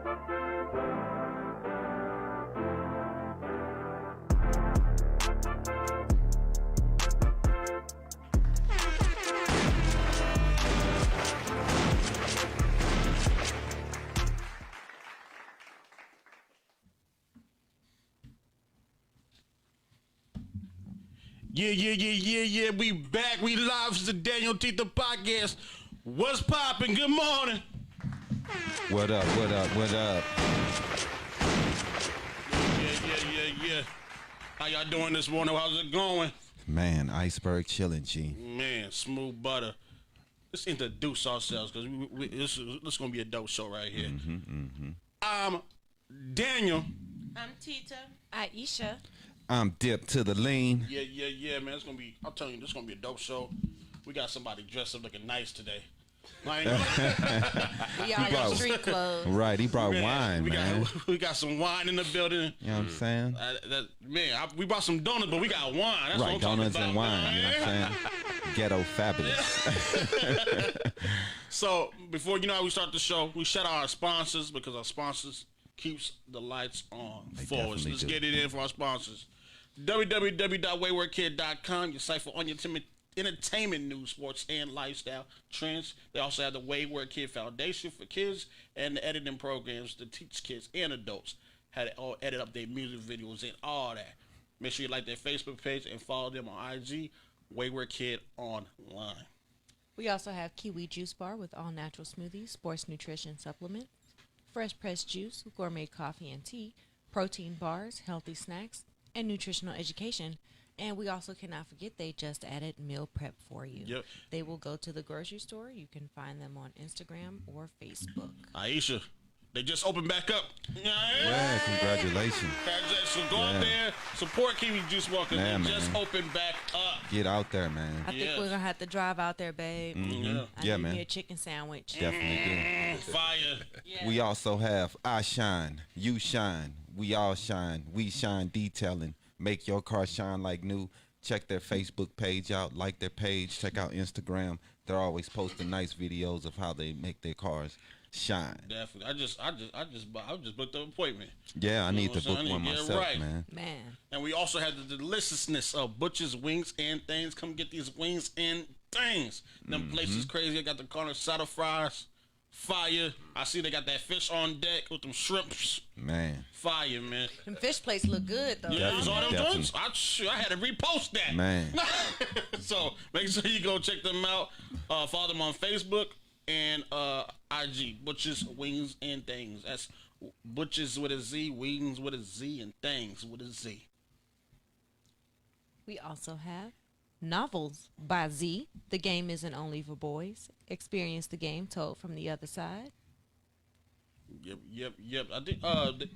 Yeah. We back. We live. It's the DanYo&Tita podcast. What's poppin'? Good morning. What up? Yeah. How y'all doing this morning? How's it going? Man, iceberg chilling, G. Man, smooth butter. Let's introduce ourselves because this is going to be a dope show right here. I'm Daniel. I'm Tita. Aisha. I'm dipped to the lean. Yeah, man. It's going to be, I'm telling you, this is going to be a dope show. We got somebody dressed up looking nice today. We all in street clothes. Right, he brought wine, man. We got some wine in the building. You know what I'm saying? We brought some donuts, but we got wine. That's right, what I'm donuts talking and about, wine. You know what I'm saying? Ghetto fabulous. So, before you know how we start the show, we shout out our sponsors because our sponsors keeps the lights on for us. Let's get it in for our sponsors. www.waywardkid.com, your site for entertainment news, sports, and lifestyle trends. They also have the Wayward Kid Foundation for kids and the editing programs to teach kids and adults how to all edit up their music videos and all that. Make sure you like their Facebook page and follow them on IG, Wayward Kid Online. We also have Kiwi Juice Bar with all natural smoothies, sports nutrition supplements, fresh pressed juice, gourmet coffee and tea, protein bars, healthy snacks, and nutritional education. And we also cannot forget they just added meal prep for you. Yep. They will go to the grocery store. You can find them on Instagram or Facebook. Aisha, they just opened back up. Yeah, congratulations. So go out there, support Kiwi Juice Bar because they just opened back up. Get out there, man. I think we're going to have to drive out there, babe. Yeah, need man. me a chicken sandwich. Definitely do. Fire. Yeah. We also have I Shine, You Shine, We All Shine, We Shine Detailing. Make your car shine like new. Check their Facebook page out, like their page, check out Instagram. They're always posting nice videos of how they make their cars shine. Definitely. I just booked an appointment. Yeah, I need to book one myself, right. man. And we also have the deliciousness of Butcher's Wings and Things. Come get these wings and things. Them places crazy. I got the corner asada fries. Fire. I see they got that fish on deck with them shrimps. Man. Fire, man. Them fish plates look good, though. Yeah, you saw them joints? I had to repost that. Man. So make sure you go check them out. Follow them on Facebook and IG. Butchers, Wings, and Things. That's Butchers with a Z, Wings with a Z, and Things with a Z. We also have Novels by Z. The game isn't only for boys. Experience the game told from the other side. Yep. I think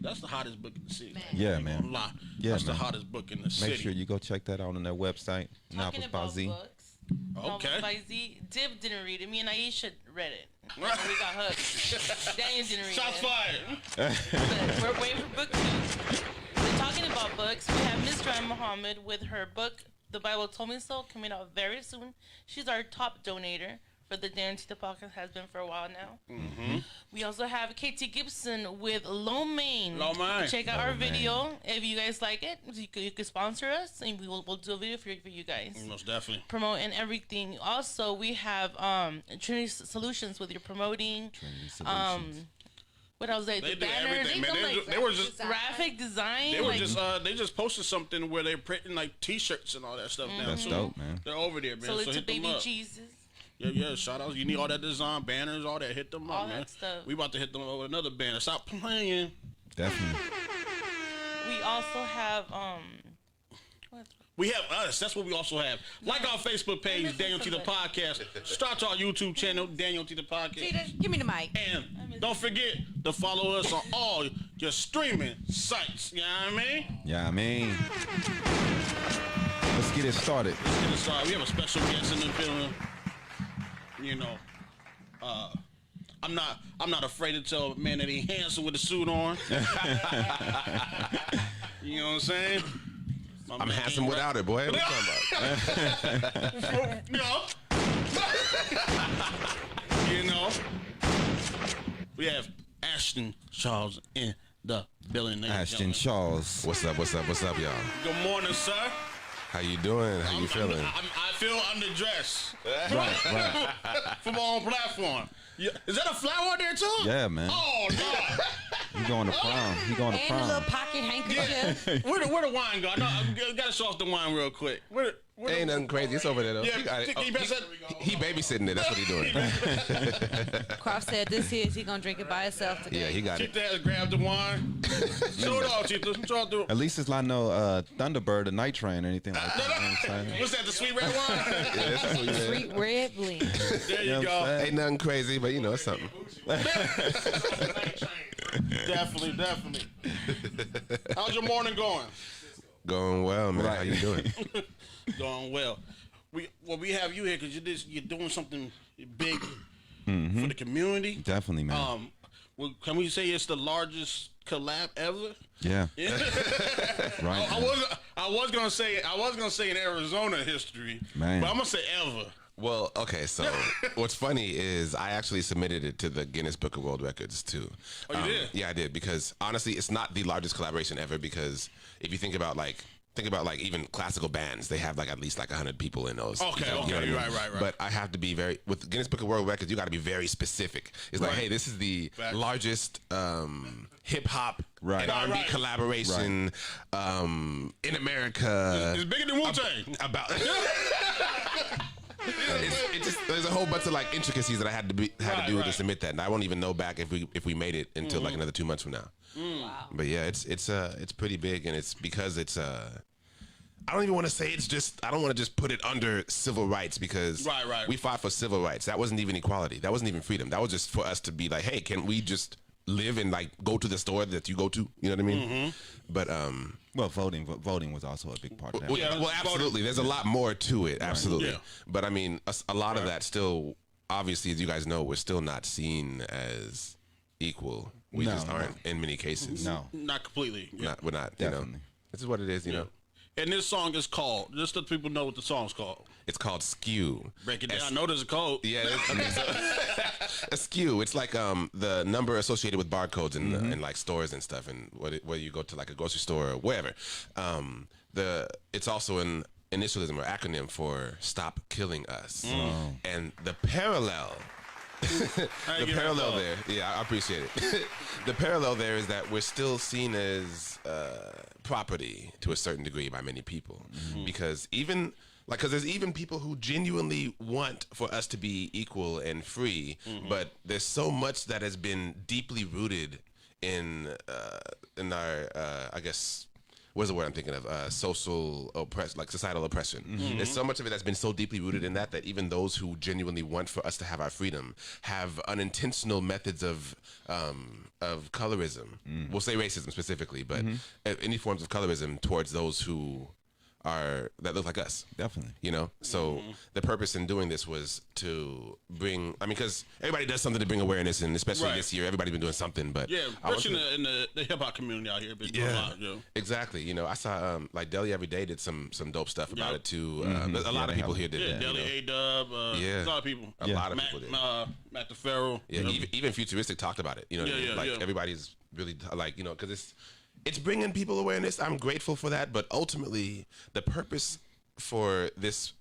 that's the hottest book in the city. Yeah, man. Yeah, that's man. the hottest book in the city. Make sure you go check that out on their website. Talking Novels by about Z. books. Okay. Novels by Z. Dib didn't read it. Me and Aisha read it. We got hooked. Daniel didn't read Shots it. fired. But we're waiting for book 2. We're talking about books. We have Miss Joanne Muhammad with her book, The Bible Told Me So, coming out very soon. She's our top donator for the DanYo&Tita podcast, has been for a while now. We also have Katie Gibson with Lo Mein. Check out our video. If you guys like it, you can sponsor us, and we'll do a video for you guys. Most definitely. Promote and everything. Also, we have Trinity Solutions with your promoting. Trinity Solutions. What else? They do banners. everything, man. They were just graphic design. they just posted something where they're printing like T-shirts and all that stuff now. That's dope, man. They're over there, man. So it's hit them baby up. Jesus. Yeah. Shout outs. You need all that design, banners, all that. Hit them up, All man. that stuff. We about to hit them up with another banner. Stop playing. Definitely. We also have We have us. That's what we also have. Like our Facebook page, DanYo&Tita Podcast. Start our YouTube channel, DanYo&Tita Podcast. Tita, give me the mic. And don't forget to follow us on all your streaming sites. You know what I mean? Yeah, I mean. Let's get it started. We have a special guest in the building. You know, I'm not afraid to tell a man that he handsome with a suit on. You know what I'm saying? I'm handsome without it, boy. What you talking about? You know, we have Ashton Charles in the building. Ashton Charles. What's up, y'all? Good morning, sir. How you doing? How you feeling? I feel underdressed. Right. From my own platform. Yeah. Is that a flower there too? Yeah, man. Oh no. He going to prom. He going to And a little prom. pocket handkerchief. Where the wine go? No, I gotta show off the wine real quick. Where Ain't nothing crazy. It's over there though. Yeah, He got it. he He babysitting it. That's what he doing. Croft said this is he gonna drink it by himself today. Yeah, he got Tita it. has grabbed the wine. Show it off, Tita. Show it At least it's not no Thunderbird or Night Train or anything like that. You know what I'm saying? What's that? The sweet red wine? Yeah, that's what he did. Sweet red blend. There you You know what go. I'm saying? Ain't nothing crazy, but you know it's something. Definitely. How's your morning going? Going well, man. How you doing? Going well. We have you here because you're doing something big for the community. Definitely, man. Well, can we say it's the largest collab ever? Yeah. Right. I was gonna say in Arizona history, Man. but I'm gonna say ever. Well, okay, so what's funny is I actually submitted it to the Guinness Book of World Records too. Oh, you did? Yeah, I did, because honestly, it's not the largest collaboration ever, because if you think about like even classical bands, they have like at least like 100 people in those. Okay, you know what I mean? right. But I have to be with Guinness Book of World Records, you got to be very specific. It's like, Right. hey, this is the Facts. largest hip hop Right. and R&B Right. collaboration in America. It's bigger than Wu-Tang. About it just there's a whole bunch of like intricacies that I had to do Right. to submit that, and I won't even know back if we made it until like another 2 months from now. Wow. But yeah, it's pretty big, and it's because it's I don't even want to say it's just, I don't want to just put it under civil rights, because Right. we fought for civil rights. That wasn't even equality. That wasn't even freedom. That was just for us to be like, hey, can we just live and like go to the store that you go to? You know what I mean? But Well, voting was also a big part of that. well, absolutely. There's a lot more to it. Absolutely. Yeah. But I mean, a lot of that still, obviously, as you guys know, we're still not seen as equal. We No, just no. aren't in many cases. No. Not completely. Yeah. We're not. You know, Definitely. this is what it is. You know, And this song is called, just so people know what the song's called. it's called Skew. Break it down. I know there's a code. Yeah, okay, so a skew. It's like the number associated with barcodes in like stores and stuff, and whether you go to like a grocery store or wherever. It's also an initialism or acronym for "Stop Killing Us," and the parallel. The parallel there, yeah, I appreciate it. The parallel there is that we're still seen as property to a certain degree by many people, because because there's even people who genuinely want for us to be equal and free, but there's so much that has been deeply rooted in our I guess. What's the word I'm thinking of? Societal oppression. There's so much of it that's been so deeply rooted in that even those who genuinely want for us to have our freedom have unintentional methods of colorism. We'll say racism specifically, but any forms of colorism towards those who that look like us. Definitely. You know, so the purpose in doing this was to bring. I mean, because everybody does something to bring awareness, and especially Right. this year, everybody's been doing something. But Yeah, I was especially in the hip hop community out here. Been doing a lot, you know. exactly. You know, I saw like Deli Every Day did some dope stuff about Yeah. it too. A lot of people here did Yeah, that. Deli You know? A-Dub, Yeah. a lot of people. A lot of people did. Matt DeFerro. Yeah, even Futuristic talked about it. You know, what I mean? Yeah, like yeah. everybody's really like, you know, because it's bringing people awareness. I'm grateful for that, but ultimately the purpose for this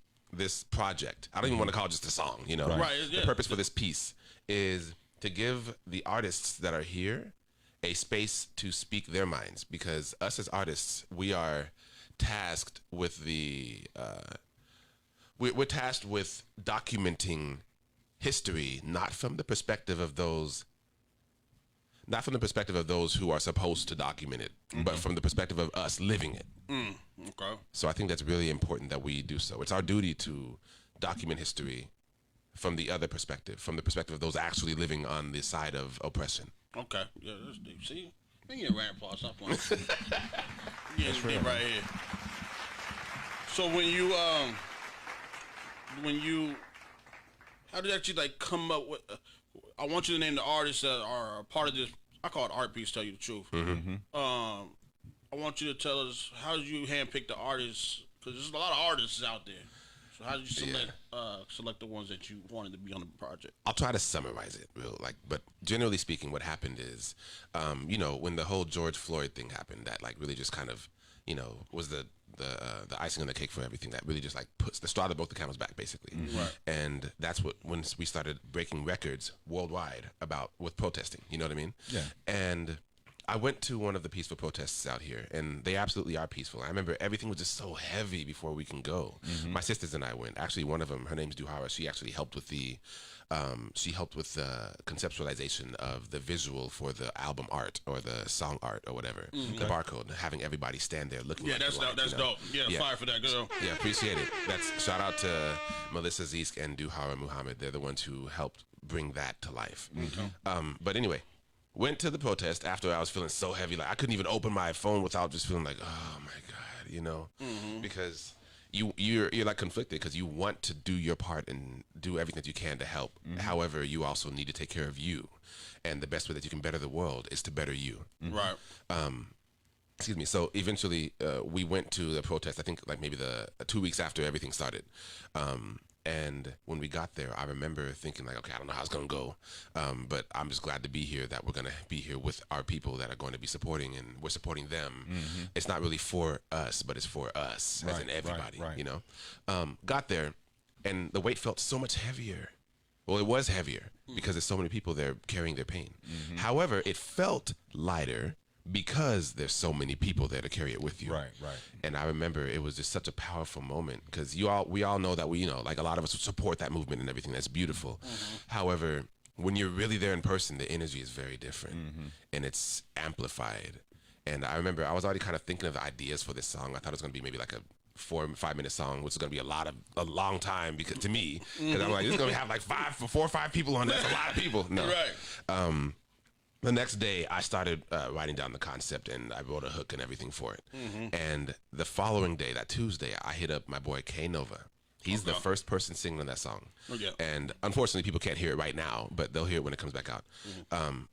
project, I don't even want to call it just a song. You know, Right, The yeah. purpose for this piece is to give the artists that are here a space to speak their minds, because us as artists, we are tasked with we're tasked with documenting history, not from the perspective of those who are supposed to document it, but from the perspective of us living it. Okay. So I think that's really important that we do so. It's our duty to document history from the other perspective, from the perspective of those actually living on the side of oppression. Okay. Yeah, that's deep. See? We can get rant applause up on it. Yeah, it's deep right here. So how did you like come up with? I want you to name the artists that are a part of this. I call it art piece. Tell you the truth. I want you to tell us how did you handpick the artists, because there's a lot of artists out there. So how did you select the ones that you wanted to be on the project? I'll try to summarize it but generally speaking, what happened is, when the whole George Floyd thing happened, that like really just kind of, was the icing on the cake for everything. That really just like puts the straw that broke the camel's back, basically. Right. And that's when we started breaking records worldwide with protesting. You know what I mean? Yeah. And I went to one of the peaceful protests out here, and they absolutely are peaceful. I remember everything was just so heavy before we can go. My sisters and I went. Actually, one of them, her name's Duhara. She actually helped with the conceptualization of the visual for the album art or the song art or whatever, the barcode, having everybody stand there looking. Yeah, like that's dope. That's dope. Yeah, fire for that girl. Yeah, appreciate it. That's shout out to Melissa Zeesk and Duhara Muhammad. They're the ones who helped bring that to life. But anyway. Went to the protest after I was feeling so heavy, like I couldn't even open my phone without just feeling like, oh my God, because you're like conflicted because you want to do your part and do everything that you can to help. However, you also need to take care of you, and the best way that you can better the world is to better you. Right. Excuse me. So eventually, we went to the protest. I think like maybe the 2 weeks after everything started. And when we got there, I remember thinking like, okay, I don't know how it's going to go. But I'm just glad to be here, that we're going to be here with our people that are going to be supporting, and we're supporting them. It's not really for us, but it's for us, as in everybody, Got there, and the weight felt so much heavier. Well, it was heavier because there's so many people there carrying their pain. However, it felt lighter because there's so many people there to carry it with you. Right. And I remember it was just such a powerful moment because we all know that like a lot of us support that movement and everything. That's beautiful. However, when you're really there in person, the energy is very different and it's amplified. And I remember I was already kind of thinking of the ideas for this song. I thought it was going to be maybe like a 4 or 5 minute song, which is going to be a long time because to me, because I'm like, it's going to have like 4 or 5 people on it. That's a lot of people. No. Right. The next day, I started writing down the concept, and I wrote a hook and everything for it. And the following day, that Tuesday, I hit up my boy K Nova. He's the first person singing on that song. And unfortunately, people can't hear it right now, but they'll hear it when it comes back out.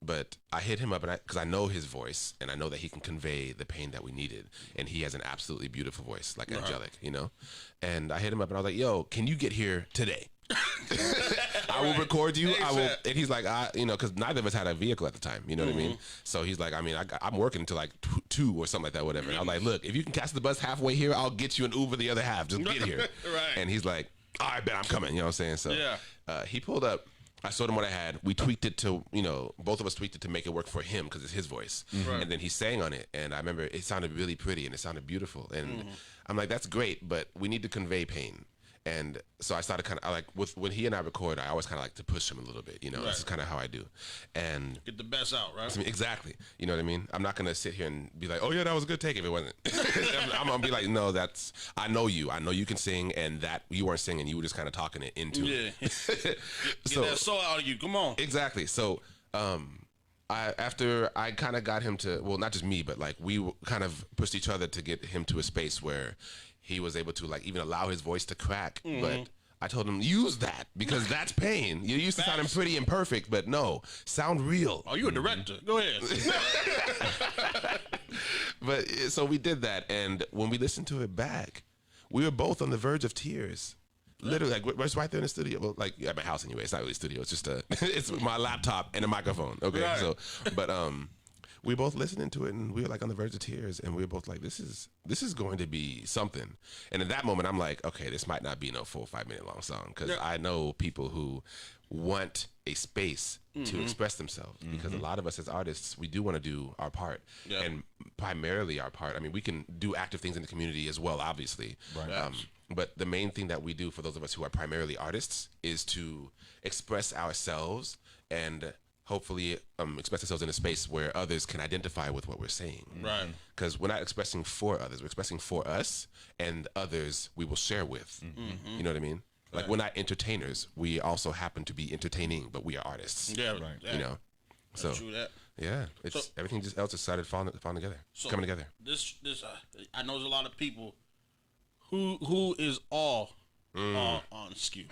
But I hit him up because I know his voice, and I know that he can convey the pain that we needed. And he has an absolutely beautiful voice, like angelic, And I hit him up, and I was like, yo, can you get here today? I will record you. I will, and he's like, because neither of us had a vehicle at the time. You know what I mean? So he's like, I'm working until like 2 or something like that, whatever. And I'm like, look, if you can catch the bus halfway here, I'll get you an Uber the other half. Just get here. And he's like, all right, bet I'm coming. You know what I'm saying? So he pulled up. I showed him what I had. We tweaked it to, both of us tweaked it to make it work for him because it's his voice. And then he sang on it. And I remember it sounded really pretty and it sounded beautiful. And I'm like, that's great, but we need to convey pain. And so I started kind of when he and I record, I always kind of like to push him a little bit, This is kind of how I do, and get the best out, right? Exactly, you know what I mean. I'm not gonna sit here and be like, oh yeah, that was a good take if it wasn't. I'm gonna be like, no, I know you can sing, and that you weren't singing, you were just kind of talking it into it. Get that soul out of you. Come on. Exactly. So after I kind of got him to, well, not just me, but like we kind of pushed each other to get him to a space where he was able to like even allow his voice to crack. But I told him, use that because that's pain. You're used to sounding pretty imperfect, but no, sound real. Oh, you a director. Go ahead. But so we did that. And when we listened to it back, we were both on the verge of tears. Literally, like, we're right there in the studio. Well, like, at my house anyway. It's not really a studio. It's just it's my laptop and a microphone. Okay. Right. So, but, we both listening to it, and we were like on the verge of tears, and we were both like, this is going to be something. And at that moment, I'm like, okay, this might not be no 4 or 5 minute long song, because I know people who want a space to express themselves, because a lot of us as artists, we do want to do our part, and primarily our part. I mean, we can do active things in the community as well, obviously. Right. But the main thing that we do for those of us who are primarily artists is to express ourselves and hopefully express ourselves in a space where others can identify with what we're saying. Right. Because we're not expressing for others. We're expressing for us, and others we will share with. You know what I mean? Like, we're not entertainers. We also happen to be entertaining, but we are artists. Yeah, right. You know? So, True that. yeah, it's everything else just started falling together, coming together. This I know there's a lot of people who is all on Skew.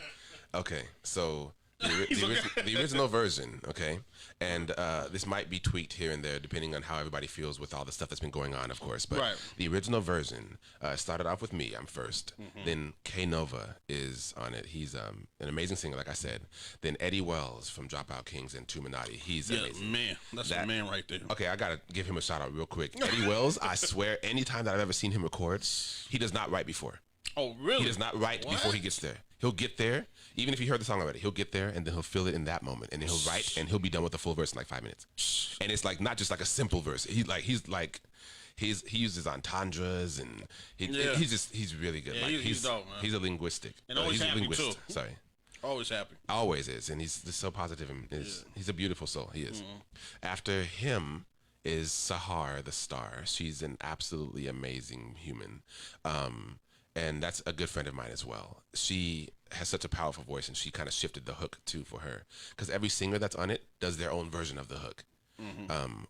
Okay, so The original version, okay? And this might be tweaked here and there depending on how everybody feels with all the stuff that's been going on, of course. But the original version started off with me. I'm first. Then K Nova is on it. He's an amazing singer, like I said. Then Eddie Wells from Dropout Kings and Tuminati. He's amazing. Man, that's a man right there. Okay, I gotta give him a shout out real quick. Eddie Wells, I swear, anytime that I've ever seen him record, he does not write before. Oh, really? He does not write before he gets there. He'll get there, even if you heard the song already, he'll get there and then he'll feel it in that moment. And then he'll write and he'll be done with the full verse in like 5 minutes. And it's like not just like a simple verse. He uses entendres and he's really good. Yeah, like he's dope, man. He's a linguistic. And always he's happy, a linguist. too. Sorry. Always happy. Always is. And he's just so positive and he's a beautiful soul. He is. After him is Sahar the Star. She's an absolutely amazing human. And that's a good friend of mine as well. She has such a powerful voice, and she kind of shifted the hook too for her. Because every singer that's on it does their own version of the hook,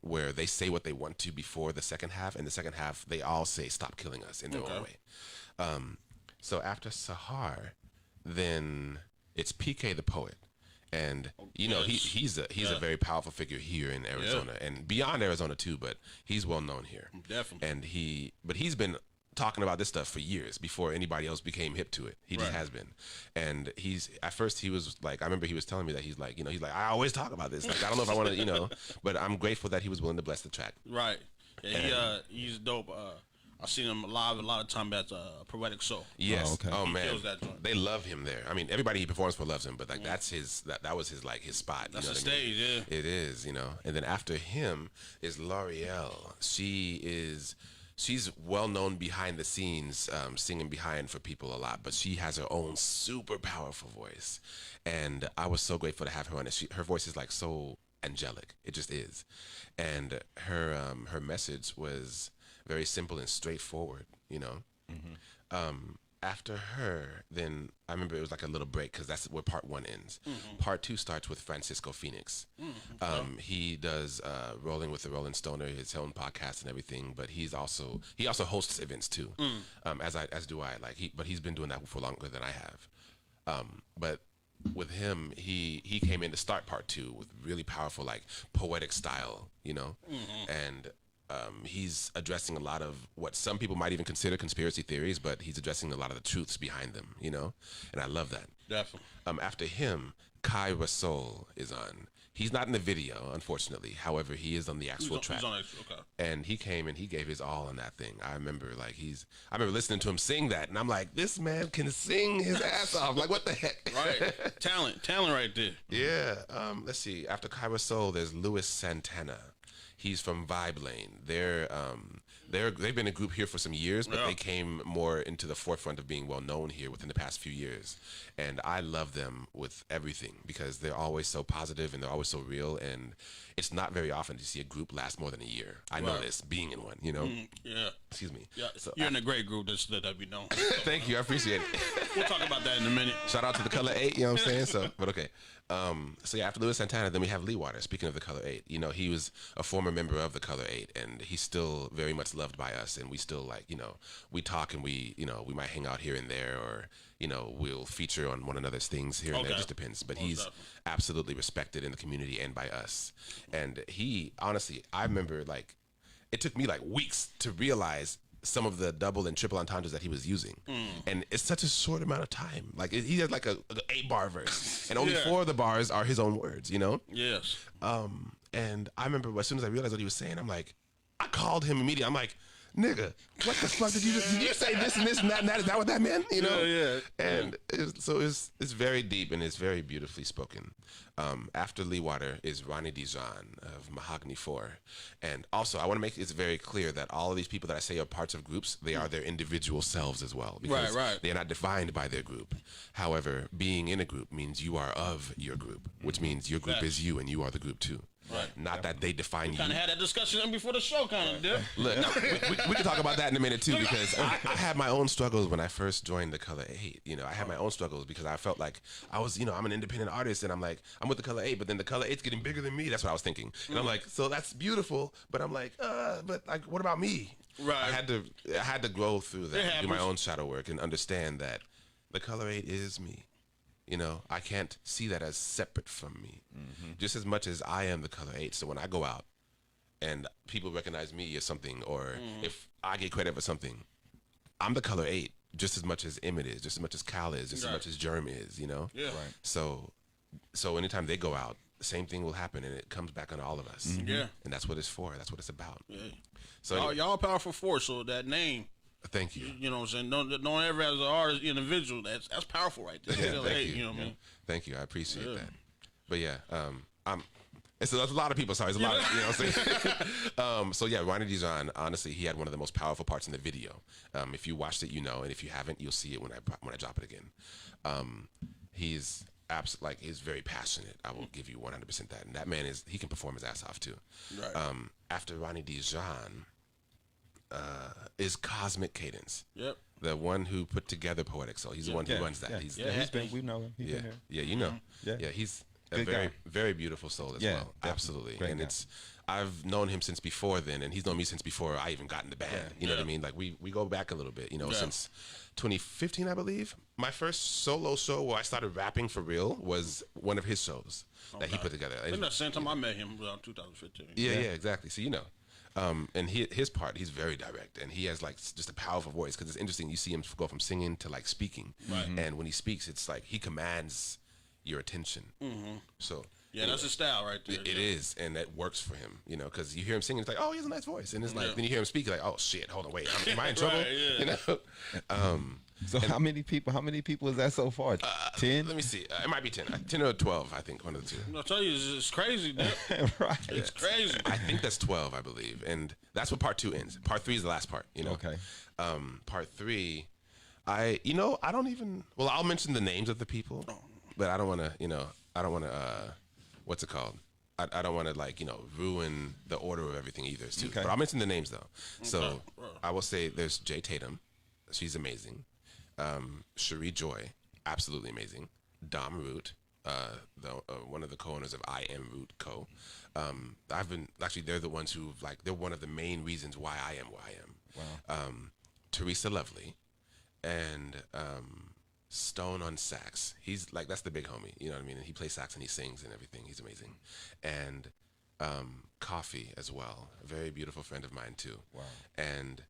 where they say what they want to before the second half, and the second half they all say "Stop killing us" in their own way. So after Sahar, then it's PK the Poet. And you know he's a very powerful figure here in Arizona and beyond Arizona too, but he's well known here. Definitely. And he's been talking about this stuff for years before anybody else became hip to it. He just has been. And at first he was like, I remember he was telling me that he's like, I always talk about this. Like, I don't know if I want to, but I'm grateful that he was willing to bless the track. Right. Yeah, he's dope. I've seen him live a lot of time at Poetic Soul. Yes. Oh, okay. Oh, He man. kills that joint. They love him there. I mean, everybody he performs for loves him, but like that's that was his like his spot. That's you know the what I mean? stage, yeah. It is, And then after him is L'Oreal. She's well known behind the scenes, singing behind for people a lot, but she has her own super powerful voice. And I was so grateful to have her on it. Her voice is like so angelic. It just is. And her message was very simple and straightforward, After her, then I remember it was like a little break because that's where part 1 ends. Part 2 starts with Francisco Phoenix. He does Rolling with the Rolling Stoner, his own podcast and everything, but he also hosts events too, as do I. But he's been doing that for longer than I have. But with him, he came in to start part 2 with really powerful like poetic style, and he's addressing a lot of what some people might even consider conspiracy theories, but he's addressing a lot of the truths behind them, and I love that. Definitely. After him, Kai Rasol is on. He's not in the video, unfortunately. However, he is on the actual track. He's on actual, okay. And he came and he gave his all on that thing. I remember I remember listening to him sing that, and I'm like, this man can sing his ass off. Like, what the heck? Right. Talent right there. Yeah. Let's see. After Kai Rasol, there's Louis Santana. He's from Vibe Lane. They've been a group here for some years, but they came more into the forefront of being well known here within the past few years. And I love them with everything because they're always so positive and they're always so real. And it's not very often to see a group last more than a year. I know this being in one, Yeah. Excuse me. Yeah. So, You're in a great group that we know. Thank you. I appreciate it. We'll talk about that in a minute. Shout out to the Color 8, you know what I'm saying? So, but okay. So yeah, after Louis Santana, then we have Lee Water. Speaking of the Color 8, he was a former member of the Color 8, and he's still very much loved by us. And we still we talk and we might hang out here and there, or we'll feature on one another's things here and there. It just depends. But he's absolutely respected in the community and by us. And he honestly, I remember it took me weeks to realize some of the double and triple entendres that he was using, and it's such a short amount of time. He has a 8-bar verse, and only 4 of the bars are his own words. Yes. And I remember as soon as I realized what he was saying, I called him immediately. I'm like, nigga, what the fuck did you say this and this and that and that? Is that what that meant? Yeah. And it's very deep and it's very beautifully spoken. After Lee Water is Ronnie Dijon of Mahogany 4. And also, I want to make it very clear that all of these people that I say are parts of groups, they are their individual selves as well. Because they are not defined by their group. However, being in a group means you are of your group, which means your group is you and you are the group too. Right. Not that they define you. Kind of had that discussion before the show, kind of did. Look, no, we can talk about that in a minute too, because I had my own struggles when I first joined the Color 8. I had my own struggles because I felt like I was, I'm an independent artist, and I'm with the Color 8, but then the Color 8's getting bigger than me. That's what I was thinking, and I'm like, so that's beautiful, but I'm like, what about me? Right. I had to grow through that, do my own shadow work, and understand that the Color 8 is me. You know, I can't see that as separate from me, just as much as I am the color 8. So when I go out and people recognize me as something, or if I get credit for something, I'm the color 8 just as much as Emmett is, just as much as Cal is, just as much as Germ is, you know? Yeah. Right. So anytime they go out, the same thing will happen, and it comes back on all of us. Yeah. And that's what it's for. That's what it's about. Yeah. So Y'all a powerful force, so that name, thank you. you know what I'm saying? Don't ever as an artist, individual, that's powerful right there. Yeah, thank you. You know what I mean? Thank you. I appreciate that. But yeah, it's a lot of people. Sorry, it's a lot. You know what I'm saying? So yeah, Ronnie Dijon. Honestly, he had one of the most powerful parts in the video. If you watched it, you know, and if you haven't, you'll see it when I drop it again. He's he's very passionate. I will give you 100% that. And that man he can perform his ass off too. Right. After Ronnie Dijon is Cosmic Cadence. Yep. The one who put together Poetic Soul. He's the one who runs that. Yeah. He's been. We know him. He's been here. Yeah, you know. Yeah. He's a Good very, guy. very beautiful soul as Yeah, well. definitely. Absolutely. Great And guy. I've known him since before then, and he's known me since before I even got in the band. You know what I mean? Like we go back a little bit, you know, since 2015, I believe. My first solo show where I started rapping for real was one of his shows that he put together. I think that's the same time I met him around 2015. Yeah, exactly. So, you know. And his part, he's very direct, and he has like just a powerful voice, because it's interesting. You see him go from singing to like speaking, and when he speaks, it's like he commands your attention. So Yeah, that's his style right there. it is, and that works for him, you know, because you hear him singing, it's like, oh, he has a nice voice, and it's like then you hear him speak, like, oh shit, hold on, wait, am I in trouble? Right, yeah. You know. So how many people is that so far? 10. Let me see. It might be 10. 10 or 12, I think, one of the two. I'll tell you, it's crazy, dude. Right. It's crazy. I think that's 12, I believe. And that's what part 2 ends. Part 3 is the last part, you know. Okay. Part 3, I don't even, well, I'll mention the names of the people, but I don't want to, what's it called? I don't want to, like, you know, ruin the order of everything either, too. Okay. But I'll mention the names, though. So I will say there's Jay Tatum. She's amazing. Cherie Joy, absolutely amazing. Dom Root, one of the co-owners of I Am Root Co. They're the ones they're one of the main reasons why I am where I am. Wow. Teresa Lovely, and Stone on sax. He's like, that's the big homie, you know what I mean? And he plays sax and he sings and everything. He's amazing. And Coffee as well, a very beautiful friend of mine too. Wow. And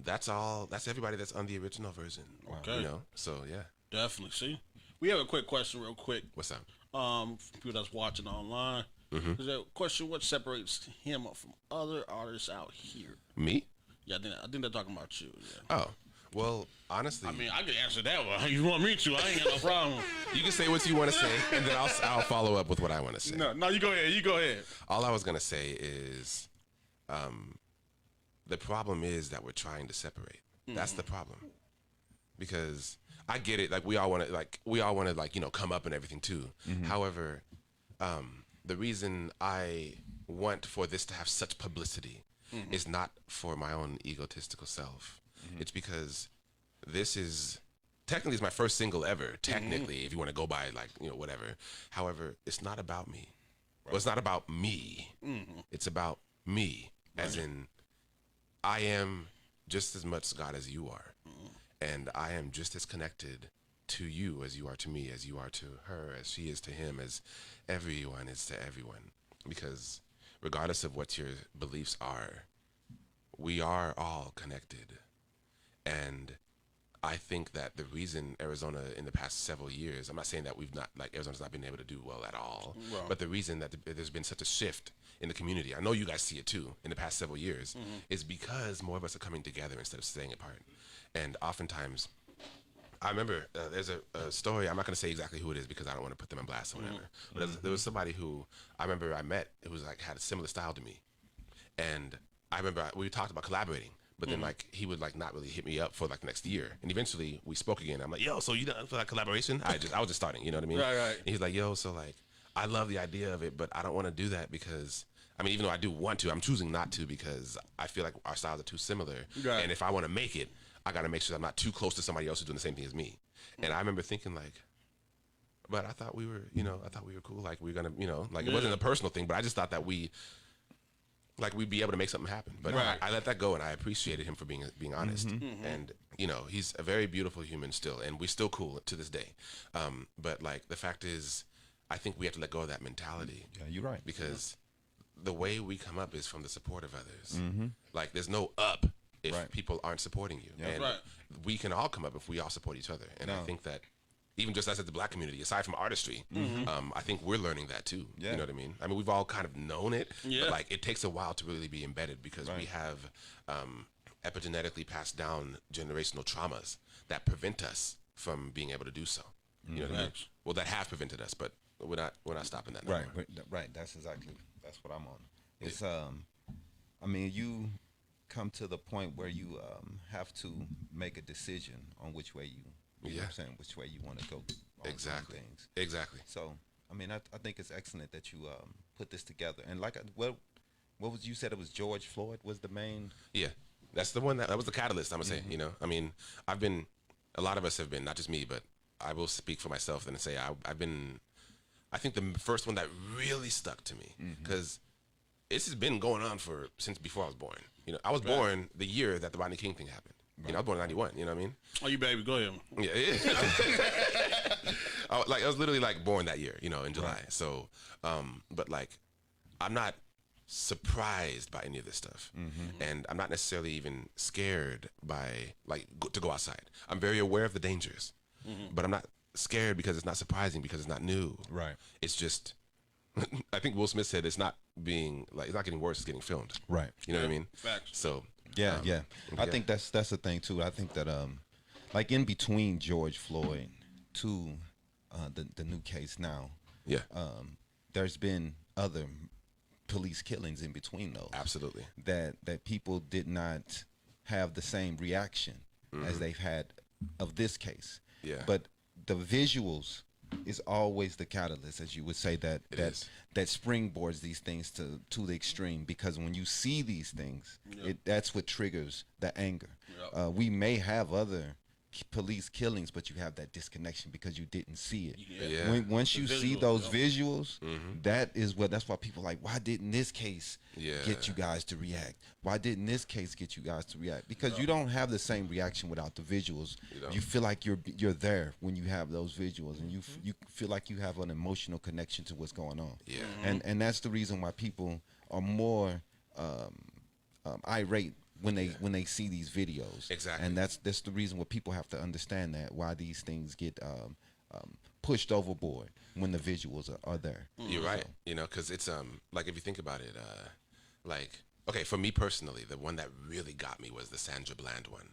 that's all. That's everybody that's on the original version. Okay. You know. So yeah. Definitely. See, we have a quick question, real quick. What's up? For people that's watching online, is that question: what separates him from other artists out here? Me? Yeah, I think they're talking about you. Yeah. Oh. Well, honestly, I mean, I can answer that one. You want me to? I ain't got no problem. you can say what you want to say, and then I'll follow up with what I want to say. No, you go ahead. You go ahead. All I was gonna say is, the problem is that we're trying to separate. That's the problem. Because I get it, like we all want to you know, come up and everything too. However, the reason I want for this to have such publicity is not for my own egotistical self. It's because this is technically it's my first single ever. Technically, if you want to go by, like, you know, whatever. However, it's not about me. Well, it's not about me. It's about me, as in I am just as much God as you are. And I am just as connected to you as you are to me, as you are to her, as she is to him, as everyone is to everyone. Because regardless of what your beliefs are, we are all connected. And I think that the reason Arizona in the past several years, I'm not saying that Arizona's not been able to do well at all, but the reason that there's been such a shift in the community, I know you guys see it too, in the past several years, is because more of us are coming together instead of staying apart. And oftentimes, I remember there's a story, I'm not going to say exactly who it is because I don't want to put them on blast or whatever, but there was somebody who I remember I met who was like, had a similar style to me. And I remember we talked about collaborating. But then, like, he would, like, not really hit me up for, like, the next year. And eventually, we spoke again. I'm like, yo, so you done for that collaboration? I was just starting, you know what I mean? Right. And he's like, yo, so, like, I love the idea of it, but I don't want to do that because, I mean, even though I do want to, I'm choosing not to because I feel like our styles are too similar. Right. And if I want to make it, I got to make sure I'm not too close to somebody else who's doing the same thing as me. And I remember thinking, like, but I thought we were, you know, cool. Like, we were going to, you know, like, it wasn't a personal thing, but I just thought that we'd be able to make something happen. But Right. I let that go, and I appreciated him for being honest. And you know, he's a very beautiful human still, and we're still cool to this day. But like the fact is, I think we have to let go of that mentality. Yeah, you're right. Because the way we come up is from the support of others. Like there's no up if Right. people aren't supporting you. Yeah. And Right. we can all come up if we all support each other. And I No. think that even just as the black community, aside from artistry, I think we're learning that too. Yeah. You know what I mean? I mean, we've all kind of known it, Yeah. but like it takes a while to really be embedded because we have epigenetically passed down generational traumas that prevent us from being able to do so. You know what I mean? Facts. Well, that have prevented us, but we're not stopping that. No Right, more. right. That's what I'm on. It's I mean, you come to the point where you have to make a decision on which way you know what Yeah. I'm saying, which way you want to go. On Exactly. things. Exactly. So, I mean, I think it's excellent that you put this together. And like, what was you said it was George Floyd was the main. Yeah, that's the one that was the catalyst. I'm gonna say, you know, I mean, a lot of us have been, not just me, but I will speak for myself and say I've been. I think the first one that really stuck to me because this has been going on since before I was born. You know, I was born the year that the Rodney King thing happened. You know, I was born in '91. You know what I mean? Oh, you baby, go ahead. Yeah. I was literally like born that year, you know, in July. So, but like, I'm not surprised by any of this stuff, and I'm not necessarily even scared by to go outside. I'm very aware of the dangers, but I'm not scared because it's not surprising because it's not new. Right. It's just, I think Will Smith said it's not getting worse, it's getting filmed. Right. You know what I mean? Facts. So. Yeah, yeah. I yeah. think that's the thing too. I think that like in between George Floyd to the new case now, Yeah. there's been other police killings in between those. Absolutely. That people did not have the same reaction as they've had of this case. Yeah. But the visuals is always the catalyst, as you would say, that springboards these things to the extreme, because when you see these things, that's what triggers the anger. Yep. We may have other police killings, but you have that disconnection because you didn't see it. Yeah. Once The you see visuals, those yep. visuals, that's why people are like, why didn't this case get you guys to react? Why didn't this case get you guys to react? Because you don't have the same reaction without the visuals. don't. You feel like you're there when you have those visuals, and you feel like you have an emotional connection to what's going on. Yeah. And that's the reason why people are more irate when they see these videos. Exactly. And that's the reason why people have to understand that why these things get pushed overboard when the visuals are there. You're right. You know, because it's like if you think about it, like okay, for me personally, the one that really got me was the Sandra Bland one.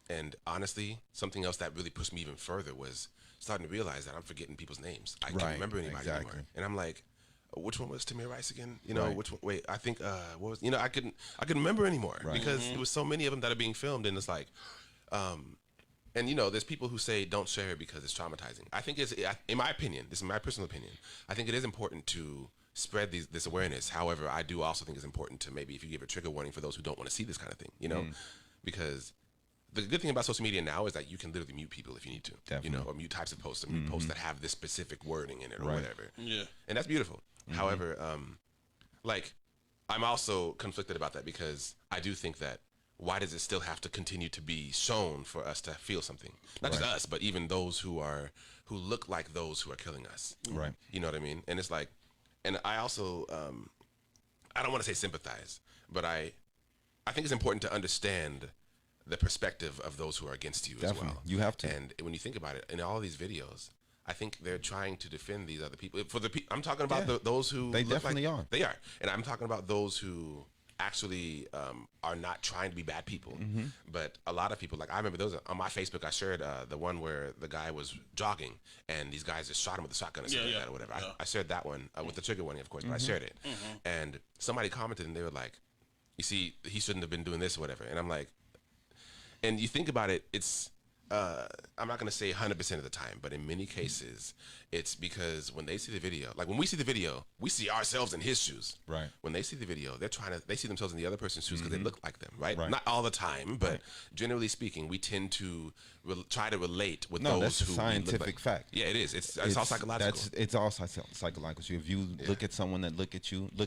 And honestly, something else that really pushed me even further was starting to realize that I'm forgetting people's names. I can't Right, remember anybody exactly. anymore. And I'm like, which one was Tamir Rice again? You know, Right. which one? Wait, I think what was? You know, I couldn't remember anymore Right. because there was so many of them that are being filmed, and it's like, and you know, there's people who say don't share it because it's traumatizing. I think in my opinion, this is my personal opinion, I think it is important to spread this awareness. However, I do also think it's important to maybe if you give a trigger warning for those who don't want to see this kind of thing, you know, because the good thing about social media now is that you can literally mute people if you need to, you know, or mute types of posts, or mute posts that have this specific wording in it or whatever. Yeah. And that's beautiful. However, like, I'm also conflicted about that because I do think that why does it still have to continue to be shown for us to feel something? Not just us, but even those who look like those who are killing us. Right. You know what I mean? And it's like, and I also, I don't want to say sympathize, but I think it's important to understand the perspective of those who are against you Definitely. as well. You have to. And when you think about it, in all these videos, I think they're trying to defend these other people. I'm talking about those who They look definitely like, are. They are, and I'm talking about those who actually are not trying to be bad people. But a lot of people, like I remember those on my Facebook, I shared the one where the guy was jogging and these guys just shot him with a shotgun or something like that or whatever. Yeah. I shared that one with the trigger warning, of course, but I shared it. And somebody commented and they were like, "You see, he shouldn't have been doing this or whatever." And I'm like, and you think about it, it's I'm not going to say 100% of the time, but in many cases, it's because when they see the video, like when we see the video, we see ourselves in his shoes. Right. When they see the video, they see themselves in the other person's shoes because they look like them, right? Right. Not all the time, but generally speaking, we tend to try to relate with No, those that's a who we look scientific like. fact. Yeah, it is. It's all psychological. It's all psychological. If you look at someone that look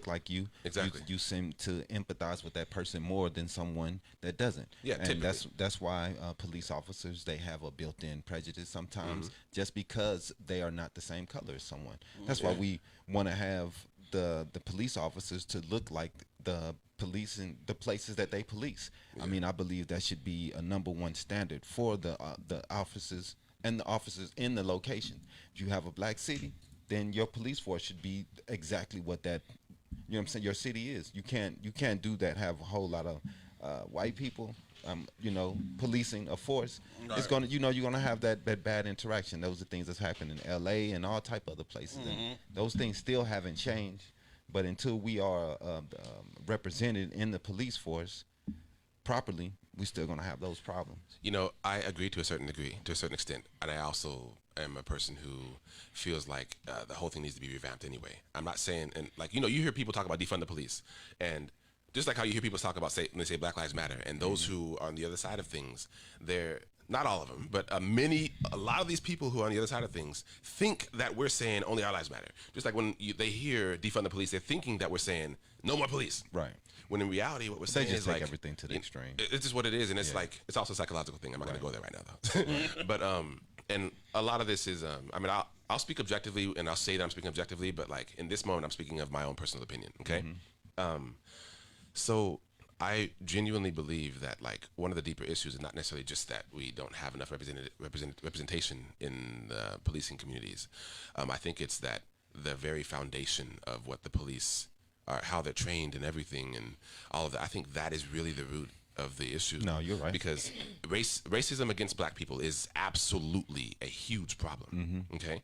like you, Exactly. you seem to empathize with that person more than someone that doesn't. Yeah, and typically. that's why police officers, they have a built-in prejudice sometimes, just because they are not the same color as someone. That's why we want to have the police officers to look like the police in the places that they police. I mean, I believe that should be a number one standard for the officers and the officers in the location. If you have a black city, then your police force should be exactly what that, you know what I'm saying, your city is. You can't do that. Have a whole lot of white people, policing a force. It's gonna, you're gonna have that bad interaction. Those are things that's happening in L.A. and all type of other places. And those things still haven't changed. But until we are represented in the police force properly, we're still gonna have those problems. I agree to a certain degree, to a certain extent, and I also am a person who feels like the whole thing needs to be revamped anyway. I'm not saying, and like, you hear people talk about defund the police, and just like how you hear people talk about when they say Black Lives Matter, and those who are on the other side of things, they're not all of them, but a lot of these people who are on the other side of things think that we're saying only our lives matter. Just like when they hear defund the police, they're thinking that we're saying no more police. Right. When in reality, what we're They saying just is take like everything to the extreme. It's just what it is, and it's like it's also a psychological thing. I'm not going to go there right now, though. But and a lot of this is, I'll speak objectively, and I'll say that I'm speaking objectively, but like in this moment, I'm speaking of my own personal opinion. Okay. So I genuinely believe that like one of the deeper issues is not necessarily just that we don't have enough representation in the policing communities. I think it's that the very foundation of what the police are, how they're trained and everything and all of that, I think that is really the root of the issue. No, you're right. Because racism against black people is absolutely a huge problem. Okay?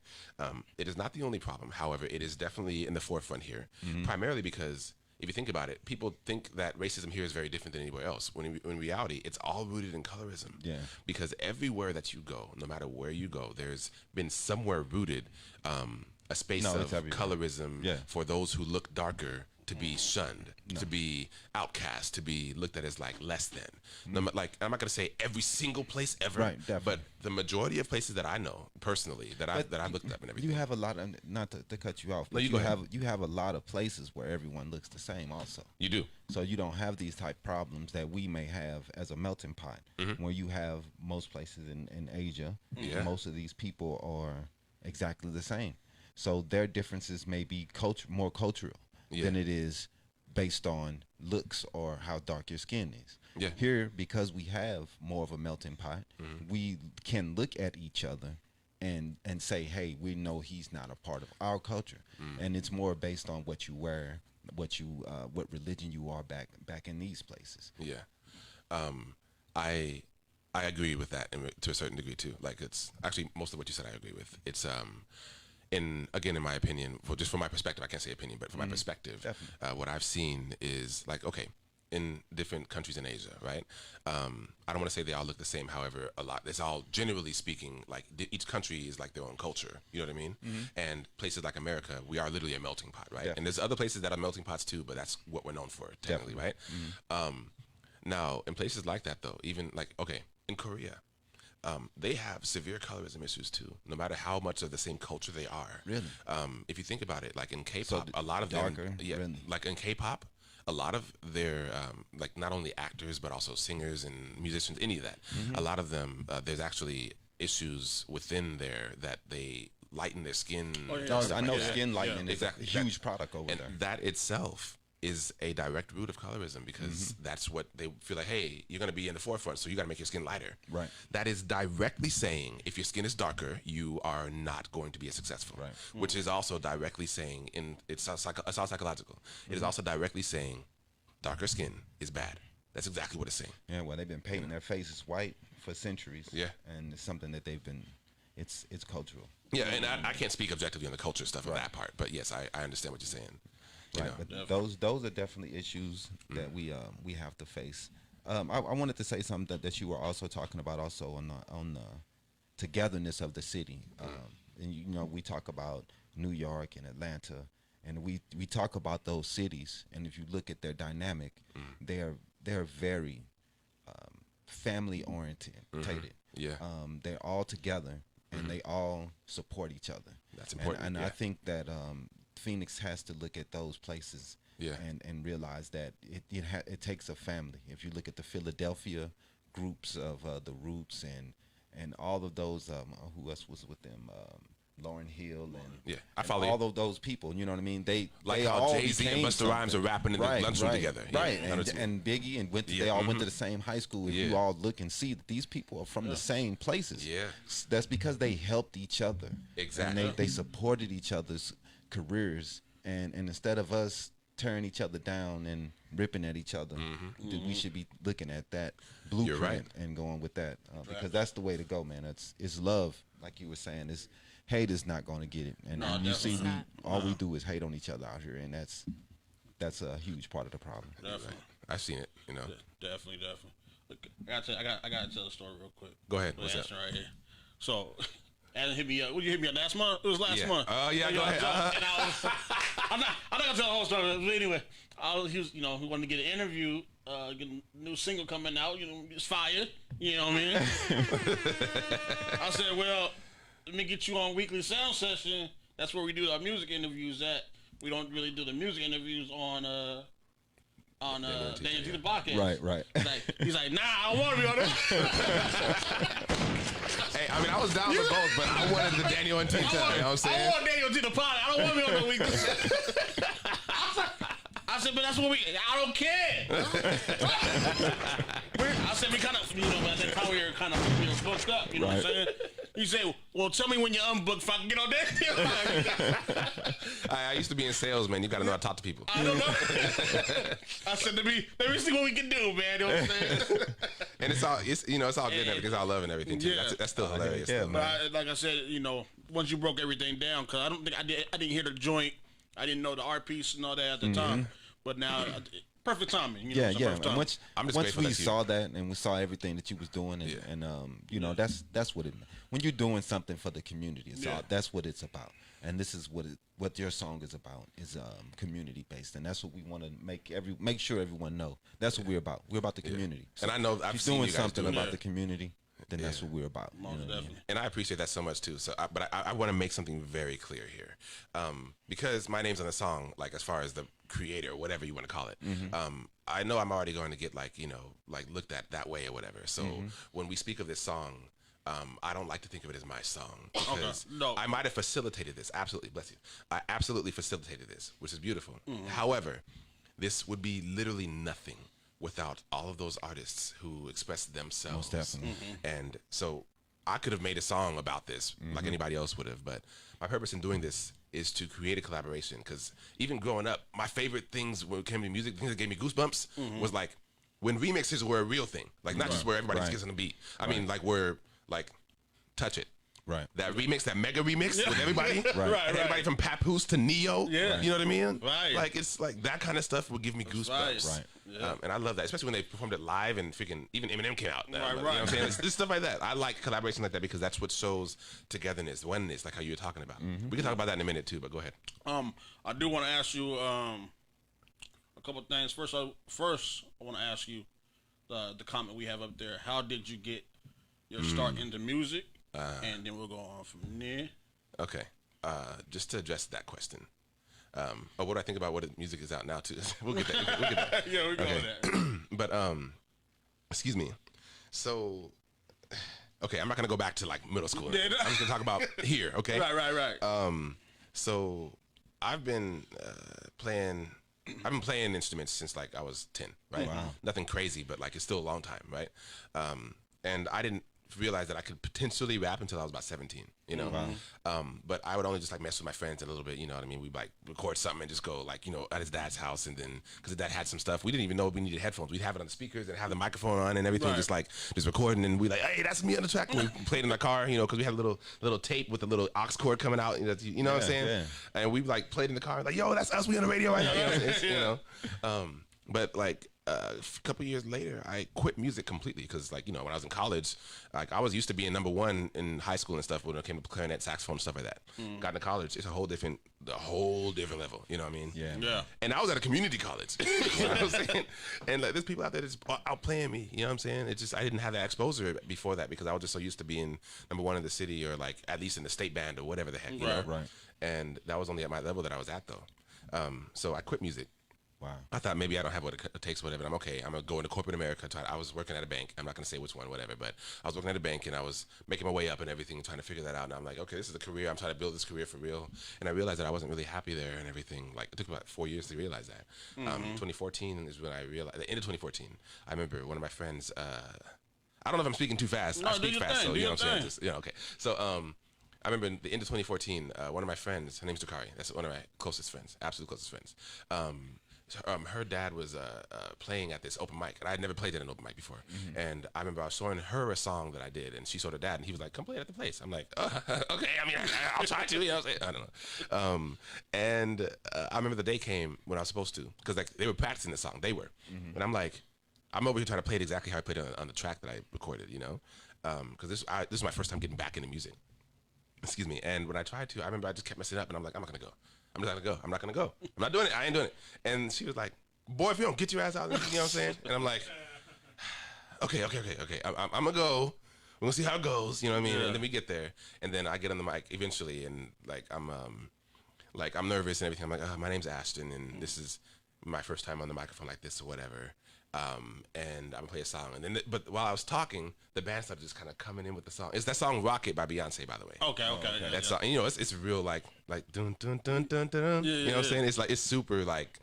It is not the only problem. However, it is definitely in the forefront here, primarily because if you think about it, people think that racism here is very different than anywhere else. When in reality, it's all rooted in colorism. Yeah. Because everywhere that you go, no matter where you go, there's been somewhere rooted a space of colorism for those who look darker to be shunned, to be outcast, to be looked at as like less than. Like I'm not gonna say every single place ever, but the majority of places that I know personally that I've looked up and everything. You have a lot of, not to cut you off, but you have a lot of places where everyone looks the same also. You do. So you don't have these type problems that we may have as a melting pot, where you have most places in Asia, most of these people are exactly the same. So their differences may be more cultural than it is based on looks or how dark your skin is. Yeah. Here, because we have more of a melting pot, we can look at each other and say, hey, we know he's not a part of our culture. And it's more based on what you wear, what religion you are back in these places. Yeah. I agree with that to a certain degree too. Like it's actually most of what you said I agree with. It's in my opinion, just from my perspective, I can't say opinion, but from my perspective, what I've seen is like, okay, in different countries in Asia, right? I don't want to say they all look the same. However, it's all generally speaking, like each country is like their own culture. You know what I mean? And places like America, we are literally a melting pot, right? And there's other places that are melting pots too, but that's what we're known for, technically, right? Now, in places like that, though, even like, okay, in Korea, they have severe colorism issues too, no matter how much of the same culture they are. Really? If you think about it, like in K-pop, a lot of them, really? Like in K-pop, a lot of their, like not only actors, but also singers and musicians, any of that, a lot of them, there's actually issues within there that they lighten their skin. I know skin lightening is a huge product over there. And that itself is a direct root of colorism because that's what they feel like, hey, you're going to be in the forefront, so you got to make your skin lighter. Right. That is directly saying if your skin is darker, you are not going to be as successful. Right. Which is also directly saying, it's all psychological. It is also directly saying darker skin is bad. That's exactly what it's saying. Yeah, well, they've been painting their faces white for centuries. Yeah. And it's something that they've been, it's cultural. Yeah, and I can't speak objectively on the culture stuff of that part, but yes, I understand what you're saying. Right, but those are definitely issues that we have to face. I wanted to say something that you were also talking about also on the togetherness of the city. And you know, we talk about New York and Atlanta, and we talk about those cities, and if you look at their dynamic, they're very family oriented. Yeah. They're all together, and they all support each other. That's important. And I think that Phoenix has to look at those places. Yeah. And realize that it takes a family. If you look at the Philadelphia groups of the Roots and all of those, who else was with them? Lauryn Hill and I and follow all you. of those people. You know what I mean? They Like how all Jay-Z and became Busta Rhymes are rapping in the lunchroom together. Yeah, Right, I know what you mean. and Biggie and they all went to the same high school. If you all look and see that these people are from the same places. Yeah. That's because they helped each other. Exactly. And they supported each other's careers, and instead of us tearing each other down and ripping at each other, we should be looking at that blueprint right. and going with that, because that's the way to go, man. It's love, like you were saying. It's hate is not going to get it, and you see, all we do is hate on each other out here, and that's a huge part of the problem. Definitely. I've seen it, you know. Definitely. Look, I gotta tell a story real quick. Go ahead. What's What's that? up? Right here. So, Adam hit me up. Would you hit me up last month? It was last month. Oh yeah, go ahead. And I'm not gonna tell the whole story. But anyway, he was, he wanted to get an interview, get a new single coming out. It's fire. You know what I mean? I said, well, let me get you on Weekly Sound Session. That's where we do our music interviews at. We don't really do the music interviews on DanYo&Tita podcast. Right. He's like, nah, I don't want to be on that. Hey, I mean, I was down for both, but I wanted the DanYo&Tita. You know what I'm saying? I want DanYo&Tita podcast. I don't want to be on the Weekly. I said, but that's what I don't care. I said, we kind of, at that time we were kind of booked up, you know what I'm saying? He said, well, tell me when you're unbooked if I can get on there. I used to be in sales, man. You got to know how to talk to people. I don't know. I said, let me see what we can do, man. You know what I'm saying? And it's all good and everything. It's all love and everything, too. Yeah. That's still hilarious. Yeah, though, man. But like I said, once you broke everything down, because I didn't hear the joint. I didn't know the art piece and all that at the time. But now, perfect timing. Yeah. Perfect timing. And I'm just once grateful we that you- saw that and we saw everything that you was doing, and that's what it. When you're doing something for the community, that's what it's about. And this is what your song is about, is community based, and that's what we want to make sure everyone know. That's what we're about. We're about the community. And I know I've if seen you're you doing guys something doing about that. the community, then that's what we're about. Most definitely. And I appreciate that so much too. So, but I want to make something very clear here, because my name's on the song, like as far as the creator, whatever you want to call it. I know I'm already going to get looked at that way or whatever. So when we speak of this song, I don't like to think of it as my song, because No. I might have facilitated this. Absolutely, bless you. I absolutely facilitated this, which is beautiful. However, this would be literally nothing without all of those artists who expressed themselves. Most definitely. And so I could have made a song about this like anybody else would have, but my purpose in doing this is to create a collaboration, because even growing up, my favorite things when it came to music, things that gave me goosebumps was like when remixes were a real thing, like not just where everybody's kissing the beat. I mean, like where like Touch It. Right. That remix, that mega remix with everybody. Right. And everybody from Papoose to Neo. Yeah. You know what I mean? Right. Like, it's like that kind of stuff would give me goosebumps. Right. Yeah. And I love that, especially when they performed it live and freaking, even Eminem came out. You know what Right. I'm saying? It's stuff like that. I like collaboration like that because that's what shows togetherness, oneness, like how you were talking about. We can talk about that in a minute too, but go ahead. I do want to ask you a couple of things. First, I want to ask you the comment we have up there. How did you get your start into music? And then we'll go on from there. Okay. Just to address that question. What do I think about what music is out now too? We'll get that. We'll get that. Yeah, we go with that. But excuse me. So, okay, I'm not gonna go back to like middle school. Yeah, no. I'm just gonna talk about here. Okay. Right. So I've been playing. I've been playing instruments since like I was 10. Right. Wow. Nothing crazy, but like it's still a long time. Right. And I didn't realize that I could potentially rap until I was about 17, you know. But I would only just like mess with my friends a little bit, you know what I mean? We'd like record something and just go like, at his dad's house, and then because his dad had some stuff, we didn't even know we needed headphones. We'd have it on the speakers and have the microphone on and everything, Right. just recording, and we like, hey, that's me on the track. And we played in the car, because we had a little tape with a little aux cord coming out, you know what I'm saying? Yeah. And we like played in the car, like, yo, that's us, we on the radio right now, but like a couple years later, I quit music completely because, like, when I was in college, like, I was used to being number one in high school and stuff when it came to clarinet, saxophone, stuff like that. Got into college, it's a whole different level. You know what I mean? Yeah. And I was at a community college. You know what I'm saying? And like, there's people out there that's outplaying me. You know what I'm saying? It's just I didn't have that exposure before that because I was just so used to being number one in the city or like at least in the state band or whatever the heck. You know? Right. And that was only at my level that I was at though. So I quit music. Wow. I thought maybe I don't have what it takes, whatever. I'm okay. I'm gonna go into corporate America. I was working at a bank. I'm not gonna say which one, whatever. But I was working at a bank and I was making my way up and everything, trying to figure that out. And I'm like, okay, this is a career. I'm trying to build this career for real. And I realized that I wasn't really happy there and everything. Like it took about 4 years to realize that. 2014 is when I realized. The end of 2014, I remember one of my friends. I don't know if I'm speaking too fast. No, I speak do your fast, thing, so do you know your what I'm saying. thing. Just, okay. So I remember in the end of 2014, one of my friends, her name's Dakari. That's one of my closest friends, absolute closest friends. Her dad was playing at this open mic, and I had never played at an open mic before. And I remember I was showing her a song that I did, and she showed her dad, and he was like, "Come play it at the place." I'm like, "Okay, I mean, I'll try to." You know what I'm saying? I don't know. And I remember the day came when I was supposed to, because like they were practicing the song. They were, and I'm like, I'm over here trying to play it exactly how I played it on the track that I recorded. You know, because this is my first time getting back into music. Excuse me. And when I tried to, I remember I just kept messing up, and I'm like, I'm not gonna go. I'm just not gonna go. I'm not gonna go. I'm not doing it. I ain't doing it. And she was like, "Boy, if you don't get your ass out," you know what I'm saying? And I'm like, okay. I'm gonna go. We're gonna see how it goes. You know what I mean? Yeah. And then we get there, and then I get on the mic eventually, and like I'm nervous and everything. I'm like, my name's Ashton, and this is my first time on the microphone like this or whatever. And I'm gonna play a song, and then but while I was talking, the band started just kind of coming in with the song. It's that song "Rocket" by Beyonce, by the way. Okay. Yeah, That song, it's real like dun dun dun dun dun. You know what I'm saying? It's like it's super like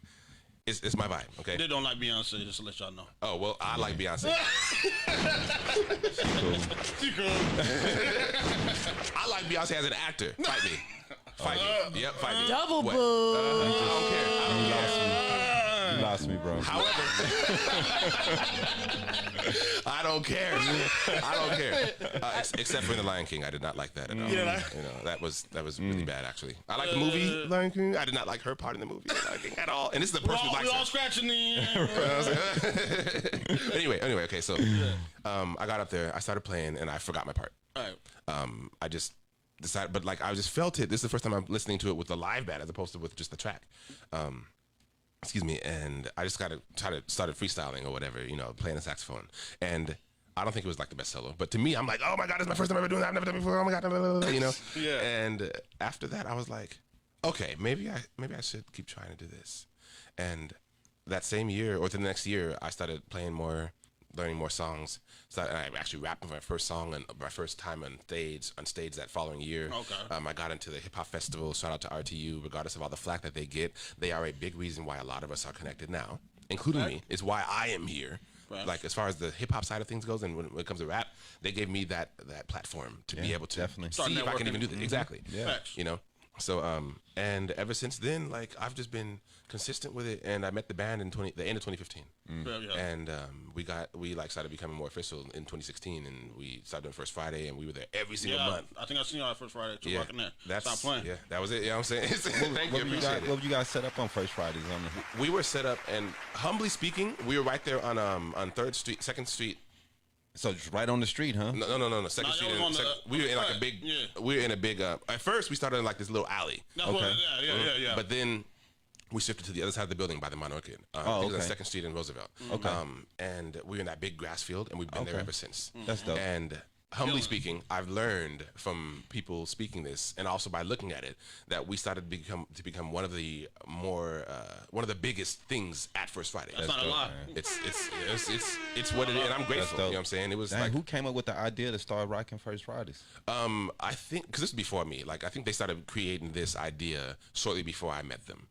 it's my vibe. Okay. They don't like Beyonce, just to let y'all know. Oh well, I like Beyonce. She cool. I like Beyonce as an actor. Fight me. Fight me. Yep. Fight me. Double What? boo. I don't care. You lost me, bro. However, I don't care. I don't care. Except for in The Lion King, I did not like that at all. Yeah. That was really bad, actually. I like the movie Lion King. I did not like her part in the movie Lion King at all. And this is the person who likes We all her. scratching the. Anyway, okay. So, I got up there, I started playing, and I forgot my part. All right. I just decided, but like I just felt it. This is the first time I'm listening to it with the live band as opposed to with just the track. Excuse me, and I just started freestyling or whatever, playing the saxophone. And I don't think it was like the best solo, but to me, I'm like, oh my God, it's my first time ever doing that. I've never done it before. Oh my God, Yeah. And after that, I was like, okay, maybe I should keep trying to do this. And that same year or the next year, I started playing more, learning more songs. So I actually rapped my first song and my first time on stage that following year. Okay. I got into the hip hop festival. Shout out to RTU. Regardless of all the flack that they get, they are a big reason why a lot of us are connected now, including me. It's why I am here. Right. Like as far as the hip hop side of things goes, and when it comes to rap, they gave me that platform to be able to definitely. see if I can networking. even do this. Exactly. Yeah. Facts. So and ever since then, like I've just been consistent with it, and I met the band in the end of 2015, Yeah. and we started becoming more official in 2016, and we started doing First Friday, and we were there every single month. I think I seen y'all first Friday. Yeah, Rocking there. that's Stop playing. Yeah, that was it. You know what I'm saying? Thank you. What Appreciate it. were you guys set up on First Fridays on the? We were set up, and humbly speaking, we were right there on 3rd Street, 2nd Street. So just right on the street, huh? No. Second No, Street. it was on We were in like a big. Yeah. We were in a big. At first, we started in like this little alley. That's Okay. what, yeah. But then we shifted to the other side of the building by the Monarch Inn. It was on okay. 2nd Street in Roosevelt. Okay. And we were in that big grass field, and we've been there Okay. ever since. That's dope. And humbly speaking, I've learned from people speaking this, and also by looking at it, that we started to become one of the biggest things at First Friday. That's not a lie. It's what it is, and I'm grateful. That's You dope. know what I'm saying? It was Dang, like who came up with the idea to start rocking First Fridays? I think because this is before me. Like I think they started creating this idea shortly before I met them.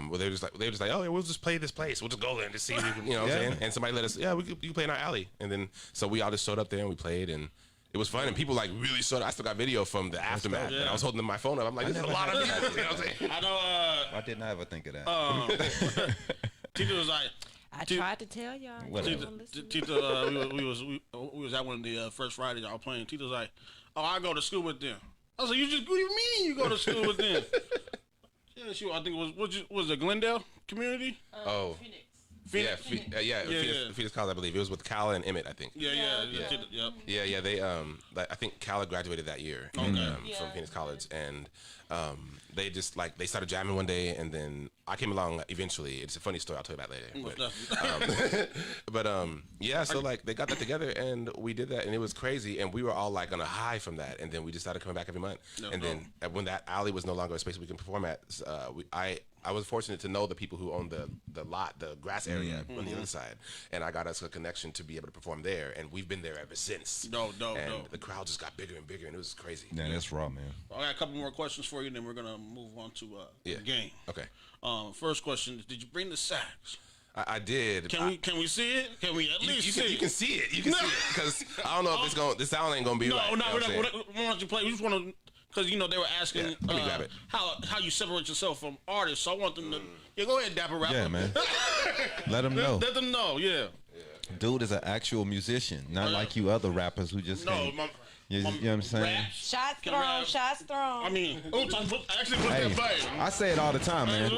Well, they were just like, oh, yeah, we'll just play this place. We'll just go there and just see. What I'm saying? And somebody let us. Yeah, you can play in our alley. And then so we all just showed up there and we played and. It was fun, and people like really showed. I still got video from the aftermath, and I was holding my phone up. I'm like, "This is a lot of people." You know what I'm saying? I know. Why didn't I ever think of that? Tita was like, I tried to tell y'all. Whatever. Y'all don't listen. Tita, we was at one of the first Fridays y'all playing. Tita was like, oh, I go to school with them. I was like, what do you mean you go to school with them? Yeah, I think it was it Glendale community? Oh. Phoenix. Phoenix. Phoenix College, I believe. It was with Cal and Emmett, I think. Yeah. They I think Cal graduated that year from Phoenix College, and they just like they started jamming one day, and then I came along eventually. It's a funny story. I'll tell you about later. But so like they got that together, and we did that, and it was crazy, and we were all like on a high from that, and then we just started coming back every month, then when that alley was no longer a space we can perform at, I was fortunate to know the people who owned the lot, the grass area on the other side, and I got us a connection to be able to perform there, and we've been there ever since. The crowd just got bigger and bigger, and it was crazy. Yeah, that's raw, man. I got a couple more questions for you, and then we're gonna move on to the game. Okay. First question is, did you bring the sax? I did. Can we see it? Can we at least see it? You can see it. You can see it because I don't know if it's going. The sound ain't gonna be right. No, we don't want you to play. We just want to. Because, they were asking how you separate yourself from artists. So I want them to... Yeah, go ahead, Dapper Rapper. Yeah, man. Let them know. Let them know, yeah. Dude is an actual musician, not like you other rappers who just... No, you know what I'm saying? Shots thrown. I mean, actually put that button. I say it all the time, man.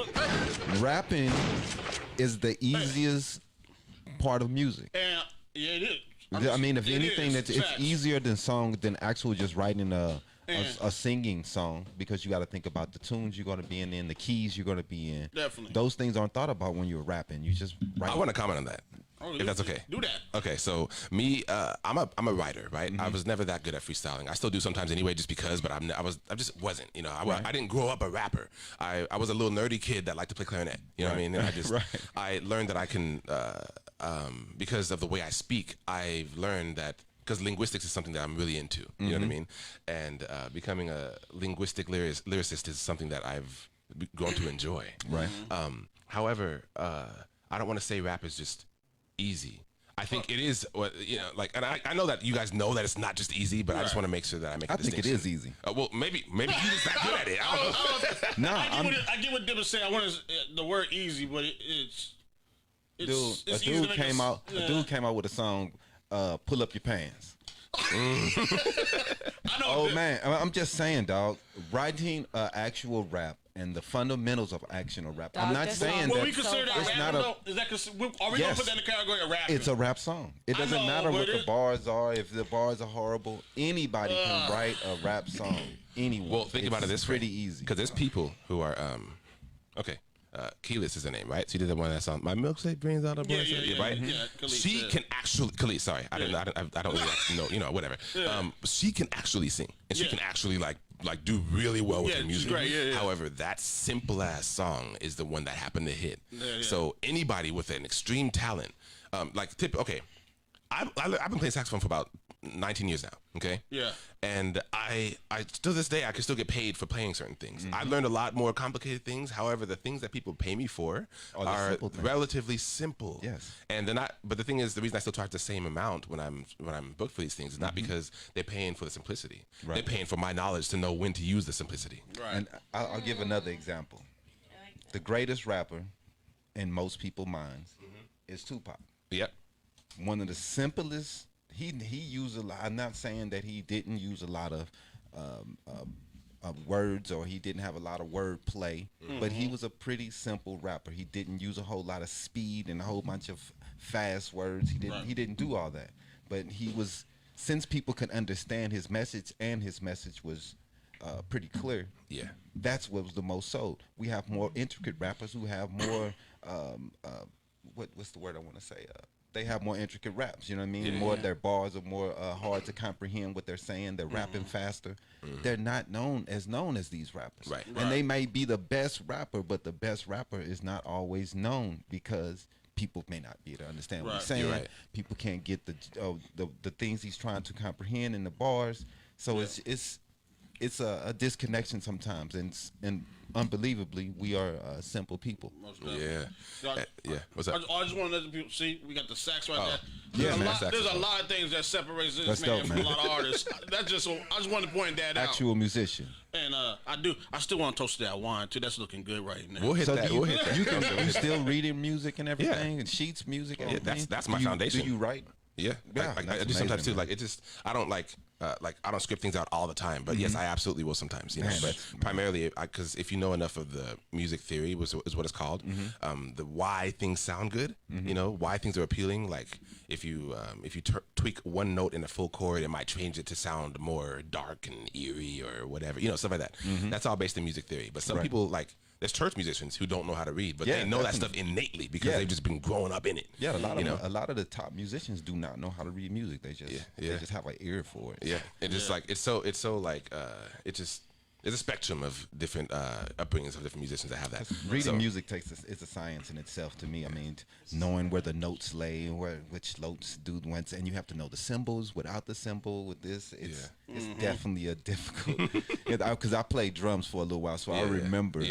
Rapping is the easiest part of music. And, yeah, it is. I mean, if anything, it's easier than actual just writing a singing song, because you got to think about the tunes you're going to be in, the keys you're going to be in. Definitely. Those things aren't thought about when you're rapping. You just write. I want to comment on that. If that's okay. Do that. Okay, so me, I'm a writer, right? I was never that good at freestyling. I still do sometimes anyway, just because. But I just wasn't. I didn't grow up a rapper. I was a little nerdy kid that liked to play clarinet. You know what I mean? And I learned that I can, because of the way I speak, I've learned that. Because linguistics is something that I'm really into, you know what I mean? And becoming a linguistic lyricist is something that I've grown to enjoy. Right. However, I don't want to say rap is just easy. I think it is, and I know that you guys know that it's not just easy, but I just want to make sure that I make a distinction. I think it is easy. Well, maybe you're just not good at it. I don't know. I get what Dipper saying. I want the word easy, but it's a dude came out with a song, Pull Up Your Pants. I know. Oh man, I'm just saying, dog. Writing actual rap and the fundamentals of actual rap. Dog, I'm not saying well, that we consider that it's rap. not Are we gonna put that in the category of rap? It's a rap song. It doesn't matter what the bars are. If the bars are horrible, anybody can write a rap song. Anyone. Well, think about it this way. Pretty easy. Because there's people who are okay. Keyless is her name, right? She did the one that song. My milkshake brings out a bunch right? Yeah, she can actually, Khalid, sorry, I don't really know, whatever. She can actually sing, and she can actually like do really well with her music. Great, However, that simple ass song is the one that happened to hit. So anybody with an extreme talent, I've been playing saxophone for about 19 years now. Okay. Yeah. And I still this day I can still get paid for playing certain things. I learned a lot more complicated things. However, the things that people pay me for are relatively simple. Yes. And they're not. But the thing is, the reason I still charge the same amount when I'm booked for these things is not because they're paying for the simplicity. Right. They're paying for my knowledge to know when to use the simplicity. Right. And I'll give another example. The greatest rapper in most people's minds is Tupac. Yep. One of the simplest. He used a lot. I'm not saying that he didn't use a lot of words or he didn't have a lot of word play, but he was a pretty simple rapper. He didn't use a whole lot of speed and a whole bunch of fast words. He didn't do all that. But he was, since people could understand his message and his message was pretty clear. Yeah, that's what was the most sold. We have more intricate rappers who have more what's the word I want to say? They have more intricate raps, you know what I mean? Yeah. More their bars are more hard to comprehend what they're saying. They're rapping faster. They're not known as these rappers. Right. And they may be the best rapper, but the best rapper is not always known because people may not be able to understand what he's saying. Right. People can't get the things he's trying to comprehend in the bars. So it's a disconnection sometimes, and unbelievably, we are simple people. Yeah. What's up? I just want to let the people see we got the sax right there. Yeah, there's a lot of things that separates this man from a lot of artists. I just wanted to point that out. Actual musician. And I still want to toast that wine too. That's looking good right now. We'll hit that. We'll hit that. You still reading music and everything, and sheets music. And that's my foundation. Do you write? Yeah, Yeah, I that's do sometimes amazing, too. man. Like it just, I don't like I don't script things out all the time. But yes, I absolutely will sometimes. You know, Man, but that's- primarily because if you know enough of the music theory, is what it's called. The why things sound good. You know, why things are appealing. Like if you tweak one note in a full chord, it might change it to sound more dark and eerie or whatever. You know, stuff like that. That's all based in music theory. But some people like. There's church musicians who don't know how to read, but Yeah, they know that definitely. stuff innately because Yeah. they've just been growing up in it. Yeah, you know? a lot of the top musicians do not know how to read music. They just they yeah. just have an ear for it. Yeah, and just like it's so like it just there's a spectrum of different upbringings of different musicians that have that. Reading music it's a science in itself to me. I mean, knowing where the notes lay, which notes do once, and you have to know the symbols without the symbol. With this, it's definitely a difficult. Because I played drums for a little while, so I remember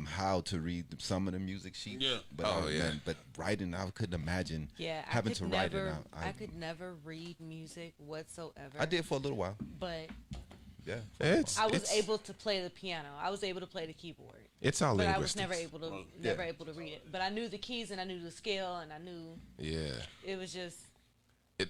how to read some of the music sheets. Yeah. But but writing, I couldn't imagine having to write it out. I could never read music whatsoever. I did for a little while. But Yeah. I was able to play the piano. I was able to play the keyboard. It's all But I linguistics. was never able to read it. But I knew the keys and I knew the scale and I knew it was just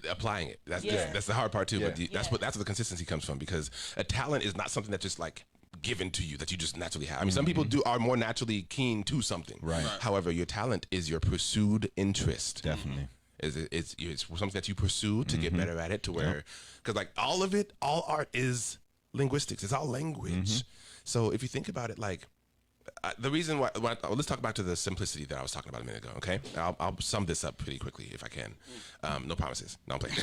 applying it. That's Yeah. that's the hard part too. But Yeah. that's what the consistency comes from, because a talent is not something that's just like given to you that you just naturally have. I mean, some people are more naturally keen to something. Right. However, your talent is your pursued interest. Definitely. It's something that you pursue to get better at it, to where, because like all art is linguistics. It's all language. So if you think about it, like the reason why, let's talk back to the simplicity that I was talking about a minute ago. Okay, I'll sum this up pretty quickly if I can. No promises. No, I'm playing.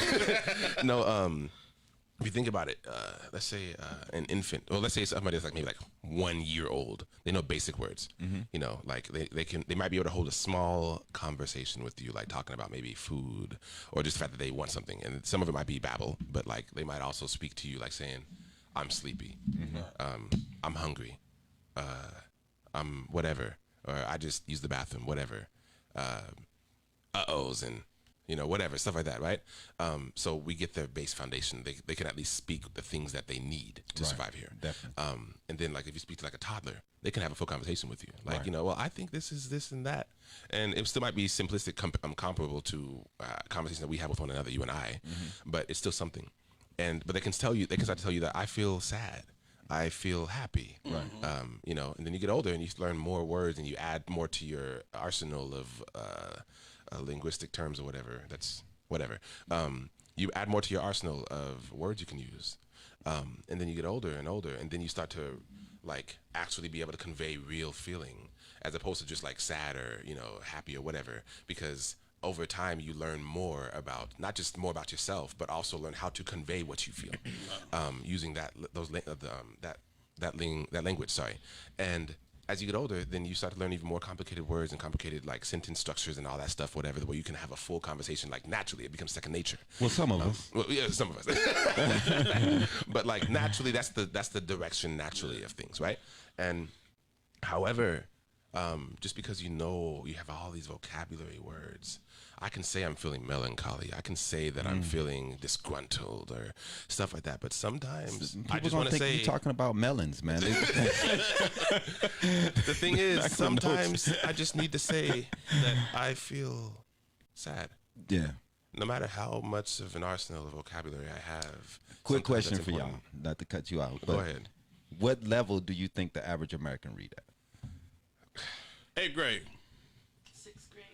No. If you think about it, let's say an infant, or let's say somebody that's like maybe like 1 year old, they know basic words. You know, like they might be able to hold a small conversation with you, like talking about maybe food or just the fact that they want something. And some of it might be babble, but like they might also speak to you like saying, "I'm sleepy, I'm hungry, I'm whatever, or I just used the bathroom, whatever, uh-ohs and." You know, whatever, stuff like that, right? So we get their base foundation. They can at least speak the things that they need to survive here. Definitely. And then, like, if you speak to, like, a toddler, they can have a full conversation with you. Like, you know, well, I think this is this and that. And it still might be simplistic, comparable to conversation that we have with one another, you and I, but it's still something. But they can start to tell you that I feel sad. I feel happy. Right. You know, and then you get older and you learn more words and you add more to your arsenal of linguistic terms or whatever. That's whatever. You add more to your arsenal of words you can use. And then you get older and older, and then you start to like actually be able to convey real feeling, as opposed to just like sad or, you know, happy or whatever, because over time you learn more about, not just more about yourself, but also learn how to convey what you feel, using that language. Sorry. And as you get older, then you start to learn even more complicated words and complicated like sentence structures and all that stuff, whatever, where you can have a full conversation like naturally. It becomes second nature. Well, some of us. Well, yeah, some of us. But like naturally, that's the direction naturally of things, right? And however, just because you know you have all these vocabulary words, I can say I'm feeling melancholy. I can say that I'm feeling disgruntled or stuff like that. But sometimes I just want to say you're talking about melons, man. the thing is, sometimes I just need to say that I feel sad. Yeah. No matter how much of an arsenal of vocabulary I have. Quick sometimes question that's for y'all, important. not to cut you out. Go But ahead. what level do you think the average American read at? 8th grade. 6th grade.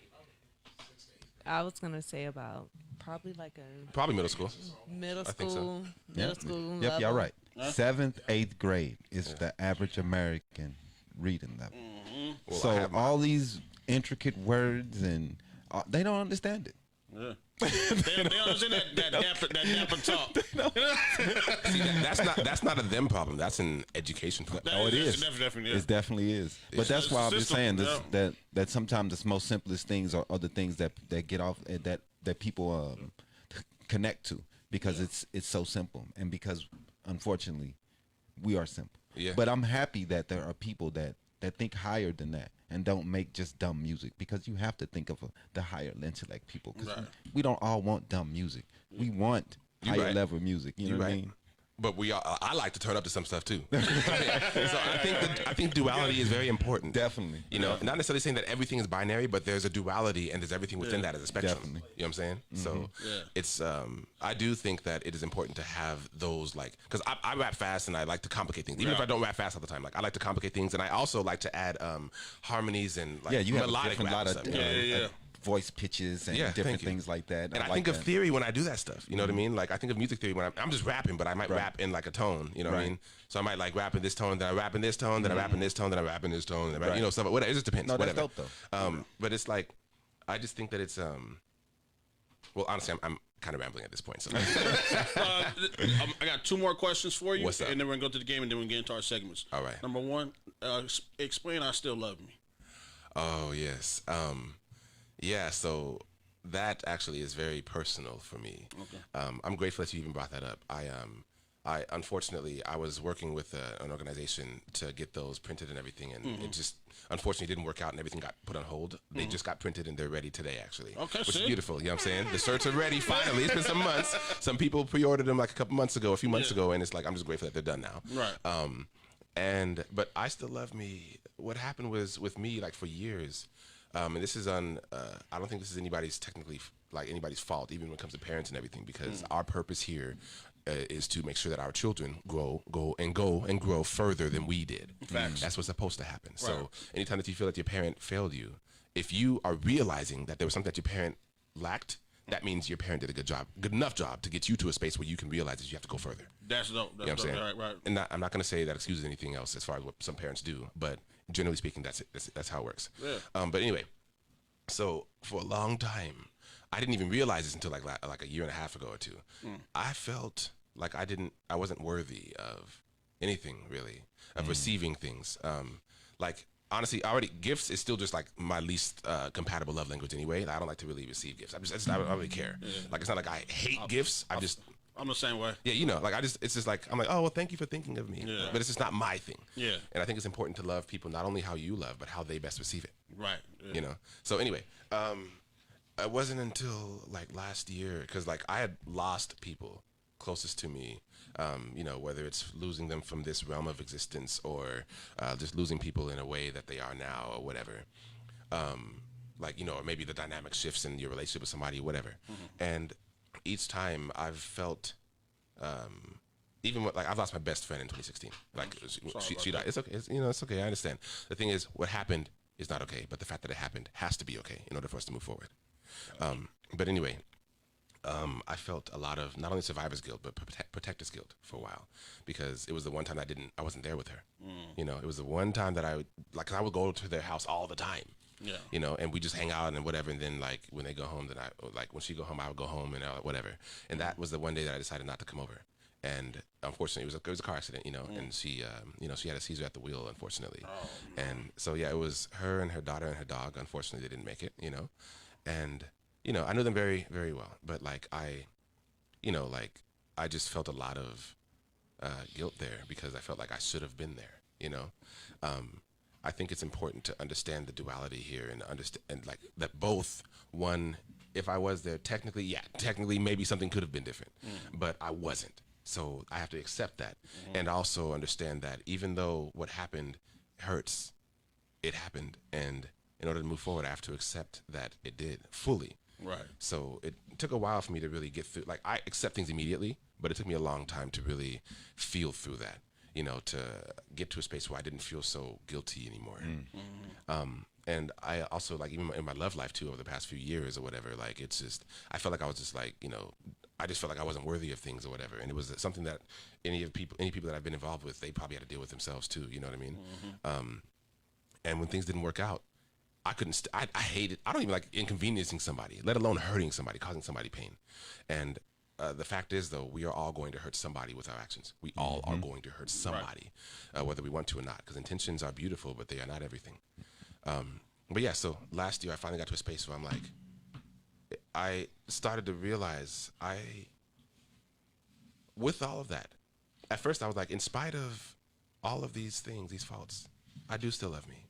I was gonna say about probably like a Probably middle school. middle think so. school, school Yep, level. y'all right. 7th, 8th grade is the average American reading level. Well, I So have my- all these intricate words and they don't understand it. Yeah. they don't understand that dapper talk. See, that's not a them problem. That's an education problem. Oh, it is. Definitely, It definitely is. But that's It's why a I'm just system, saying this, that sometimes the most simplest things are the things that get off that people connect to, because it's so simple, and because unfortunately we are simple. Yeah. But I'm happy that there are people that think higher than that and don't make just dumb music, because you have to think of the higher intellect people, because we don't all want dumb music. We want higher right. level music. You know You what I right. mean? but I like to turn up to some stuff too. So I think duality is very important. Definitely. You know, not necessarily saying that everything is binary, but there's a duality and there's everything within that as a spectrum. Definitely. You know what I'm saying? So it's I do think that it is important to have those, like, because I rap fast and I like to complicate things. Even if I don't rap fast all the time, like I like to complicate things, and I also like to add harmonies and like you have melodic a rap lot of stuff. voice pitches and different things like that. And I think of theory when I do that stuff. You know what I mean? Like I think of music theory when I'm just rapping, but I might rap in like a tone. You know what I mean? So I might like rap in this tone, then I rap in this tone, then I rap in this tone, then I rap in this tone, you know, stuff. Whatever. It just depends. No, that's whatever. dope though. But it's like, I just think that it's well, honestly, I'm kind of rambling at this point. So I got 2 more questions for you. What's up? And then we're gonna go to the game, and then we get into our segments. All right. Number 1, explain "I Still Love Me." Oh yes. Yeah. So that actually is very personal for me. Okay. I'm grateful that you even brought that up. I unfortunately I was working with an organization to get those printed and everything, and it just unfortunately didn't work out, and everything got put on hold. They just got printed and they're ready today, actually. Okay, which is sick. beautiful. You know what I'm saying? The shirts are ready finally. It's been some months. Some people pre-ordered them like a few months ago, and it's like I'm just grateful that they're done now. Right. But I Still Love Me. What happened was with me, like for years. And this is I don't think this is anybody's fault, even when it comes to parents and everything, because our purpose here is to make sure that our children go and grow further than we did. Facts. That's what's supposed to happen. Right. So anytime that you feel that your parent failed you, if you are realizing that there was something that your parent lacked, that means your parent did a good enough job to get you to a space where you can realize that you have to go further. That's dope. You know what I'm saying? Right. And I'm not going to say that excuses anything else as far as what some parents do, but generally speaking, that's it. That's how it works. Yeah. But anyway, so for a long time, I didn't even realize this until like a year and a half ago or 2. I felt like I wasn't worthy of anything really, of receiving things. Like honestly, gifts is still just like my least compatible love language anyway. I don't like to really receive gifts. I don't really care. Like it's not like I hate gifts. I'm the same way. Yeah, you know, like it's just like, I'm like, oh, well, thank you for thinking of me. Yeah. But it's just not my thing. Yeah. And I think it's important to love people, not only how you love, but how they best receive it. Right. Yeah. You know? So anyway, it wasn't until like last year, because like I had lost people closest to me, you know, whether it's losing them from this realm of existence or just losing people in a way that they are now or whatever. Like, you know, or maybe the dynamic shifts in your relationship with somebody or whatever. And each time I've felt, even like I've lost my best friend in 2016. Like she died. It's okay. It's okay. I understand. The thing is, what happened is not okay, but the fact that it happened has to be okay in order for us to move forward. But anyway, I felt a lot of not only survivor's guilt but protector's guilt for a while, because it was the one time I wasn't there with her. You know, it was the one time that I would go to their house all the time. Yeah. You know, and we just hang out and whatever, and then like when they go home, then when she go home, I would go home and whatever. And that was the one day that I decided not to come over. And unfortunately, it was a car accident, you know, and she, you know, she had a seizure at the wheel, unfortunately. Oh, and so yeah, it was her and her daughter and her dog. Unfortunately, they didn't make it, you know, and you know, I knew them very, very well, but like I just felt a lot of guilt there because I felt like I should have been there, you know. I think it's important to understand the duality here and understand like that both one, if I was there, technically maybe something could have been different, but I wasn't. So I have to accept that and also understand that even though what happened hurts, it happened. And in order to move forward, I have to accept that it did fully. Right. So it took a while for me to really get through. Like I accept things immediately, but it took me a long time to really feel through that. You know, to get to a space where I didn't feel so guilty anymore. And I also, like, even in my love life, too, over the past few years or whatever, like, it's just, I felt like I was just, like, you know, I just felt like I wasn't worthy of things or whatever. And it was something that any people that I've been involved with, they probably had to deal with themselves, too, you know what I mean? And when things didn't work out, I couldn't, I hated, I don't even like inconveniencing somebody, let alone hurting somebody, causing somebody pain. And the fact is, though, we are all going to hurt somebody with our actions. We all are going to hurt somebody, whether we want to or not, because intentions are beautiful, but they are not everything. But yeah, so last year I finally got to a space where I'm like, I started to realize with all of that, at first I was like, in spite of all of these things, these faults, I do still love me.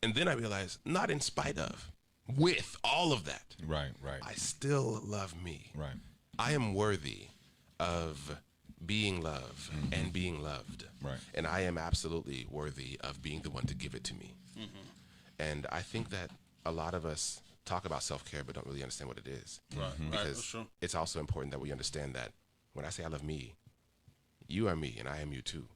And then I realized, not in spite of, with all of that, Right. I still love me. Right. I am worthy of being love and being loved. Right. And I am absolutely worthy of being the one to give it to me. And I think that a lot of us talk about self-care but don't really understand what it is. Right. Because That's true. it's also important that we understand that when I say I love me, you are me and I am you too.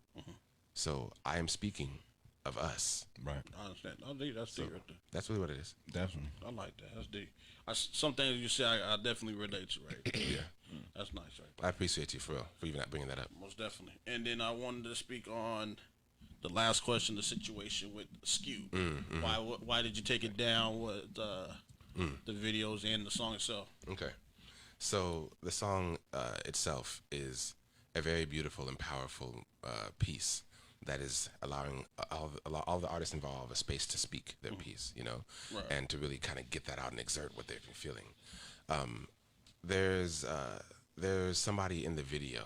So I am speaking of us. Right. I understand. That's deep right there. That's really what it is. Definitely. I like that. That's deep. Some things you say I definitely relate to, right? Yeah. That's nice, right? I appreciate you for real, for even not bringing that up. Most definitely. And then I wanted to speak on the last question, the situation with Skew. Why did you take it down with the videos and the song itself? Okay. So the song itself is a very beautiful and powerful piece that is allowing all the artists involved a space to speak their piece, you know, and to really kind of get that out and exert what they've been feeling. There's somebody in the video,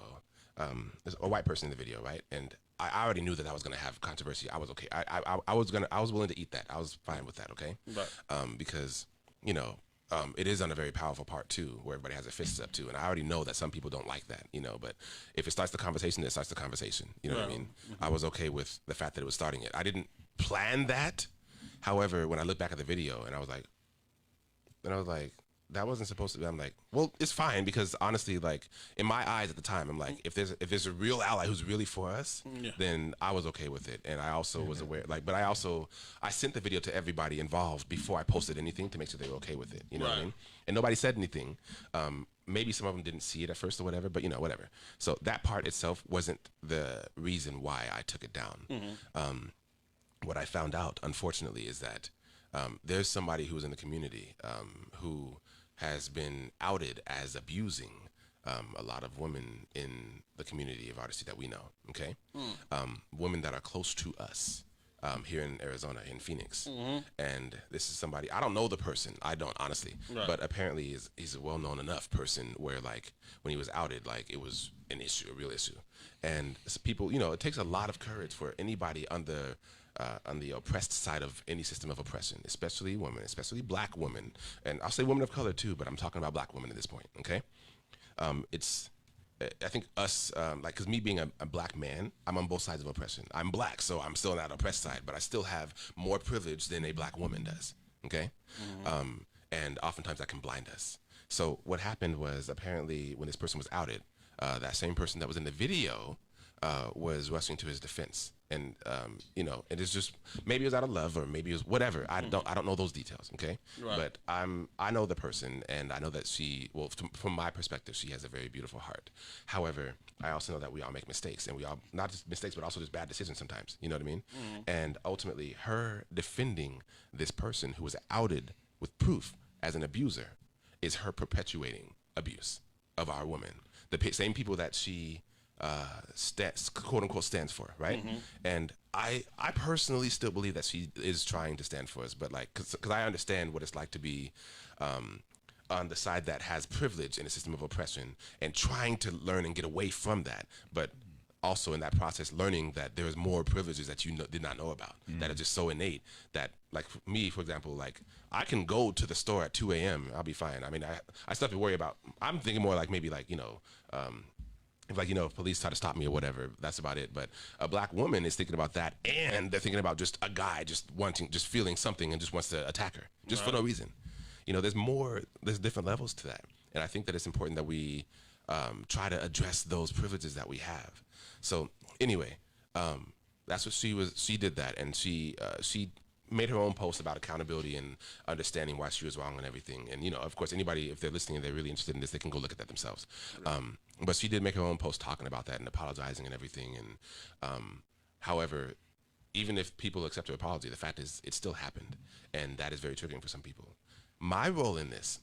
there's a white person in the video, right? And I already knew that I was gonna have controversy. I was okay. I was willing to eat that. I was fine with that. Okay. Right. Because you know. It is on a very powerful part too, where everybody has their fists up too, and I already know that some people don't like that, you know. But if it starts the conversation, it starts the conversation. You know what I mean? I was okay with the fact that it was starting it. I didn't plan that. However, when I look back at the video, and I was like, that wasn't supposed to be. I'm like, well, it's fine because honestly, like in my eyes at the time, I'm like, if there's a real ally who's really for us, then I was okay with it, and I also was aware, like, but I sent the video to everybody involved before I posted anything to make sure they were okay with it. You know what I mean? And nobody said anything. Maybe some of them didn't see it at first or whatever, but you know, whatever. So that part itself wasn't the reason why I took it down. What I found out, unfortunately, is that there's somebody who's in the community who has been outed as abusing a lot of women in the community of artistry that we know, okay? Women that are close to us here in Arizona, in Phoenix. And this is somebody, I don't know the person, I don't, honestly. But apparently he's a well-known enough person where, like, when he was outed, like, it was an issue, a real issue. And people, you know, it takes a lot of courage for anybody on the oppressed side of any system of oppression, especially women, especially black women, and I'll say women of color too, but I'm talking about black women at this point, okay? I think us, like, because me being a black man, I'm on both sides of oppression. I'm black, so I'm still on that oppressed side, but I still have more privilege than a black woman does, okay? And oftentimes that can blind us. So what happened was, apparently when this person was outed, that same person that was in the video was rushing to his defense. And you know, it is just, maybe it was out of love or maybe it was whatever. I don't know those details, okay? But I know the person, and I know that she, well, from my perspective, she has a very beautiful heart. However, I also know that we all make mistakes, and we all, not just mistakes, but also just bad decisions sometimes. You know what I mean? And ultimately, her defending this person who was outed with proof as an abuser is her perpetuating abuse of our women. The same people that she quote unquote stands for, right? And I personally still believe that she is trying to stand for us, but like, cause I understand what it's like to be on the side that has privilege in a system of oppression and trying to learn and get away from that, but also in that process learning that there's more privileges that you did not know about that are just so innate that, like, for me, for example, like, I can go to the store at 2 a.m. I'll be fine. I mean, I still have to worry about, I'm thinking more like maybe like, you know, if, like, you know, if police try to stop me or whatever, that's about it. But a black woman is thinking about that, and they're thinking about just a guy just feeling something and just wants to attack her just for no reason. You know, there's different levels to that. And I think that it's important that we try to address those privileges that we have. So anyway, that's what she did that. And she made her own post about accountability and understanding why she was wrong and everything. And, you know, of course, anybody, if they're listening and they're really interested in this, they can go look at that themselves. But she did make her own post talking about that and apologizing and everything. And however, even if people accept her apology, the fact is it still happened. And that is very triggering for some people. My role in this,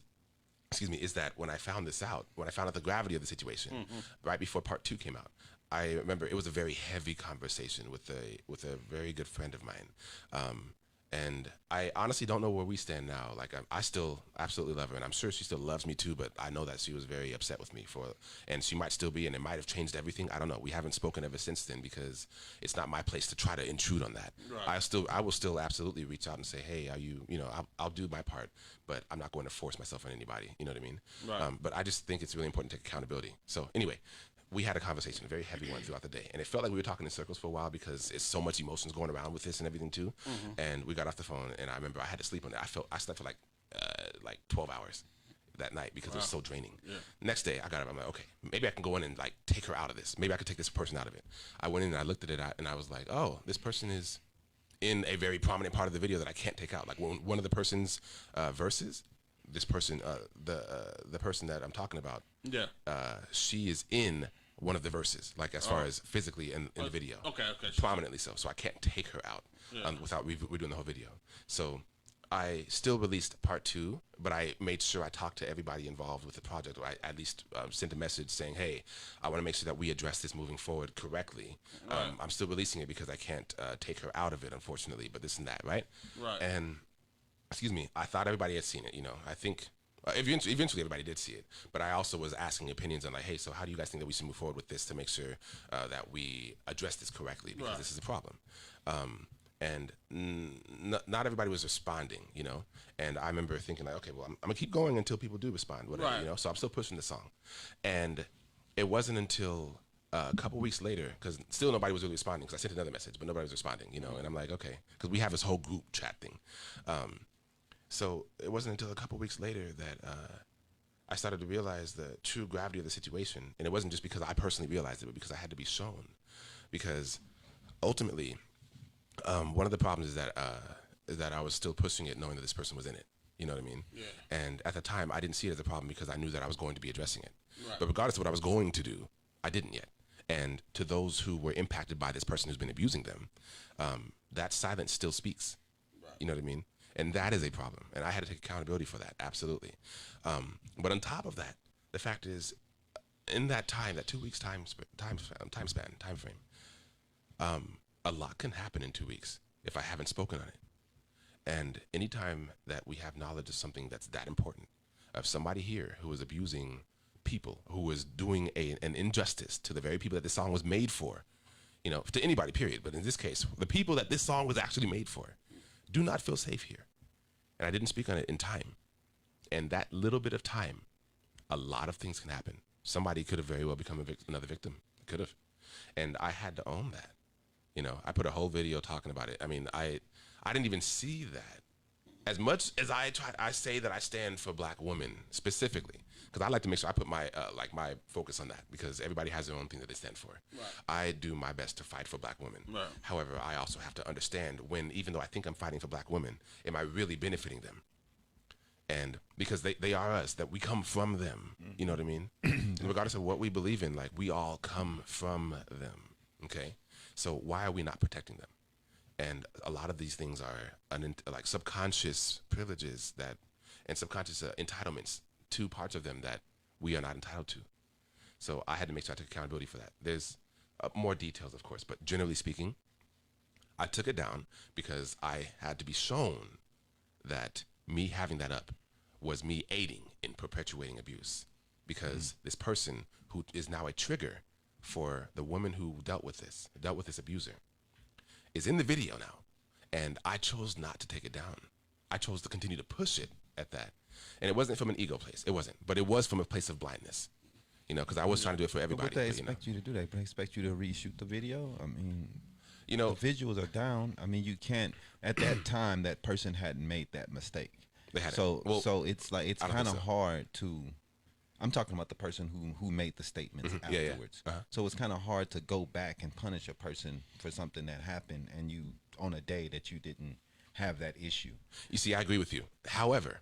is that when I found this out, when I found out the gravity of the situation, right before part 2 came out, I remember it was a very heavy conversation with a very good friend of mine. And I honestly don't know where we stand now. Like, I still absolutely love her, and I'm sure she still loves me too, but I know that she was very upset with me and she might still be, and it might have changed everything. I don't know. We haven't spoken ever since then because it's not my place to try to intrude on that. I will still absolutely reach out and say, hey, I'll do my part, but I'm not going to force myself on anybody. You know what I mean? But I just think it's really important to take accountability. So anyway, we had a conversation, a very heavy one throughout the day, and it felt like we were talking in circles for a while because it's so much emotions going around with this and everything too. And we got off the phone, and I remember I had to sleep on it. I slept for like 12 hours that night because it was so draining. Next day, I got up. I'm like, okay, maybe I can go in and like take her out of this. Maybe I could take this person out of it. I went in and I looked at it, and I was like, oh, this person is in a very prominent part of the video that I can't take out. Like one of the person's verses, this person, the person that I'm talking about, she is in one of the verses, like as far as physically in the video. Okay. Prominently so. So I can't take her out without redoing the whole video. So I still released part 2, but I made sure I talked to everybody involved with the project, or I at least sent a message saying, hey, I want to make sure that we address this moving forward correctly. I'm still releasing it because I can't take her out of it, unfortunately, but this and that, right? And, excuse me, I thought everybody had seen it, I think eventually everybody did see it, but I also was asking opinions on like, hey, so how do you guys think that we should move forward with this to make sure that we address this correctly, because this is a problem. And not everybody was responding, and I remember thinking like, okay, well, I'm gonna keep going until people do respond, whatever, so I'm still pushing the song. And it wasn't until a couple weeks later, because still nobody was really responding, because I sent another message, but nobody was responding, and I'm like, okay, because we have this whole group chat thing. So it wasn't until a couple weeks later that I started to realize the true gravity of the situation, and it wasn't just because I personally realized it, but because I had to be shown. Because ultimately, one of the problems is that I was still pushing it, knowing that this person was in it. You know what I mean? Yeah. And at the time, I didn't see it as a problem because I knew that I was going to be addressing it. But regardless of what I was going to do, I didn't yet. And to those who were impacted by this person who's been abusing them, that silence still speaks. You know what I mean? And that is a problem. And I had to take accountability for that, absolutely. But on top of that, the fact is, in that time, that 2 weeks time frame, a lot can happen in 2 weeks if I haven't spoken on it. And anytime that we have knowledge of something that's that important, of somebody here who is abusing people, who is doing an injustice to the very people that this song was made for, to anybody, period. But in this case, the people that this song was actually made for do not feel safe here. And I didn't speak on it in time. And that little bit of time, a lot of things can happen. Somebody could have very well become another victim. Could have. And I had to own that. I put a whole video talking about it. I mean, I didn't even see that. As much as I say that I stand for black women specifically, because I like to make sure I put my my focus on that, because everybody has their own thing that they stand for. I do my best to fight for black women. However, I also have to understand when, even though I think I'm fighting for black women, am I really benefiting them? And because they are us, that we come from them. You know what I mean? And regardless of what we believe in, like, we all come from them. Okay? So why are we not protecting them? And a lot of these things are like subconscious privileges and subconscious entitlements to parts of them that we are not entitled to. So I had to make sure I took accountability for that. There's more details, of course, but generally speaking, I took it down because I had to be shown that me having that up was me aiding in perpetuating abuse, because this person who is now a trigger for the woman who dealt with this abuser is in the video now, and I chose not to take it down. I chose to continue to push it at that. And it wasn't from an ego place. It wasn't. But it was from a place of blindness, because I was trying to do it for everybody. But what they expect you to do? They expect you to reshoot the video? I mean, the visuals are down. I mean, you can't, at that time, that person hadn't made that mistake. They hadn't. So it's like, it's kind of hard to, I'm talking about the person who made the statements afterwards. Yeah. So it's kind of hard to go back and punish a person for something that happened and you on a day that you didn't have that issue. You see, I agree with you. However,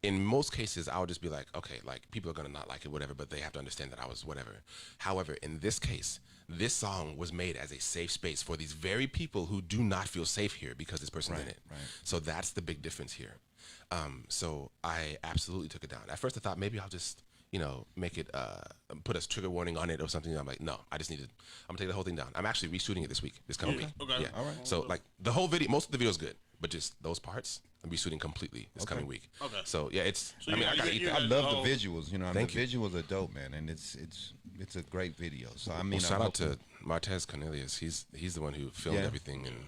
in most cases, I would just be like, okay, like, people are going to not like it, whatever, but they have to understand that I was whatever. However, in this case, this song was made as a safe space for these very people who do not feel safe here because this person's in it. Right. So that's the big difference here. So I absolutely took it down. At first I thought maybe I'll just, make it, put a trigger warning on it or something. I'm like, no, I'm going to take the whole thing down. I'm actually reshooting it this coming week. Okay. Yeah. All right. So like the whole video, most of the video is good, but just those parts, I'm reshooting completely this coming week. Okay. So yeah, it's, so I gotta eat that. I love the visuals, the visuals are dope, man. And it's a great video. So I mean, shout out to Martez Cornelius. He's the one who filmed everything, and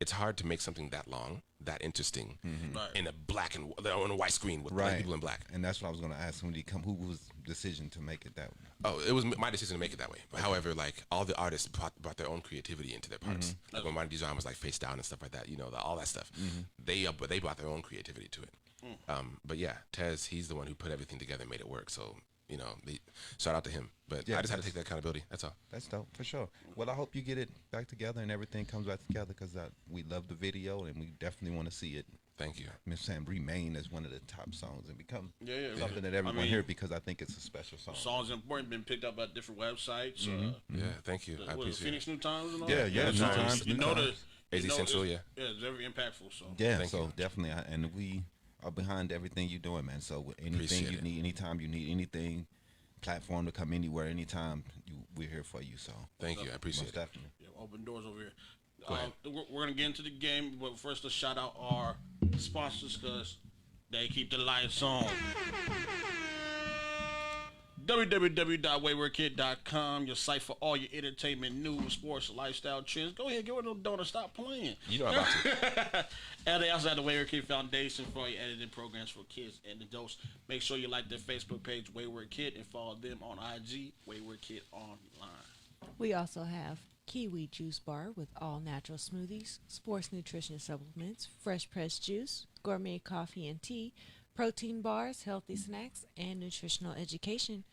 it's hard to make something that long, that interesting, Right. in a black and on a white screen with black people in black. And that's what I was going to ask. When did he come? Who was the decision to make it that way? Oh, it was my decision to make it that way. But however, like all the artists brought their own creativity into their parts. Like when Monty Design was like face down and stuff like that, you know, all that stuff. They brought their own creativity to it. But yeah, Tez, he's the one who put everything together and made it work. So you know, shout out to him. But Yeah, I just had to take that accountability. That's all. That's dope, for sure. Well, I hope you get it back together and everything comes back together because we love the video and we definitely want to see it. Thank you. Miss Sam remain as one of the top songs and become Yeah, something that everyone hear because I think it's a special song. Songs important, been picked up by different websites. Yeah, thank you. I appreciate Phoenix it. New Times and all Yeah, that? yeah, New Times. You know the AZ Central, it's very impactful. So Yeah, Thank so you. definitely, and we are behind everything you're doing, man. So anything Appreciate you it. need, anytime you need anything, platform to come anywhere, anytime, we're here for you. So Thank you. I appreciate most it. definitely. yeah, open doors over here. Go ahead. We're gonna get into the game, but first let's shout out our sponsors because they keep the lights on. www.waywardkid.com, your site for all your entertainment, news, sports, lifestyle trends. Go ahead, get rid of them donors. Stop playing. You know I'm about to. And they also have the Wayward Kid Foundation for all your editing programs for kids and adults. Make sure you like their Facebook page, Wayward Kid, and follow them on IG, Wayward Kid Online. We also have Kiwi Juice Bar with all natural smoothies, sports nutrition supplements, fresh pressed juice, gourmet coffee and tea, protein bars, healthy snacks, and nutritional education.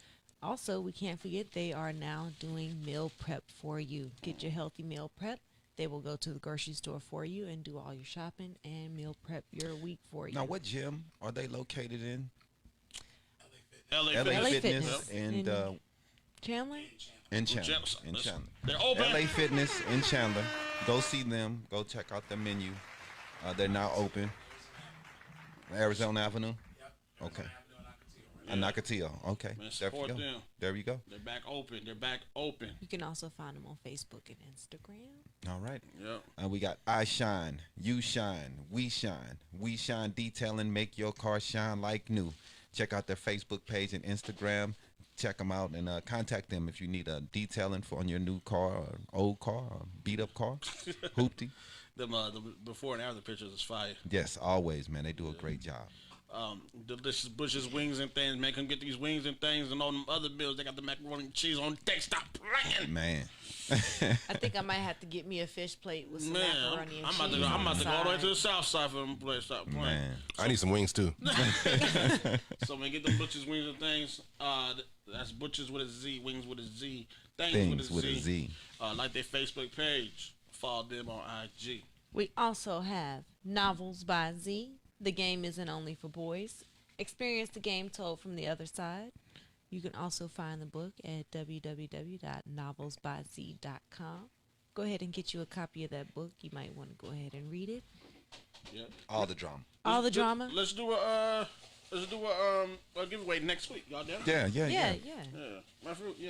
Also, we can't forget they are now doing meal prep for you. Get your healthy meal prep. They will go to the grocery store for you and do all your shopping and meal prep your week for you. Now, what gym are they located in? LA LA Fitness. Fitness and Chandler? in Chandler. Chandler. In Chandler. They're open. LA Fitness in Chandler. Go see them. Go check out their menu. They're now open. Arizona Avenue. Okay. Nakatillo. Okay. Man, There support you go. them. There you go. They're back open. They're back open. You can also find them on Facebook and Instagram. All right. Yeah. We got I Shine, You Shine, We Shine. We Shine Detailing, make your car shine like new. Check out their Facebook page and Instagram. Check them out and contact them if you need a detailing for on your new car or old car or beat up car. Hoopty. Them the before and after pictures is fire. Yes, always, man. They do a great job. Delicious Bush's wings and things. Make them get these wings and things and all them other bills. They got the macaroni and cheese on deck. Stop playing. Man. I think I might have to get me a fish plate with some Man, macaroni and I'm cheese. about to go. I'm about to go all the way to on the south side for them place. Stop playing. Man. I need some wings too. So man, get them Butch's wings and things. That's Butch's with a Z, wings with a Z, things Things with with a Z. Like their Facebook page. Follow them on IG. We also have Novels by Z. The game isn't only for boys. Experience the game told from the other side. You can also find the book at www.novelsbyz.com. Go ahead and get you a copy of that book. You might want to go ahead and read it. Yep. All the drama. All the drama. Let's do a giveaway next week. Y'all down? Yeah. Yeah.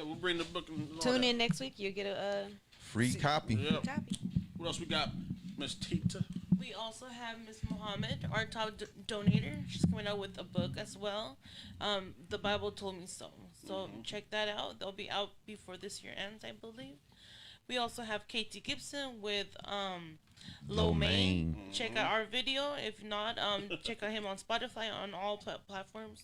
We'll bring the book. And all Tune that. in next week. You'll get a Free copy. Yeah. copy. What else we got, Miss Tita? We also have Miss Muhammad, our top donator. She's coming out with a book as well. The Bible Told Me So. So check that out. They'll be out before this year ends, I believe. We also have Katie Gibson with Lo Mein. Check out our video. If not, check out him on Spotify on all platforms.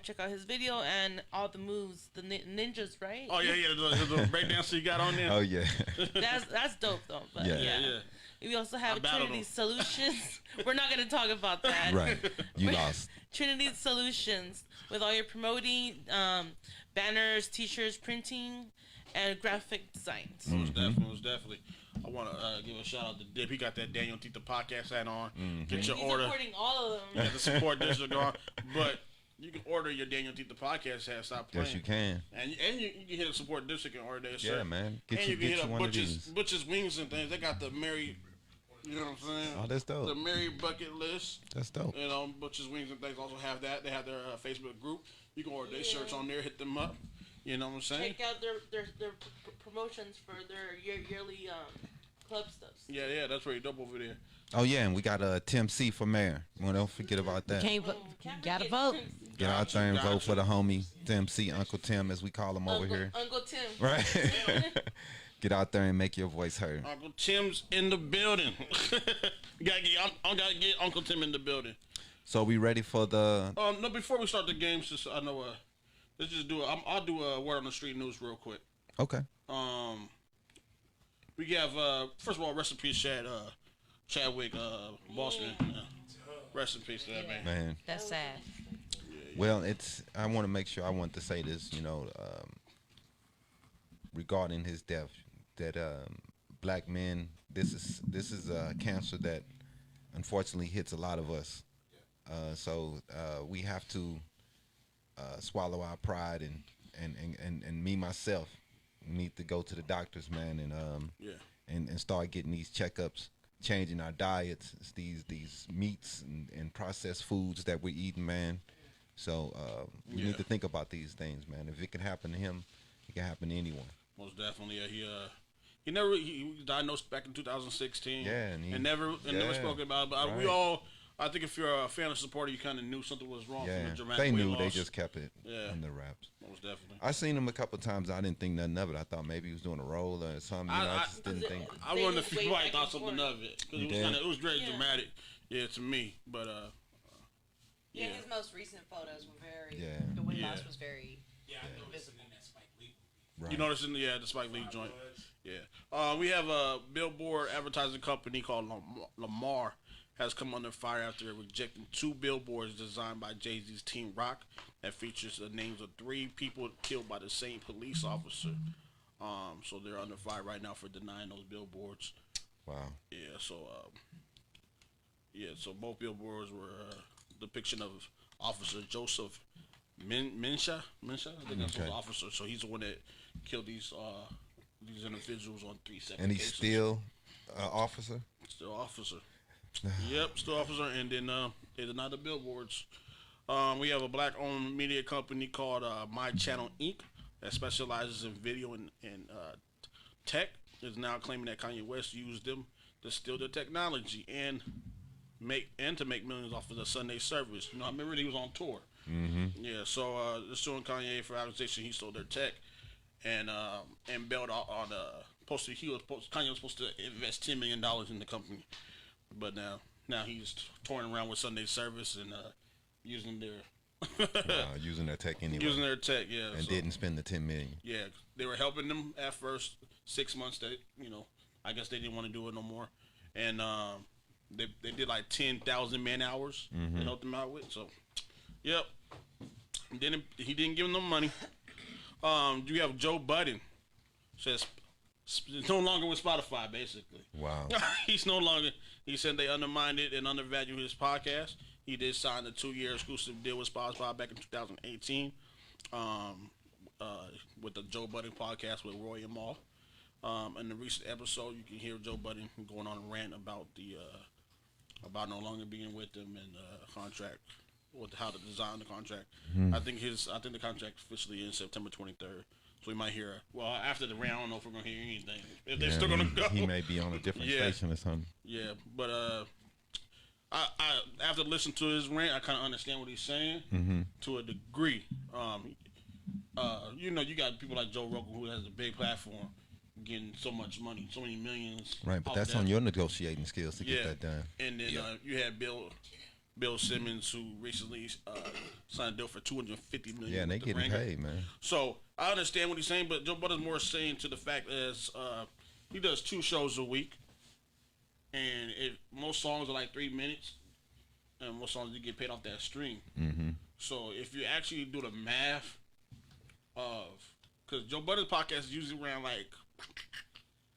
Check out his video and all the moves, the ninjas, right? Oh yeah, the breakdance you got on there. Oh, yeah. That's dope though. But Yeah. yeah. We also have battled Trinity him. Solutions. We're not going to talk about that. Right. You lost. Trinity Solutions with all your promoting, banners, t-shirts, printing, and graphic designs. Most definitely. I want to give a shout out to Dip. He got that DanYo&Tita podcast hat on. Get your He's order. supporting all of them. Yeah, the support district on. But you can order your DanYo&Tita podcast hat. Stop playing. Yes, you can. And you can hit a support district and order their shirt. Yeah, man. Get And you you can get hit you up one of these. Butch's Wings and things. They got the Mary, you know what I'm saying? Oh, that's dope. The Mary bucket list. That's dope. You know, Butch's Wings and things also have that. They have their Facebook group. You can order their shirts on there. Hit them up. You know what I'm saying? Check out their promotions for their yearly club stuff. Yeah, that's pretty dope over there. Oh, yeah, and we got Tim C for mayor. Well, don't forget about that. Can't vote. Gotta vote. Get out there and vote for the homie Tim C, Uncle Tim, as we call him over here. Uncle Tim. Right. Get out there and make your voice heard. Uncle Tim's in the building. I gotta get Uncle Tim in the building. So we ready for the? No, before we start the games, just I know. Let's just do it. I'll do a word on the street news real quick. Okay. We have first of all, rest in peace, Chadwick, Boston. Rest in peace to that man. Man. That's sad. Well, I want to make sure. I want to say this. Regarding his death, that black men. This is a cancer that unfortunately hits a lot of us. So we have to swallow our pride and me myself need to go to the doctors, man, and start getting these checkups, changing our diets, these meats and processed foods that we're eating, man. So we need to think about these things, man. If it can happen to him, it can happen to anyone. Most definitely. He was diagnosed back in 2016. Yeah, and never spoke about it. But right. we all. I think if you're a fan or supporter, you kind of knew something was wrong. Yeah, from the dramatic they knew. weight They loss. just kept it under wraps. Most definitely. I seen him a couple of times. I didn't think nothing of it. I thought maybe he was doing a role or something. I just didn't think. I wonder if people probably thought something of it because it was very dramatic. Yeah, to me, but Yeah, his most recent photos were very. Yeah. The weight loss was very visible. Right. You notice in the Spike Lee joint. Yeah. We have a billboard advertising company called Lamar has come under fire after rejecting 2 billboards designed by Jay-Z's Team Rock that features the names of 3 people killed by the same police officer. So they're under fire right now for denying those billboards. Wow. Yeah. So both billboards were depiction of Officer Joseph Minsha. I think that's the officer. So he's the one that killed these individuals on 3 separate And he's cases. still officer? Still officer. Yep, still officer. And then they denied the billboards. We have a black-owned media company called My Channel Inc. that specializes in video and tech. Is now claiming that Kanye West used them to steal their technology and to make millions off of the Sunday service. I remember he was on tour. Mm-hmm. Yeah, so they're suing Kanye for accusation he stole their tech and bailed on Kanye was supposed to invest $10 million in the company. But now he's touring around with Sunday service and using their using their tech anyway. Using their tech, yeah. And didn't spend the $10 million. Yeah, they were helping them at first 6 months. That I guess they didn't want to do it no more, and they did like 10,000 man hours. They helped them out with. So, yep. He didn't give them no money. You have Joe Budden says. It's no longer with Spotify, basically. Wow. He's no longer. He said they undermined it and undervalued his podcast. He did sign a 2-year exclusive deal with Spotify back in 2018 with the Joe Budden podcast with Roy and Mal. In the recent episode, you can hear Joe Budden going on a rant about about no longer being with them and contract, how to design the contract. I think the contract officially ends September 23rd. So we might hear. Well, after the round, I don't know if we're gonna hear anything. If they're still gonna go, he may be on a different station or something. Yeah, but I after listening to his rant, I kind of understand what he's saying to a degree. You got people like Joe Rogan who has a big platform, getting so much money, so many millions. Right, but that's on your negotiating skills to get that done. And then you had Bill Simmons, who recently signed a deal for $250 million. Yeah, and they getting paid, man. So I understand what he's saying, but Joe Budden's more saying to the fact as he does 2 shows a week, and most songs are like 3 minutes, and most songs you get paid off that stream. So if you actually do the math of, because Joe Budden's podcast is usually around like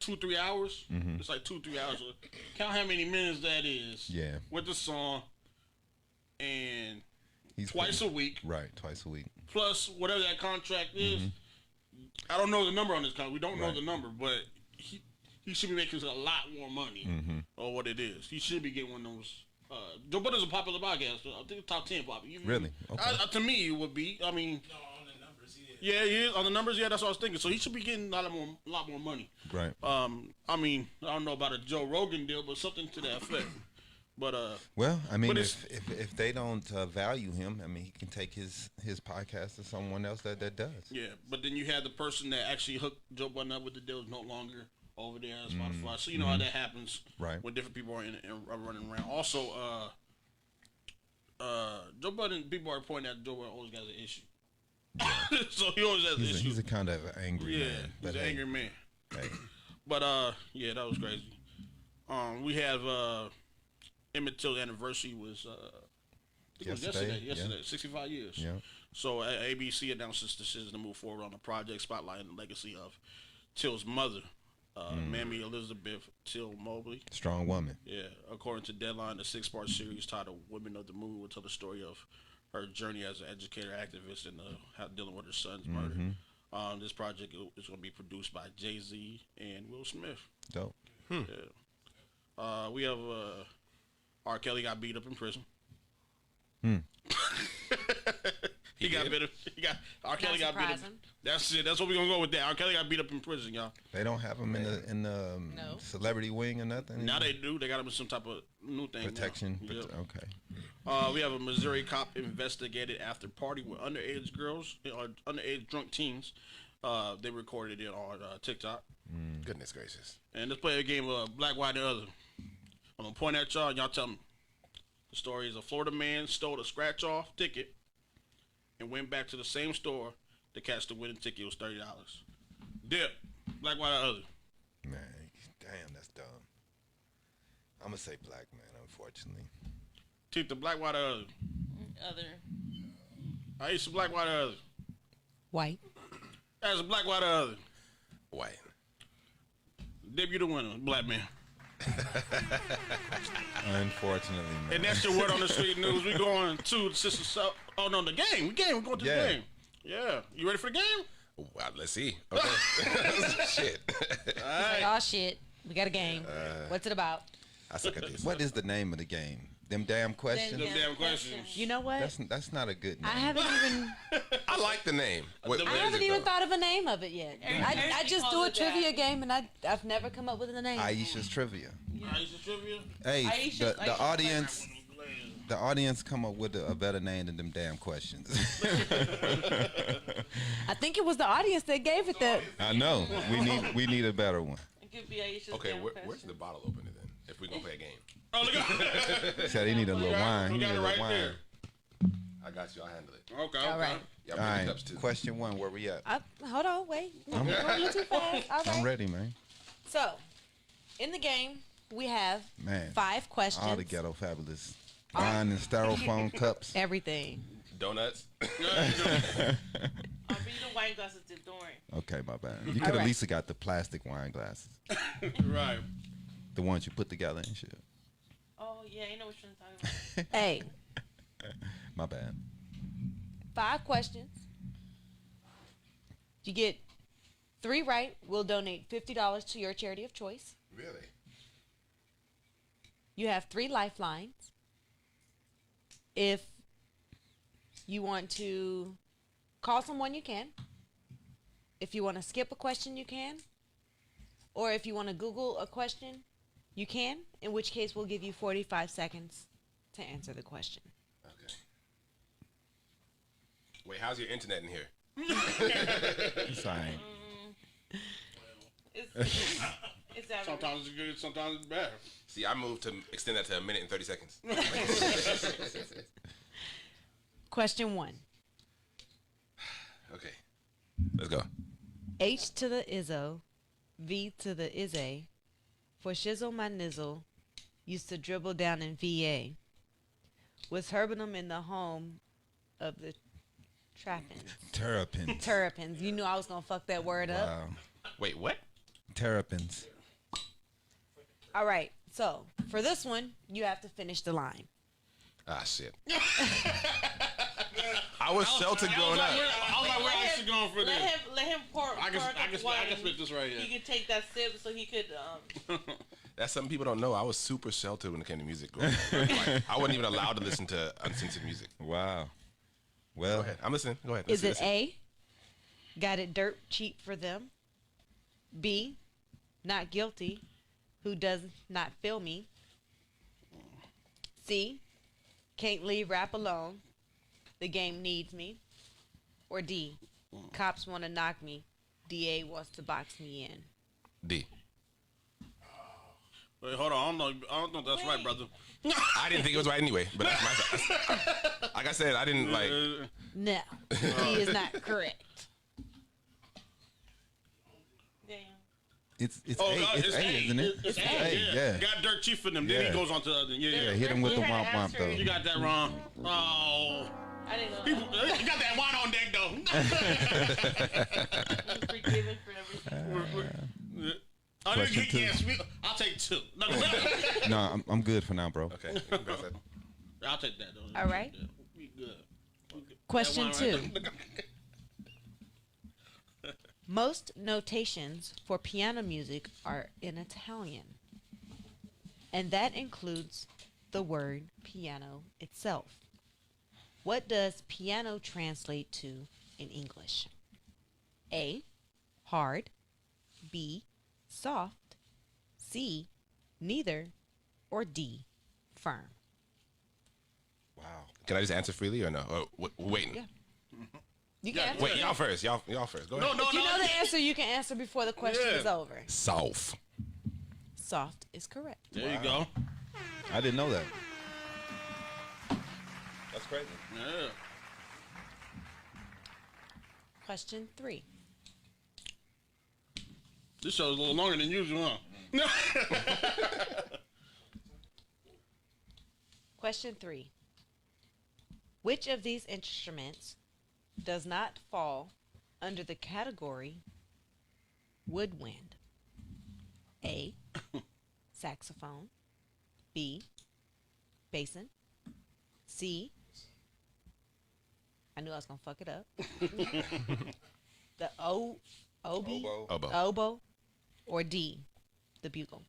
2-3 hours. It's like 2-3 hours. So count how many minutes that is. Yeah. With the song. And He's twice a week. Right, twice a week. Plus whatever that contract is. I don't know the number on this contract. We don't know the number, but he should be making a lot more money or what it is. He should be getting one of those. Joe Budden's a popular podcast. So I think top 10 popular. Really? Okay. To me, it would be. I mean. No, on the numbers, he is. Yeah, he is. On the numbers, that's what I was thinking. So he should be getting a lot more money. Right. I mean, I don't know about a Joe Rogan deal, but something to that effect. But well, I mean, but if they don't value him, I mean, he can take his podcast to someone else that does. Yeah, but then you had the person that actually hooked Joe Budden up with the deal is no longer over there on Spotify. So you know how that happens, right? When different people are running around. Also, Joe Budden, people are pointing out Joe Budden always got an issue. So he always has issues. He's a kind of angry man. He's an angry man. Hey. But yeah, that was crazy. We have Emmett Till's anniversary was yesterday, 65 years. Yeah. So ABC announced its decision to move forward on the project spotlighting the legacy of Till's mother, Mammy Elizabeth Till Mobley. Strong woman. Yeah. According to Deadline, the 6-part series titled "Women of the Moon" will tell the story of her journey as an educator, activist, and how dealing with her son's murder. This project is going to be produced by Jay-Z and Will Smith. Dope. Yeah. We have R. Kelly got beat up in prison. He got beat up. R. Kelly got beat up. That's it. That's what we're gonna go with that. R. Kelly got beat up in prison, y'all. They don't have him in the celebrity wing or nothing. Now they do. They got him in some type of new thing. Protection. Yep. Okay. We have a Missouri cop investigated after party with underage girls, underage drunk teens. They recorded it on TikTok. Goodness gracious. And let's play a game of Black, White, and Other. I'm gonna point at y'all, and y'all tell me. The story is a Florida man stole a scratch-off ticket and went back to the same store to catch the winning ticket. It was $30. Dip. Black, White, or Other. Man, damn, that's dumb. I'm gonna say black, man. Unfortunately. Tita, Black, White, or Other. Other. I used to Black, White, or Other. White. That's a Black, White, or Other. White. Dip, you the winner, black man. Unfortunately, man. And that's your word on the street news. We going to Sister South. Oh no, the game. We're going to the game. Yeah. You ready for the game? Well, let's see. Okay. Shit. All right. Oh shit, we got a game. What's it about? I suck at this. What is the name of the game? Them damn questions. Them damn questions. You know what? That's not a good name. I haven't even I like the name. What I is haven't it, even though? thought of a name of it yet. I just do a trivia game and I've never come up with a name. Aisha's trivia. Aisha trivia. Hey, Aisha's the audience. The audience come up with a better name than them damn questions. I think it was the audience that gave it that. I know. We need a better one. It could be Aisha's Okay, damn where's question. the bottle opener then? If we're gonna play a game, Oh, look at Said he need a little wine. We He got need it a right little wine. there. I got you. I'll handle it. Okay. All right. Yeah, All bring right. the cups too. Question 1. Where we at? Hold on, wait. You're going a little too fast. All I'm right. ready, man. So, in the game, we have Man. 5 questions. All the ghetto fabulous wine and styrofoam cups. Everything. Donuts. I'll bring you the wine glasses to Dorian. Okay, my bad. You could at right. least have got the plastic wine glasses, Right. the ones you put together and shit. Oh yeah, you know what you're talking about. Hey, My bad. 5 questions. You get 3 right, we'll donate $50 to your charity of choice. Really? You have 3 lifelines. If you want to call someone, you can. If you want to skip a question, you can. Or if you want to Google a question, you can. In which case, we'll give you 45 seconds to answer the question. Okay. Wait, how's your internet in here? It's all right. It's average. Sometimes it's good, sometimes it's bad. See, I moved to extend that to a minute and 30 seconds. Question 1. Okay. Let's go. H to the Izzo, V to the Izzy. For shizzle my nizzle, used to dribble down in VA. Was herbinum in the home of the trappings. Terrapins. Terrapins. You knew I was going to fuck that word up. Wow. Wait, what? Terrapins. All right. So, for this one, you have to finish the line. Ah, shit. I was sheltered growing up. I was like, where else you going for this? Let him pour. I pour the wine. can spit this right here. He could take that sip so he could. That's something people don't know. I was super sheltered when it came to music growing up. Like, I wasn't even allowed to listen to uncensored music. Wow. Go Well, ahead. I'm listening. Go ahead. Is it Listen. A, got it dirt cheap for them? B, not guilty, who does not feel me? C, can't leave rap alone. The game needs me. Or D, cops want to knock me. DA wants to box me in. D. Wait, hold on. I don't know if that's right, brother. I didn't think it was right anyway, but that's my. Like I said, I didn't like. No, D is not correct. Damn. It's Oh, A, God, it's A, isn't it? It's A, yeah. Got Dirt Chief in them. Then Yeah. he goes on to the other. Yeah. Hit him with the You had womp to womp answer though. You got that wrong. Oh. I didn't know. People, you got that wine on deck, though. I'm forgiven for everything. I didn't Question get two. yes. I'll take 2. No, No, I'm good for now, bro. Okay. you can pass that. I'll take that, though. All right. Yeah, we good. Question That 2. wine right there. Most notations for piano music are in Italian, and that includes the word piano itself. What does piano translate to in English? A, hard. B, soft. C, neither. Or D, firm. Wow. Can I just answer freely or no? Oh, waiting. Yeah. You can answer. Wait, y'all first. Y'all first. Go ahead. No, If you know the answer, you can answer before the question Yeah. is over. Soft. Soft is correct. There you go. I didn't know that. That's crazy. Yeah. Question 3. This show's a little longer than usual, huh? Question 3. Which of these instruments does not fall under the category woodwind? A, saxophone. B, basin. C, I knew I was going to fuck it up. The oboe. Oboe. Oboe. Or D, the bugle.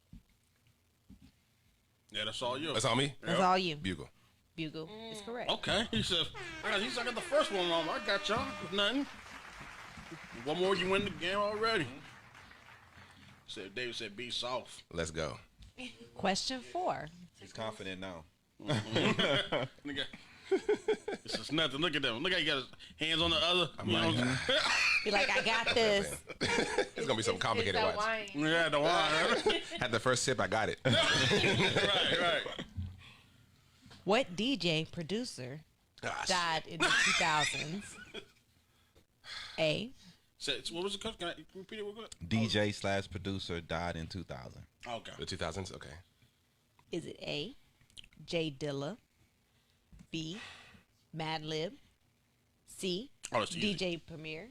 Yeah, that's all you. That's on me. That's all you. Bugle. Bugle is correct. Okay. He said, I got the first one wrong. I got y'all. Nothing. One more, you win the game already. Said David said be soft. Let's go. Question 4. He's confident now. Nigga. This is nothing. Look at them. Look how he got his hands on the other. You know what I'm saying? Be like, I got this. It's gonna be something It's complicated. that Watch. wine. Yeah, the wine. Right? Had the first sip, I got it. right. What DJ producer Gosh. died in the 2000s? A, So, what was the question? Can I repeat it real quick? DJ/producer died in 2000. Okay. The 2000s. Okay. is it A, Jay Dilla? B, Madlib? C, Oh, that's easy. DJ Premier?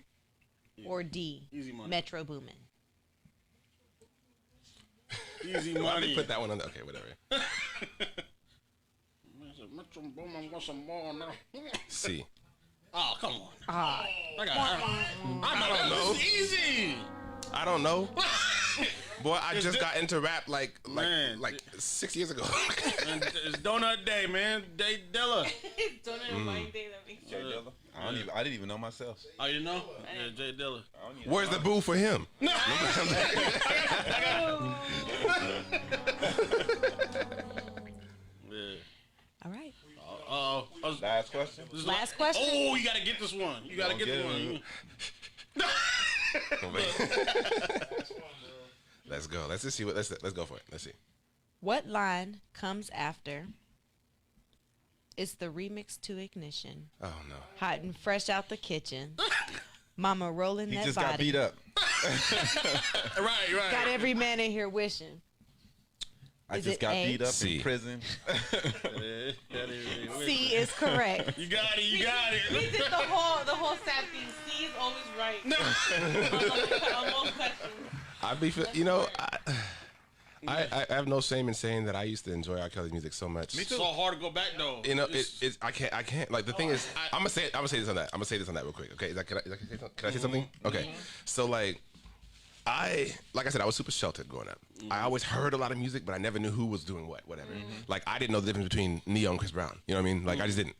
Or D, Easy money. Metro Boomin? Easy Why did money. they put that one on? Okay, whatever. Metro Boomin want some more now. C. Oh, come on. Ah, I know. This is easy. I don't know. Boy, I It's just di- got into rap like Man, 6 years ago. And it's donut day, man. Day Dilla. Don't know wine day that makes sense. I didn't even know myself. Oh, you know? Yeah, Jay Dilla. Where's the boo for him? Yeah. all right. Last question. Last question. Oh, you gotta get this one. You gotta Don't get get this one. Let's go. Let's just see what. Let's go for it. Let's see. What line comes after? It's the remix to Ignition. Oh no. Hot and fresh out the kitchen. Mama rolling He that just body. got beat up. Right. Got every man in here wishing. I Is just it got A? beat up C. in prison. C is correct. You got it. You got We it. did the whole sad thing. C is always right. On most questions. I'd be, I have no shame in saying that I used to enjoy R. Kelly's music so much. It's so hard to go back though. You know, It's- I can't. Like the thing is, I'm gonna say this on that. I'm gonna say this on that real quick. Okay, can I say something? Okay, so like I said, I was super sheltered growing up. I always heard a lot of music, but I never knew who was doing what, whatever. Like I didn't know the difference between Neo and Chris Brown. You know what I mean? Like I just didn't.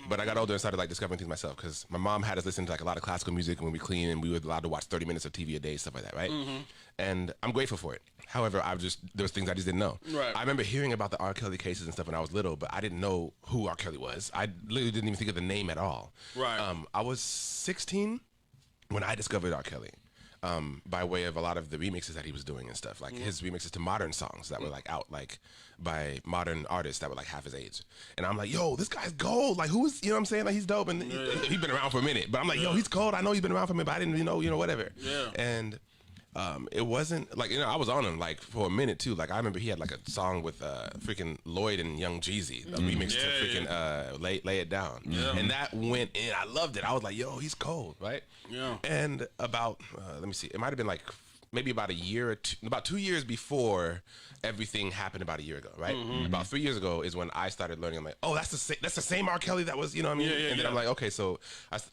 But I got older and started like discovering things myself because my mom had us listen to like a lot of classical music when we clean, and we were allowed to watch 30 minutes of TV a day, stuff like that, right? And I'm grateful for it. However, there was things I just didn't know. Right. I remember hearing about the R. Kelly cases and stuff when I was little, but I didn't know who R. Kelly was. I literally didn't even think of the name at all. Right. I was 16 when I discovered R. Kelly. By way of a lot of the remixes that he was doing and stuff, like his remixes to modern songs that were like out like by modern artists that were like half his age. And I'm like, yo, this guy's gold. Like, who's, you know what I'm saying? Like, he's dope. And he's been around for a minute, but I'm like, yo, he's cold. I know he's been around for a minute, but I didn't really know, whatever. Yeah. And it wasn't like, I was on him like for a minute too. Like I remember he had like a song with freaking Lloyd and Young Jeezy, a remix to freaking Lay It Down. Yeah. And that went in. I loved it. I was like, yo, he's cold, right? Yeah. And about let me see, it might have been like maybe about a year or two, about 2 years before everything happened about a year ago, right? About 3 years ago is when I started learning. I'm like, oh, that's the same R. Kelly that was, you know what I mean? And then I'm like, okay, so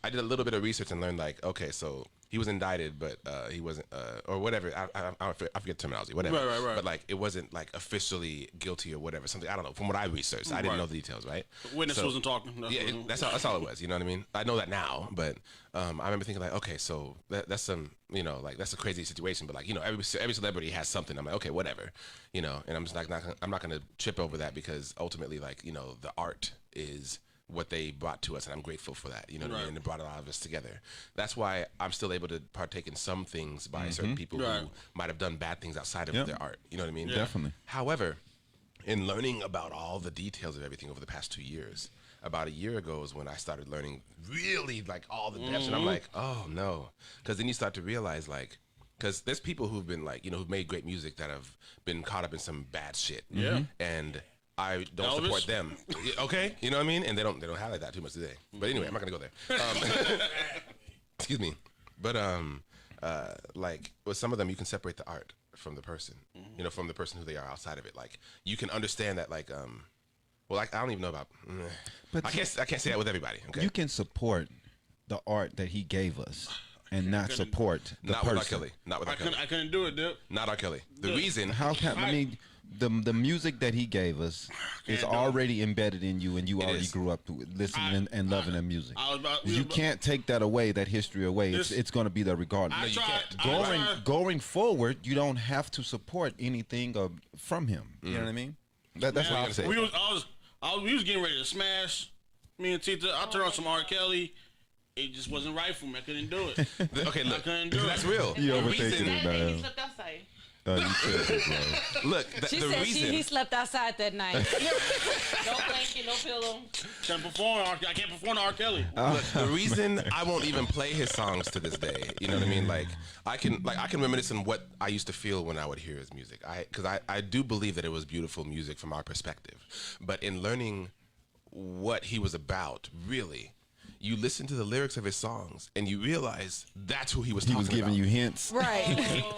I did a little bit of research and learned like, okay, so he was indicted, but he wasn't, or whatever. I forget terminology, whatever. Right. But like, it wasn't like officially guilty or whatever. Something, I don't know. From what I researched, I didn't know the details, right? Witness wasn't talking. That's all it was. You know what I mean? I know that now, but I remember thinking like, okay, so that's some, like that's a crazy situation. But like, every celebrity has something. I'm like, okay, whatever, and I'm just like, I'm not gonna trip over that because ultimately, like, the art is what they brought to us, and I'm grateful for that. You know what I mean? And it brought a lot of us together. That's why I'm still able to partake in some things by certain people who might have done bad things outside of their art. You know what I mean? Definitely. However, in learning about all the details of everything over the past 2 years, about a year ago is when I started learning really like all the depths, and I'm like, oh no, because then you start to realize like, because there's people who've been like, who've made great music that have been caught up in some bad shit. Yeah. And I don't Elvis? support them. Okay, you know what I mean? And they don't highlight that too much today. But anyway, I'm not gonna go there. Excuse me. But like with some of them, you can separate the art from the person. From the person who they are outside of it. Like you can understand that. Like well, I don't even know about. But I can't say that with everybody. Okay. You can support the art that he gave us and not support the not person. With R. Kelly. Not with R. Kelly. I couldn't do it, dude. Not R. Kelly. The reason. How can I mean? The music that he gave us is already embedded in you, and you already grew up listening and loving the music. You can't take that away, that history away. It's going to be there regardless. Going forward, you don't have to support anything from him. You know what I mean? That's what I'm saying. We was getting ready to smash. Me and Tita. I turned on some R. Kelly. It just wasn't right for me. I couldn't do it. Okay, look, I couldn't do that's it. real. You The overthinking reason- it, That day he man. slept outside. Look, She the said reason. he slept outside that night. No blanket, no pillow. I can't perform to R. Kelly. Look, the reason I won't even play his songs to this day, you know what I mean? Like I can reminisce on what I used to feel when I would hear his music. Because I do believe that it was beautiful music from our perspective. But in learning what he was about, really, you listen to the lyrics of his songs and you realize that's who he was talking about. He was giving you hints. Right.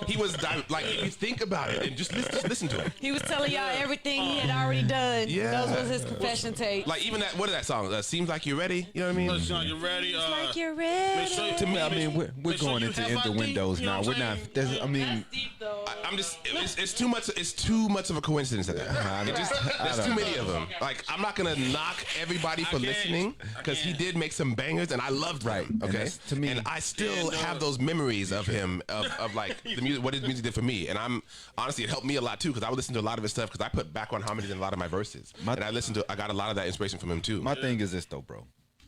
He was like, if you think about it and just listen to him. He was telling y'all everything he had already done. Yeah. Those was his confession tape. Like even what is that song? Seems Like You're Ready. You know what I mean? Listen, you ready? Like you're ready. To me, I mean, we're Make sure going you into have ID, windows you know now. what We're I'm not. saying? I mean, That's deep though. I'm just, it's too much. It's too much of a coincidence at that. There's too many of them. Like I'm not gonna knock everybody for can't. listening because he did make some bangers and I loved them. Right. And Okay. that's, to me, and I still have those memories of him of like the music, what his music did for me. And I'm honestly, it helped me a lot too because I would listen to a lot of his stuff because I put background harmonies in a lot of my verses. And I got a lot of that inspiration from him too. my thing is this though, bro.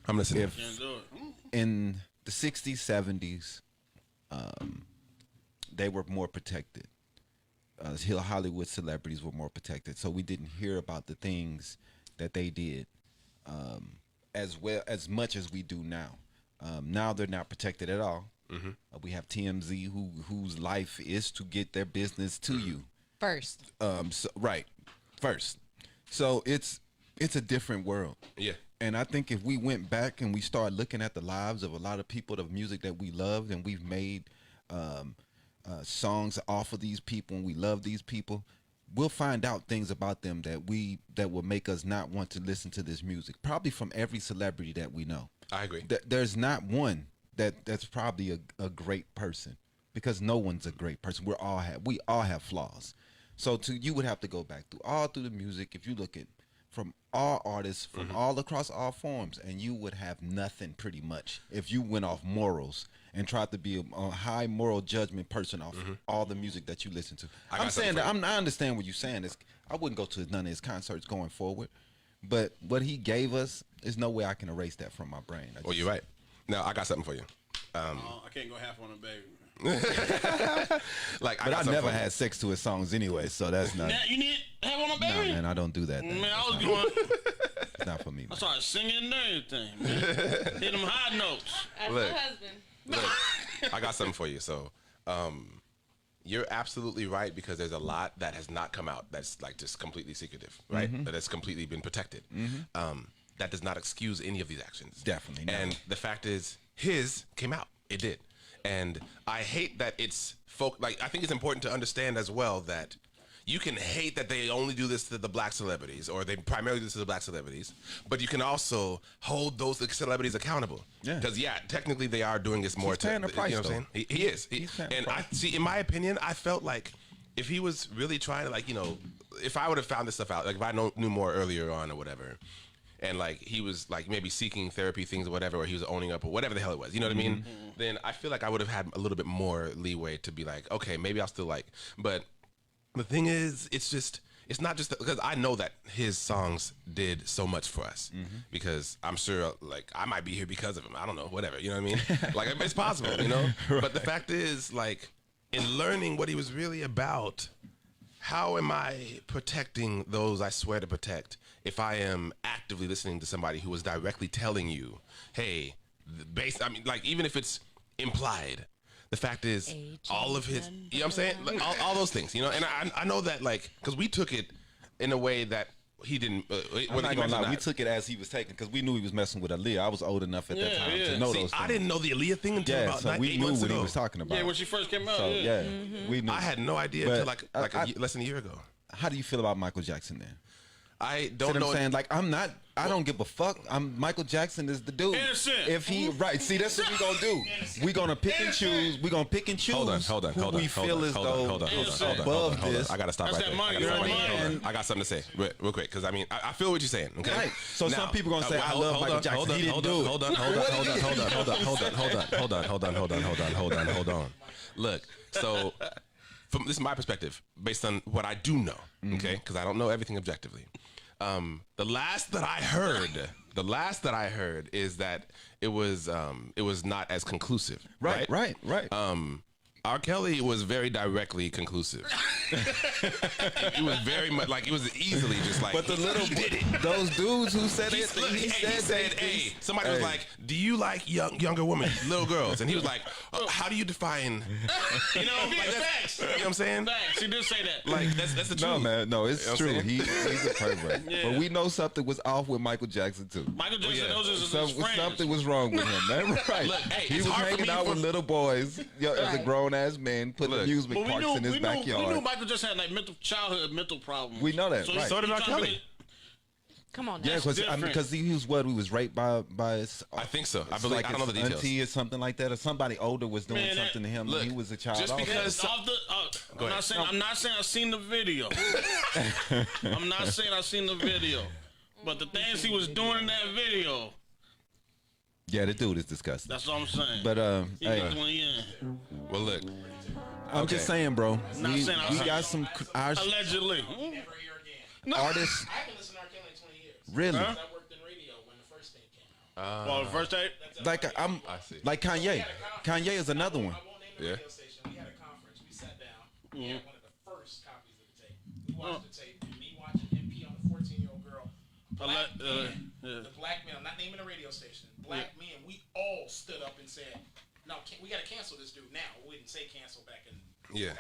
I'm listening. Can't do it. In the 60s, 70s, they were more protected. Hollywood celebrities were more protected, so we didn't hear about the things that they did as much as we do now. Now they're not protected at all. We have TMZ, whose life is to get their business to you First. first. So it's a different world. Yeah. And I think if we went back and we start looking at the lives of a lot of people, the music that we loved, and we've made songs off of these people, and we love these people, we'll find out things about them that will make us not want to listen to this music. Probably from every celebrity that we know. I agree. There's not one that's probably a great person, because no one's a great person. We all have flaws. So you would have to go back through the music. If you look at from all artists from all across all forms, and you would have nothing pretty much if you went off morals and tried to be a high moral judgment person off all the music that you listen to. I'm saying that I understand what you're saying. I wouldn't go to none of his concerts going forward, but what he gave us, there's no way I can erase that from my brain. Oh, you're right. Now I got something for you. I can't go half on a baby. Like, but I never had sex to his songs anyway, so that's not. Now, you need half on a baby? Nah, man, I don't do that. Man, I was going. It's not for me. Man. I started singing and everything. Man. Hit them high notes. As my husband. Look, I got something for you. So, you're absolutely right, because there's a lot that has not come out that's like just completely secretive, right? That has completely been protected. That does not excuse any of these actions. Definitely not. And the fact is, his came out. It did. And I hate that it's like, I think it's important to understand as well that you can hate that they only do this to the black celebrities, or they primarily do this to the black celebrities, but you can also hold those celebrities accountable. Yeah. Because technically they are doing this more. He's paying the price, you know what I'm saying? He is. And I see, in my opinion, I felt like if he was really trying to, like, you know, if I would have found this stuff out, like if I knew more earlier on or whatever, and like he was like maybe seeking therapy things or whatever, or he was owning up or whatever the hell it was, you know what I mean? Then I feel like I would have had a little bit more leeway to be like, okay, maybe I'll still like. But the thing is, it's not just because I know that his songs did so much for us, because I'm sure like I might be here because of him. I don't know, whatever, you know what I mean? Like, it's possible, you know? Right. But the fact is, like, in learning what he was really about, how am I protecting those I swear to protect if I am actively listening to somebody who is directly telling you, hey, I mean, like, even if it's implied, the fact is, all of his, you know what I'm saying? Like, all those things, you know? And I know that, like, because we took it in a way that he didn't. I'm not gonna lie, we took it as he was taking, because we knew he was messing with Aaliyah. I was old enough at that time to know those things. I didn't know the Aaliyah thing until about so we 8 knew months what ago. he was talking about. Yeah, when she first came out. So, yeah. We knew. I had no idea until like less than a year ago. How do you feel about Michael Jackson then? I don't know. I'm saying, like, I don't give a fuck. Michael Jackson is the dude. Innocent. If he see, that's what we gonna do. We gonna pick and choose. We gonna pick and choose. Hold on. Who we feel as though above this. I gotta stop That's right that there. money. I got something to say real quick, because I mean I feel what you're saying. Okay. Right. So now, some people gonna say I love Michael Jackson. He didn't do it. Hold on. Look, so from this is my perspective, based on what I do know, okay, because I don't know everything objectively. The last that I heard is that it was not as conclusive. Right. R. Kelly was very directly conclusive. It was very much like it was easily just like. But the little did it. Those dudes who said He it, said, "Hey, somebody was like, do you like younger women, little girls?" And he was like, how do you define? You know, like facts. You know what I'm saying? Facts. He did say that. Like that's the truth. No, man, no, it's You know true. what I'm He's a pervert. Yeah. But we know something was off with Michael Jackson too. Michael Jackson, yeah. those are his friends. Something was wrong with him, man. Right. Look, hey, he it's was hard for hanging me out with little boys as a grown ass man, putting amusement But parks in his backyard. We knew Michael just had like childhood mental problems. We know that, right. So did R. Kelly. Come on, Yeah, now. because he was he was raped by his. I think so. I it's believe. like I don't know the details. auntie or something like that, or somebing older was doing something to him. look, when he was a child. just also. because- I'm not saying I've seen the video. I'm not saying I've seen the video, but the things he was doing in that video. Yeah, the dude is disgusting. That's what I'm saying. But hey, Well, look. I'm just saying, bro. Not We saying I- got some Allegedly. Never hear again. artists. I haven't listened to R. Kelly in 20 years. Really? Huh? I worked in radio when the first tape came out. Well, the first tape. Like I'm see. like Kanye. Kanye is another one. I won't name the radio station. We had a conference. We sat down. We had one of the first copies of the tape. We watched the tape. And me watching him pee on a 14-year-old girl. Black men, the black men, I'm not naming the radio station. Black men, we all stood up and said, no, we got to cancel this dude now. We didn't say cancel back in 2000.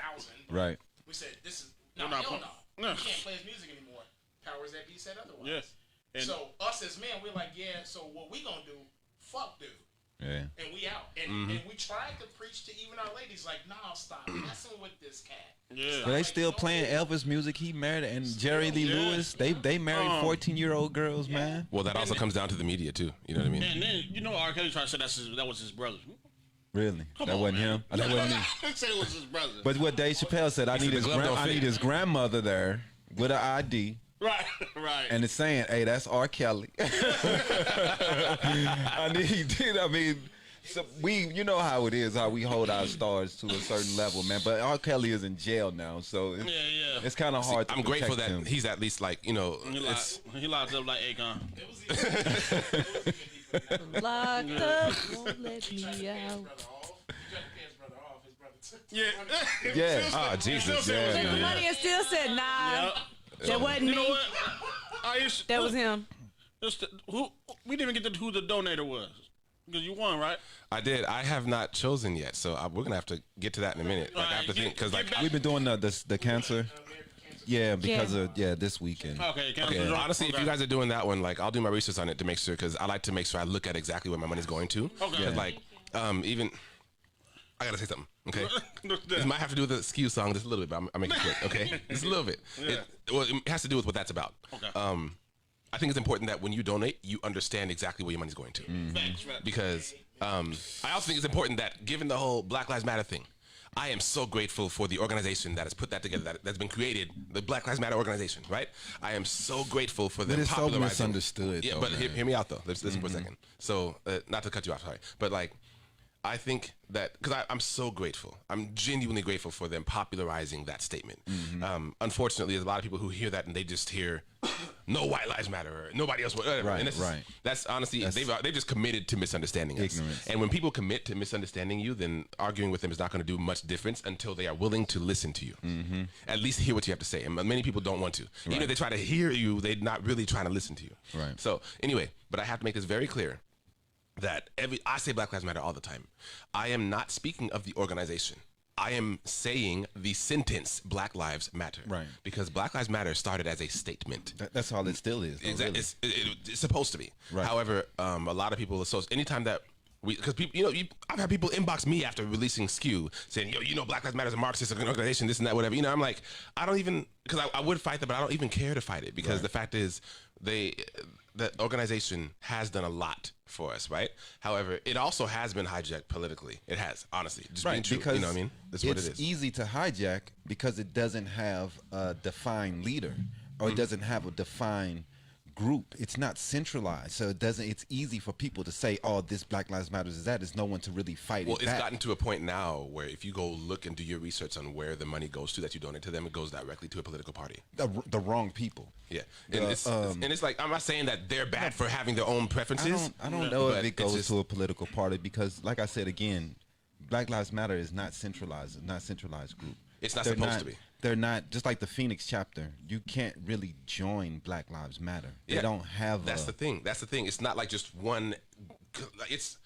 But Right. we said, this is, no, We're not hell playing- no. No. We can't play his music anymore. Powers that be said otherwise. Yeah. And So us as men, we're like, yeah, so what we gonna do, fuck dude. Yeah. And we out. And we tried to preach to even our ladies, like, nah, stop messing with this cat. yeah. But they still playing Elvis music. He married and Jerry Lee Lewis. They married 14-year-old girls, man. Well, that also comes down to the media too. You know what I mean? And then R. Kelly tried to say that was his brother. Really? Come that on, wasn't man. him. That wasn't me. He said it was his brother. But what Dave Chappelle said, I said need the glove don't fit. his grandmother there with an ID Right, right. And it's saying, hey, that's R. Kelly. I mean, so you know how it is, how we hold our stars to a certain level, man. But R. Kelly is in jail now, so it's kind of hard to I'm grateful protect that him. he's at least like, He locked up like Akon. Locked up, won't let me out. Yeah. Yeah. oh Jesus, Yeah, Took the man. money and still said, nah, Yep. that wasn't You know me. what? I used to, That was him. who we didn't even get to who the donator was because you won, right? I did. I have not chosen yet, so we're gonna have to get to that in a minute. Like I have to think because like We've been doing the cancer. Yeah, because of this weekend. Okay, Okay, honestly, if you guys are doing that one, like I'll do my research on it to make sure, because I like to make sure I look at exactly where my money's going to. Okay. Because like, even I gotta say something. Okay, this might have to do with the skew song just a little bit, but I'll make it quick. Okay, just a little bit. Yeah. It has to do with what that's about. Okay. I think it's important that when you donate, you understand exactly where your money's going to. Thanks, right. Because I also think it's important that, given the whole Black Lives Matter thing, I am so grateful for the organization that has put that together, that's been created, the Black Lives Matter organization, right? I am so grateful for them But it's so popularizing. misunderstood, Yeah, though, but man. hear me out, though. Listen for a second. So, not to cut you off, sorry. But, like, I think that, because I'm so grateful. I'm genuinely grateful for them popularizing that statement. Unfortunately, there's a lot of people who hear that and they just hear, no white lives matter, or nobody else, whatever. Right, and that's, right. That's honestly, they've just committed to misunderstanding us. Ignorance. And when people commit to misunderstanding you, then arguing with them is not going to do much difference until they are willing to listen to you. At least hear what you have to say. And many people don't want to. Even if they try to hear you, they're not really trying to listen to you. Right. So anyway, but I have to make this very clear that I say Black Lives Matter all the time. I am not speaking of the organization. I am saying the sentence Black Lives Matter. Right. Because Black Lives Matter started as a statement. That's all it still is. though, Exactly. really. It's supposed to be. Right. However, a lot of people associate anytime that because people, I've had people inbox me after releasing Skew saying, Black Lives Matter is a Marxist organization, this and that, whatever. I'm like, I don't even, because I would fight that, but I don't even care to fight it, because the fact is, the organization has done a lot for us, right? However, it also has been hijacked politically. It has, honestly, just being true. Because You know what I mean? That's what it it's is. easy to hijack because it doesn't have a defined leader, or it doesn't have a defined group. It's not centralized, so it's easy for people to say, oh, this Black Lives Matter is that. There's no one to really fight Well, it it's back. gotten to a point now where if you go look and do your research on where the money goes to that you donate to them, it goes directly to a political party. The wrong people. Yeah, and it's like, I'm not saying that they're bad for having their own preferences. I don't know but if it it's goes just- to a political party, because, like I said again, Black Lives Matter is not centralized group. It's not They're supposed to be. They're not, just like the Phoenix chapter. You can't really join Black Lives Matter. They Yeah. don't have. That's the thing. It's not like just one. It's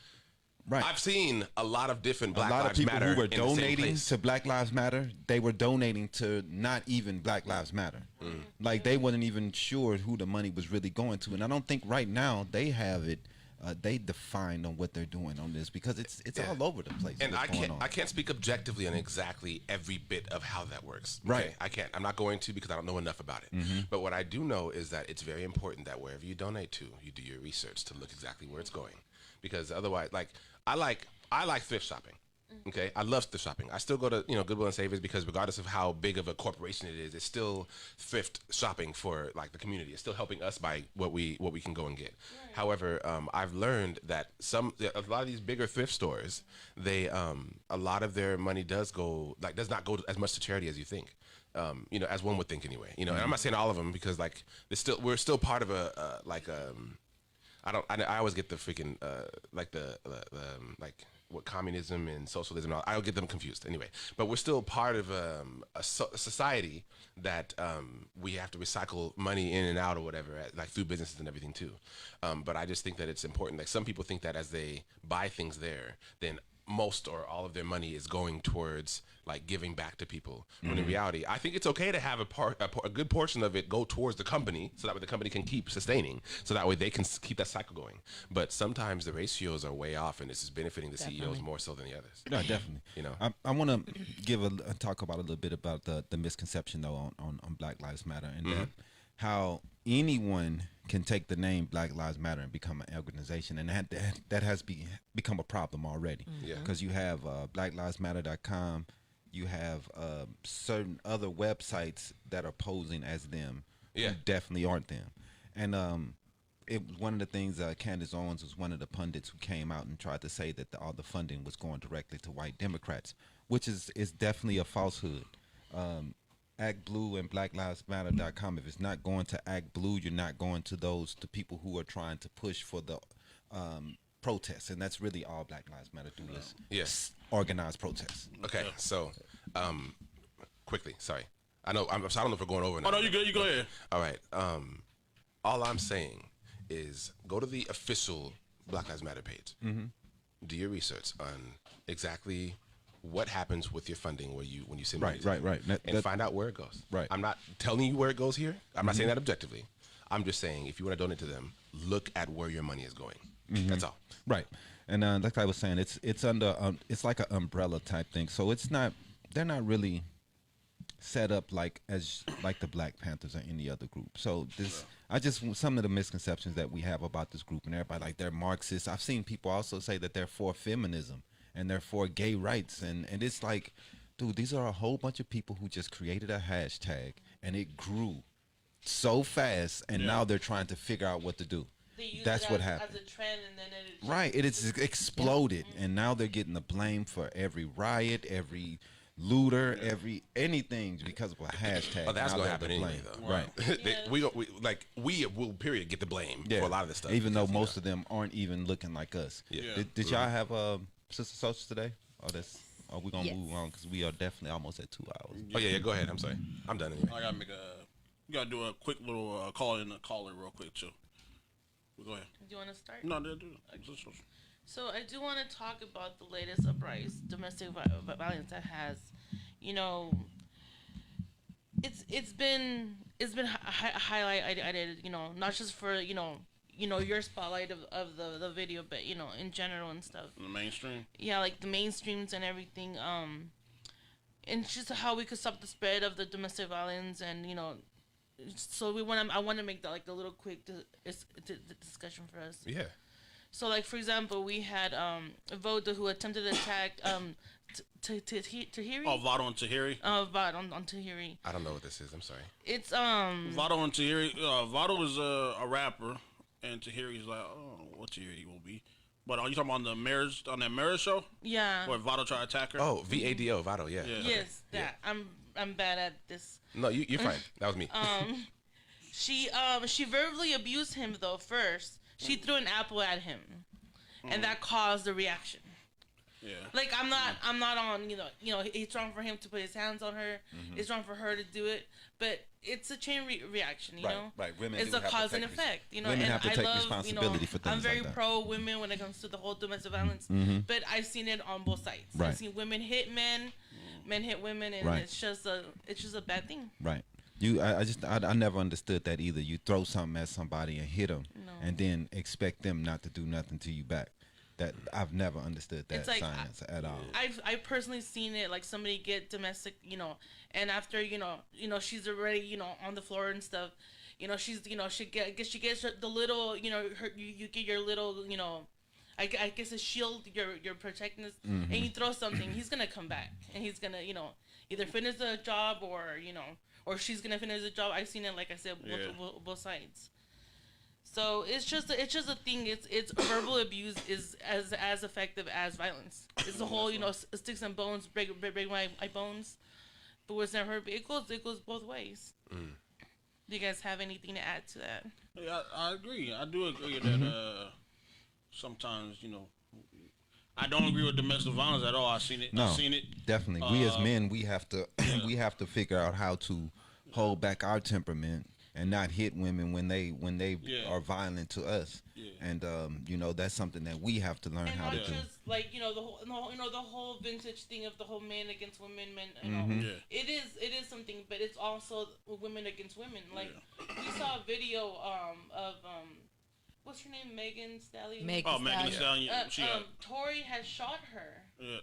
right. I've seen a lot of different Black a lot Lives of people Matter who were in the same donating place. to Black Lives Matter, they were donating to not even Black Lives Matter. Like, they wasn't even sure who the money was really going to. And I don't think right now they have it. They defined on what they're doing on this, because it's all over the place. And what's going on. I can't speak objectively on exactly every bit of how that works. Right. Okay? I can't. I'm not going to, because I don't know enough about it. But what I do know is that it's very important that wherever you donate to, you do your research to look exactly where it's going, because otherwise, like I like thrift shopping. Okay, I love thrift shopping. I still go to Goodwill and Savers, because regardless of how big of a corporation it is, it's still thrift shopping for like the community. It's still helping us buy what we can go and get. Right. However, I've learned that a lot of these bigger thrift stores, they a lot of their money does not go as much to charity as you think. As one would think anyway. And I'm not saying all of them, because like we're still part of I always get the freaking what communism and socialism. I'll get them confused anyway. But we're still part of a society that we have to recycle money in and out or whatever, like through businesses and everything too. But I just think that it's important. Like, some people think that as they buy things there, then most or all of their money is going towards like giving back to people. When in reality, I think it's okay to have a good portion of it go towards the company, so that way the company can keep sustaining, so that way they can keep that cycle going. But sometimes the ratios are way off, and this is benefiting the CEOs more so than the others. No, definitely. I want to talk about a little bit about the misconception though on Black Lives Matter, and that how anyone can take the name Black Lives Matter and become an organization, and that has become a problem already. Yeah. Because you have blacklivesmatter.com, you have certain other websites that are posing as them, Yeah. who definitely aren't them. And one of the things Candace Owens was one of the pundits who came out and tried to say that all the funding was going directly to white Democrats, which is definitely a falsehood. Act Blue and BlackLivesMatter.com. If it's not going to Act Blue, you're not going to the people who are trying to push for the protests, and that's really all Black Lives Matter do is organize protests. Okay, so quickly, sorry. I know I don't know if we're going over now. Oh no, you good? You go ahead. All right. All I'm saying is go to the official Black Lives Matter page. Mm-hmm. Do your research on exactly what happens with your funding when you send money to them, right. and find out where it goes. Right. I'm not telling you where it goes here. I'm not saying that objectively. I'm just saying if you want to donate to them, look at where your money is going. That's all. Right, and like I was saying, it's under it's like an umbrella type thing. So they're not really set up like the Black Panthers or any other group. So some of the misconceptions that we have about this group, and everybody like they're Marxists. I've seen people also say that they're for feminism and they're for gay rights, and it's like, dude, these are a whole bunch of people who just created a hashtag and it grew so fast, and now they're trying to figure out what to do. That's what happened. As a trend, and then it right, it is exploded, and now they're getting the blame for every riot, every looter, anything because of a hashtag. Oh, that's Now gonna they're happen the anyway, blame. though. Right. we will period get the blame for a lot of this stuff. Even though because, most of them aren't even looking like us. Yeah. Did y'all have Sister Social today? Are we gonna move on because we are definitely almost at 2 hours? Oh yeah, go ahead. I'm sorry. I'm done anyway. I gotta you gotta do a quick little call in real quick too. Go ahead. Do you want to start? No, do. So I do want to talk about the latest uprise, domestic violence that has, it's been highlighted, not just for your spotlight of the video, but in general and stuff. In the mainstream. Yeah, like the mainstreams and everything. And just how we could stop the spread of the domestic violence, and so I want to make that like a little quick discussion for us. Yeah. So, like, for example, we had Voda who attempted to attack Tahiri. Oh, Vado and Tahiri. Vado on Tahiri. I don't know what this is. I'm sorry. It's Vado and Tahiri. Vado is a rapper, and Tahiri's like, oh, what Tahiri will be. But are you talking about on that Marriage show? Yeah. Where Vado tried to attack her? Oh, VADO, Vado, yeah. Yes, that. Yeah. I'm bad at this. No, you're fine. That was me. She verbally abused him though first. She threw an apple at him, and that caused a reaction. Yeah. Like I'm not on. It's wrong for him to put his hands on her. Mm-hmm. It's wrong for her to do it. But it's a chain reaction. You know. Right. Women. It's a cause and effect. Women have to take responsibility for things I'm very like that. pro women when it comes to the whole domestic violence. Mm-hmm. But I've seen it on both sides. Right. I've seen women hit men, men hit women, and it's just a bad thing. Right. I never understood that either. You throw something at somebody and hit them, and then expect them not to do nothing to you back. That I've never understood that science at all. I've personally seen it, like somebody get domestic, and after she's already on the floor and stuff, she's she gets the little you get your little I guess a shield, your protectness, and you throw something, he's gonna come back and he's gonna either finish the job or she's gonna finish the job. I've seen it, like I said, both sides. So it's just a thing. It's verbal abuse is as effective as violence. It's the whole sticks and bones, break my bones, but what's never hurt. It goes both ways. Do you guys have anything to add to that? Yeah, I agree. I do agree that sometimes I don't agree with domestic violence at all. I've seen it. No, I've seen it. Definitely. We as men, we have to figure out how to hold back our temperament and not hit women when they are violent to us. Yeah. And that's something that we have to learn how to do. Just like the whole vintage thing of the whole men against women, it is something, but it's also women against women. Like we saw a video of what's her name? Megan Stallion. Megan Stallion. Tori has shot her. Yeah.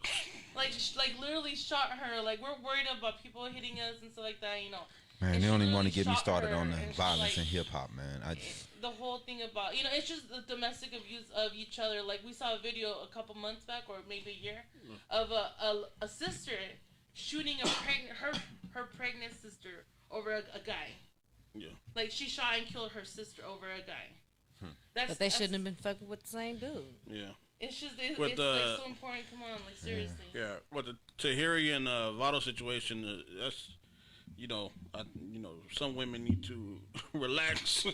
Like literally shot her. Like we're worried about people hitting us and stuff like that. Man, they don't even want to get me started on the violence in hip hop, man. The whole thing about it's just the domestic abuse of each other. Like we saw a video a couple months back, or maybe a year, of a sister shooting her pregnant sister over a guy. Yeah. Like she shot and killed her sister over a guy. But they shouldn't have been fucking with the same dude. Yeah. It's just it's With like the- so important. Come on, like seriously. Yeah. But the Tahiri and Votto situation, that's some women need to relax.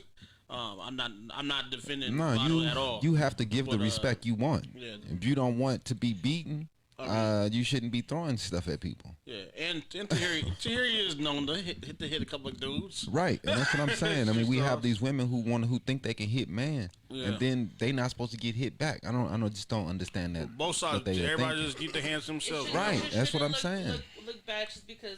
I'm not defending No, Votto at all. you have to give the But, respect you want. yeah. If you don't want to be beaten, you shouldn't be throwing stuff at people. Yeah, and Tahiri is known to hit a couple of dudes. Right, and that's what I'm saying. I mean, we So- have these women who think they can hit man, Yeah. and then they not supposed to get hit back. Just don't understand that. Both sides, what they are everybody thinking. just keep their hands to It themselves. shouldn't- Right, it that's what shouldn't I'm saying. Look bad just because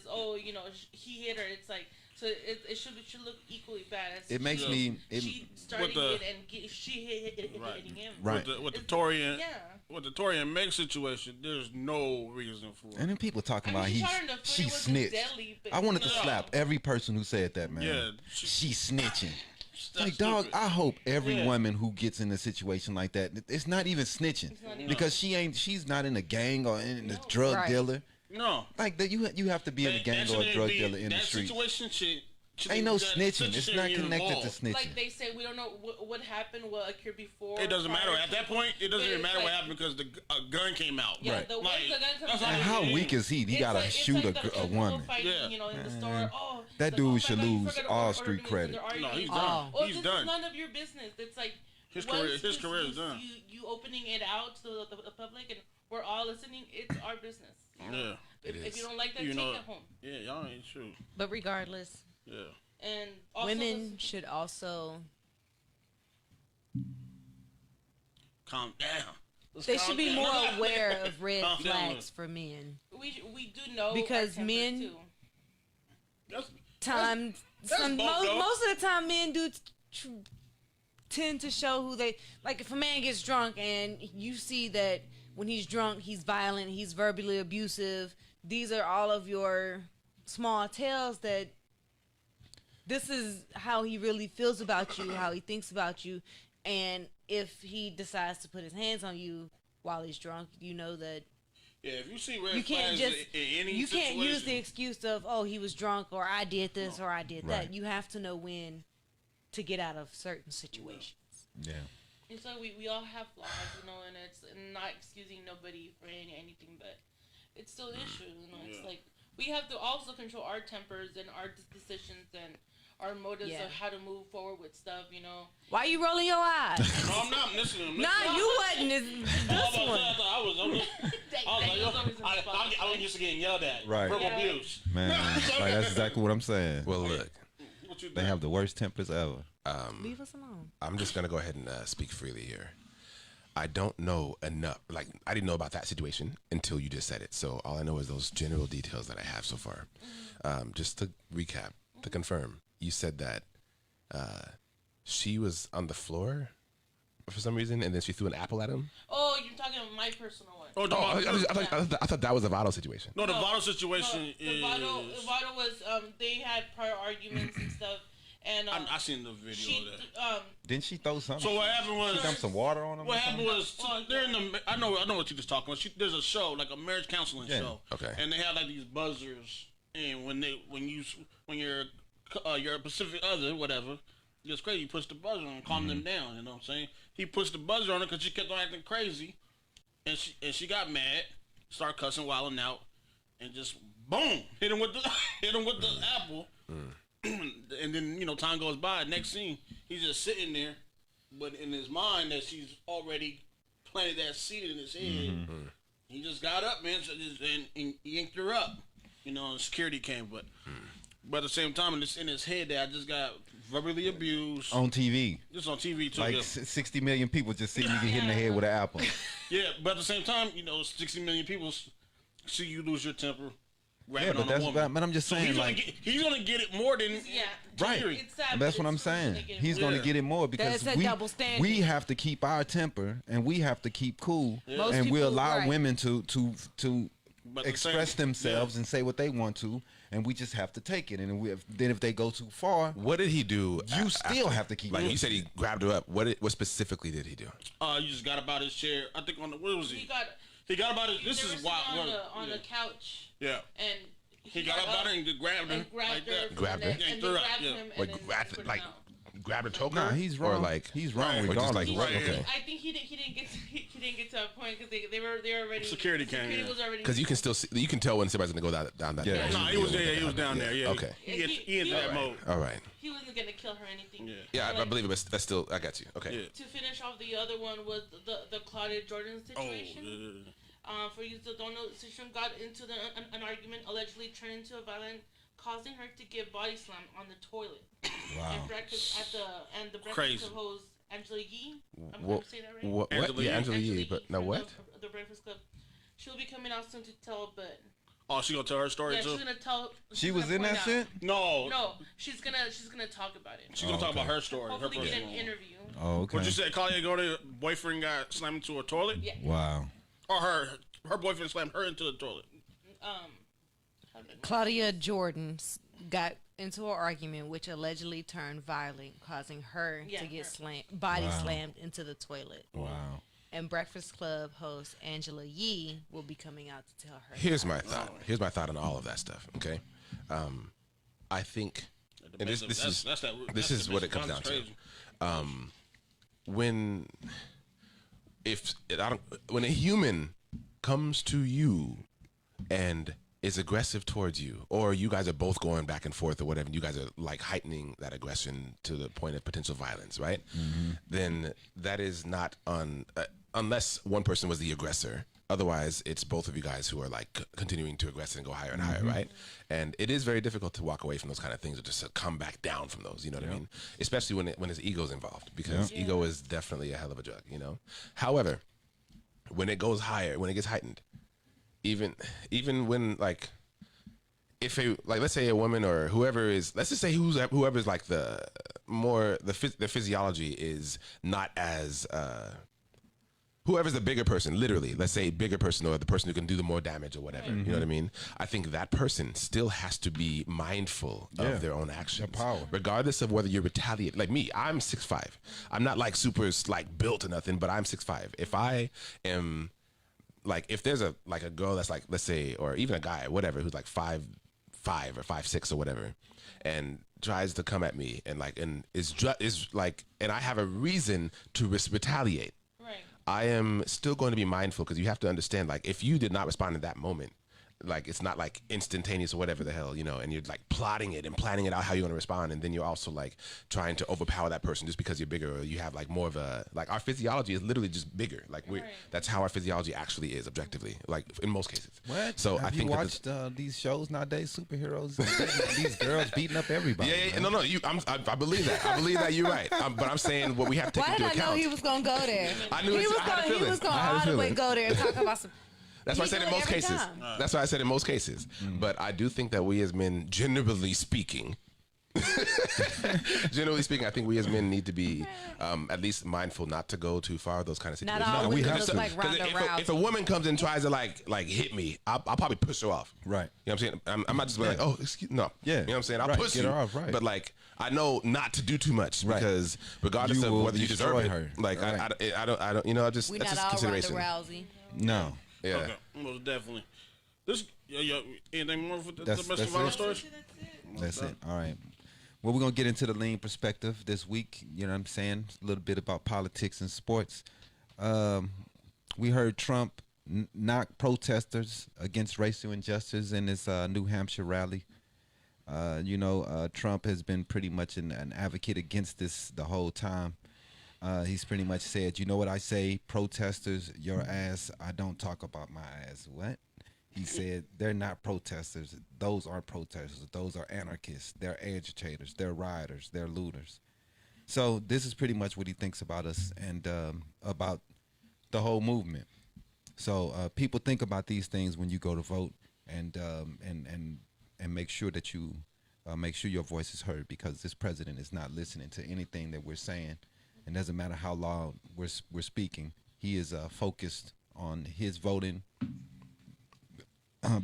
he hit her. It's like so it should look equally bad. As It makes Yeah. me. she starting With the- it and she hitting him. Right. With the It's- Tory and yeah. with the Tory and Meg situation, there's no reason for it. And then people talking I mean, about she shot her in the foot, she it wasn't snitched. deadly, but- I wanted to No. slap every person who said that, man. Yeah, She's snitching. That's Like, dog, stupid. I hope every Yeah. woman who gets in a situation like that, it's not even snitching, not even- because she's not in a gang or in a drug Right. dealer. No, Like that, you have to be in a gang or a drug dealer in the that street. situation shit. Ain't no snitching. It's not connected to snitching. Like they say, we don't know what happened, what occurred before. It doesn't matter prior at to- that point. It doesn't But even it's matter what like- happened because the gun came out. Yeah, Right. the Like, once the gun comes that's out, And how weak is he? He it's gotta like- it's shoot like a the couple woman. fighting, Yeah. in the store. Oh, That like, dude oh, should my God, you lose forgot to all order street me, so credit. they're arguing. No, he's Oh, done. oh, He's this done. is none of your business. It's like His once career is done. You opening it out to the public and we're all listening. It's our business. Yeah. If you don't like that, You take know- it home. Yeah, y'all ain't true. But regardless, Yeah. And also women should also. Calm down. Let's They calm should be down. more aware of red Calm down. flags for men. we do know Because our tempers, men- too. That's both, Most though. of the time, men do tend to show who they like. If a man gets drunk and you see that when he's drunk, he's violent, he's verbally abusive. These are all of your small tells that this is how he really feels about you, how he thinks about you, and if he decides to put his hands on you while he's drunk, you know that Yeah, if you see red you can't flags just in any you can't situation, use the excuse of oh he was drunk or I did this or I did Right. that. You have to know when to get out of certain situations. Yeah. And so we all have flaws, and it's not excusing nobody for anything, but it's still an issue. It's Yeah. like we have to also control our tempers and our decisions and our motives Yeah. of how to move forward with stuff. Why you rolling your eyes? No, I'm not listening. Nah, you wasn't this one. I was used to getting yelled at. Right. Verbal Yeah. abuse. Man, like that's exactly what I'm saying. Well, look, What you They think? have the worst tempers ever. Leave us alone. I'm just gonna go ahead and speak freely here. I don't know enough. Like, I didn't know about that situation until you just said it. So all I know is those general details that I have so far. Just to recap, to confirm, you said that she was on the floor for some reason, and then she threw an apple at him. Oh, you're talking about my personal one. Oh, I thought that was a Votto situation. no, the No, Votto situation the is. Votto was they had prior arguments and stuff, and I seen the video she of that. Didn't she throw something? So what happened was. She dumped some water on him. What or happened something? was they're in the. I know what you just talking about. There's a show like a marriage counseling Yeah. show. Okay. And they have like these buzzers, and when you're a Pacific other, whatever, it's crazy. You push the buzzer on, calm them down. You know what I'm saying? He pushed the buzzer on her because she kept on acting crazy, and she got mad, started cussing, wilding out, and just boom, hit him with the apple. And then time goes by. Next scene, he's just sitting there, but in his mind that she's already planted that seed in his head. He just got up, man, and yanked her up. And security came, but at the same time, in his head that I just got verbally abused. On TV. Just on TV too. Like yeah. 60 million people just see me get hit in the head with an apple. Yeah, but at the same time, 60 million people see you lose your temper. Yeah, rapping but on a that's woman. what. But I'm just So saying, he's gonna get it more than yeah, Right. Tahiri. It's sad, that's but what I'm it's saying. gonna get He's worse. going Yeah. to get it more because That's a double standard. we have to keep our temper and we have to keep cool, Most and we people- allow right. women to But the express same- themselves and say what they want to, and we just have to take it. And then if they go too far, What did he do? you still have to keep Like it. you said, he grabbed her up. What specifically did he do? You just got about his chair. I think on the what was He he? got. He got about his. They This were is sitting why. on the couch, Yeah. and He got up on her and grabbed her. And grabbed like her. that. from Grabbed the her? neck, And threw then her out, grabbed yeah. him. And Like, then grabbed, put him like, out. grabbed her, choke Nah, her? he's Or wrong. like, He's wrong Right. Or just regardless. like, Right. okay. I think he didn't get to a point because they were already Security came, yeah. was already Because you can still see, you can tell when somebody's gonna go down that. Yeah. path. Nah, he was there. He was down there. Yeah. Okay. He into that mode. All right. he wasn't gonna kill her or anything. Yeah. Yeah, I Like, believe it, but that's still, I got you. Okay. Yeah. To finish off, the other one was the Claudia Jordan Oh. situation. For you that don't know, Citron got into an argument, allegedly turned into a violent, causing her to get body slammed on the toilet. Wow. And breakfast and the breakfast Crazy. Club host Angela Yee. I'm What? saying that right. What? Angela Yeah, Yee. Angela Yee. But no, from what? The Breakfast Club. She'll be coming out soon to tell, but Oh, she gonna tell her story yeah, too? she's gonna tell. She she's was gonna in point that out. shit? No. No, she's gonna talk about it. She's gonna talk okay. about her story. Her Hopefully, get personal. an interview. Oh, okay. What you said? Claudia Gordon boyfriend got slammed into a toilet, Yeah. Wow. or her boyfriend slammed her into the toilet. How did I- Claudia Jordan got into an argument which allegedly turned violent, causing her Yeah, to get her. body Wow. slammed into the toilet. Wow. And Breakfast Club host Angela Yee will be coming out to tell her. Here's my thought. Here's my thought on all of that stuff. Okay. I think, and this is this is what it comes down to. When when a human comes to you and is aggressive towards you, or you guys are both going back and forth or whatever, and you guys are like heightening that aggression to the point of potential violence, right? Then that is not unless one person was the aggressor. Otherwise, it's both of you guys who are like continuing to aggress and go higher and higher, right? And it is very difficult to walk away from those kind of things or just to come back down from those. You know what I mean? Especially when there's egos involved, because ego is definitely a hell of a drug. You know. However, when it goes higher, when it gets heightened, even when like if let's say a woman or whoever is, let's just say whoever's like the physiology is not as whoever's the bigger person, literally, let's say bigger person or the person who can do the more damage or whatever, you know what I mean? I think that person still has to be mindful of their own actions. Their power. Regardless of whether you retaliate. Like me, I'm 6'5". I'm not like super like built or nothing, but I'm 6'5". If I am like, if there's a girl that's like, let's say, or even a guy, whatever, who's like 5'5" or 5'6" or whatever, and tries to come at me and like, and is like, and I have a reason to retaliate, Right. I am still going to be mindful, because you have to understand, like, if you did not respond in that moment, like, it's not like instantaneous or whatever the hell, you know, and you're like plotting it and planning it out how you're going to respond, and then you're also like trying to overpower that person just because you're bigger, or you have like more of a, like, our physiology is literally just bigger. Like, that's how our physiology actually is, objectively, like in most cases. What? So Have I think you that watched these shows nowadays, superheroes? These girls beating up everybody. yeah, man. no, I believe that. I believe that you're right. But I'm saying what we have to take Why into did I know account. he was gonna go there? I knew he it. was I had a going. He feeling. was going I had a all the way feeling. go there and talk about some. That's why I He said in do it most every cases. time. That's why I said in most cases. But I do think that we as men, generally speaking, I think we as men need to be at least mindful not to go too far with those kind of Not situations. all we women have look to. like Ronda Rousey. If a woman comes and tries to like hit me, I'll probably push her off. Right. You know what I'm saying? I'm not just like, oh, excuse, no. Yeah. You know what I'm saying? I'll Right. push Get you. her off, right. But like, I know not to do too much, Right. because regardless You of will whether you deserve destroy it, her. like Right. I don't, you know, I just We that's not just all Ronda consideration. Rousey. No. Yeah. Okay, most definitely. This, anything more for the That's domestic violence it. stories? That's it. All right. Well, we're going to get into the lean perspective this week. You know what I'm saying? A little bit about politics and sports. We heard Trump knock protesters against racial injustice in his New Hampshire rally. Trump has been pretty much an advocate against this the whole time. He's pretty much said, you know what I say, protesters, your ass, I don't talk about my ass. What? He said, they're not protesters. Those aren't protesters. Those are anarchists. They're agitators. They're rioters. They're looters. So this is pretty much what he thinks about us and about the whole movement. So people think about these things when you go to vote, and make sure that you make sure your voice is heard, because this president is not listening to anything that we're saying. It doesn't matter how loud we're speaking. He is focused on his voting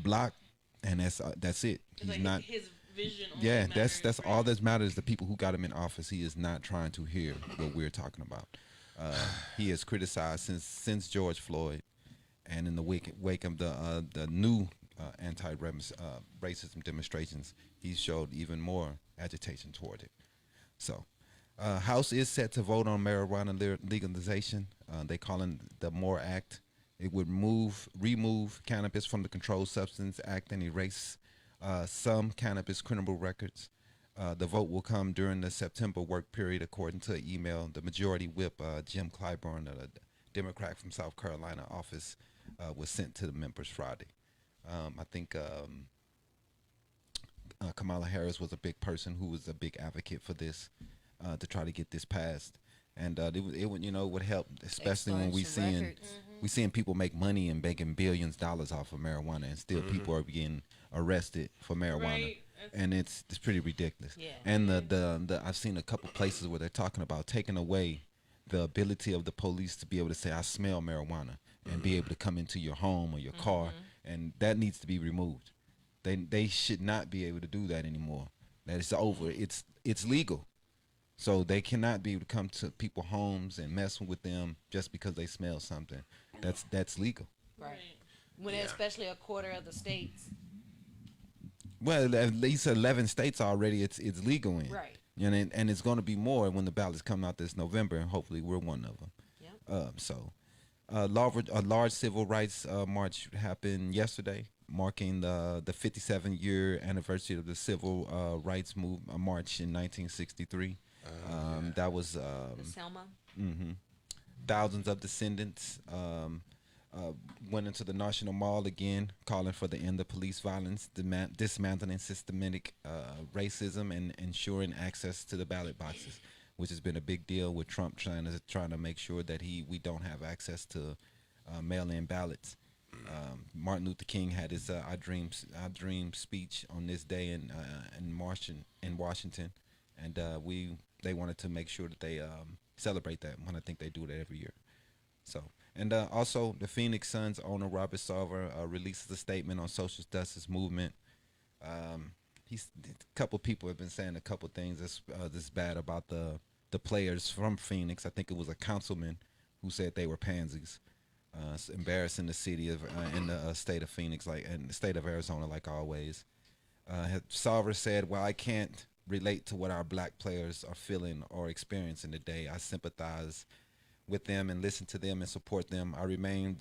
block, and that's it. He's Like not. his vision. Only Yeah, matters, that's right? all that matters. The people who got him in office. He is not trying to hear what we're talking about. He has criticized since George Floyd, and in the wake of the new anti-racism demonstrations, he showed even more agitation toward it. So, House is set to vote on marijuana legalization. They calling the MORE Act. It would remove cannabis from the Controlled Substance Act and erase some cannabis criminal records. The vote will come during the September work period, according to an email. The majority whip, Jim Clyburn, a Democrat from South Carolina office, was sent to the members Friday. I think Kamala Harris was a big person who was a big advocate for this to try to get this passed, and it would help, especially when we seeing people make money and making billions of dollars off of marijuana, and still people are getting arrested for marijuana. Right. And it's pretty ridiculous. Yeah. And the I've seen a couple places where they're talking about taking away the ability of the police to be able to say, I smell marijuana, and be able to come into your home or your car, and that needs to be removed. They should not be able to do that anymore. That is over. It's legal. So they cannot be able to come to people's homes and mess with them just because they smell something. That's legal. Right. When especially a quarter of the states. Well, at least 11 states already it's legal in. Right. And it's going to be more when the ballots come out this November, and hopefully we're one of them. Yep. A large civil rights march happened yesterday, marking the 57-year anniversary of the Civil Rights March in 1963. That was The Selma. thousands of descendants went into the National Mall again, calling for the end of police violence, dismantling systematic racism, and ensuring access to the ballot boxes, which has been a big deal with Trump trying to make sure that we don't have access to mail-in ballots. Martin Luther King had his "I Dream" speech on this day in Washington, and they wanted to make sure that they celebrate that, and I think they do that every year. So, and also the Phoenix Suns owner Robert Sarver releases a statement on social justice movement. A couple people have been saying a couple things that's bad about the players from Phoenix. I think it was a councilman who said they were pansies. It's embarrassing the city of in the state of Phoenix, like in the state of Arizona, like always. Sarver said, "Well, I can't relate to what our black players are feeling or experiencing today. I sympathize with them and listen to them and support them. I remain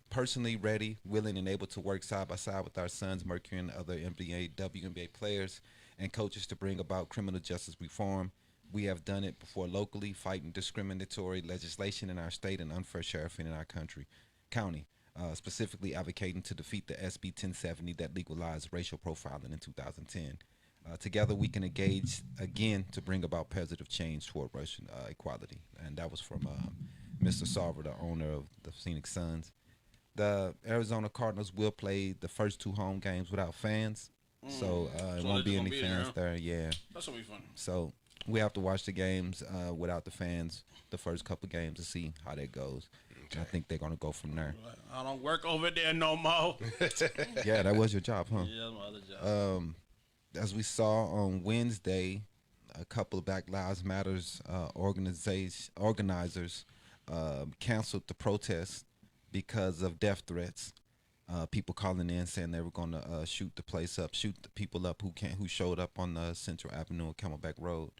personally ready, willing, and able to work side by side with our Suns, Mercury, and other NBA, WNBA players and coaches to bring about criminal justice reform. We have done it before locally, fighting discriminatory legislation in our state and unfair sheriffing in our county, specifically advocating to defeat the SB 1070 that legalized racial profiling in 2010. Together we can engage again to bring about positive change toward racial equality." And that was from Mr. Sarver, the owner of the Phoenix Suns. The Arizona Cardinals will play the first two home games without fans, so it won't be any fans there. Yeah, That's gonna be fun. so we have to watch the games without the fans, the first couple games, to see how that goes. And I think they're gonna go from there. I don't work over there no more. Yeah, that was your job, huh? Yeah, that's my other job. As we saw on Wednesday, a couple of Black Lives Matters organizers canceled the protest because of death threats. People calling in saying they were going to shoot the place up, shoot the people up who showed up on Central Avenue and Camelback Road.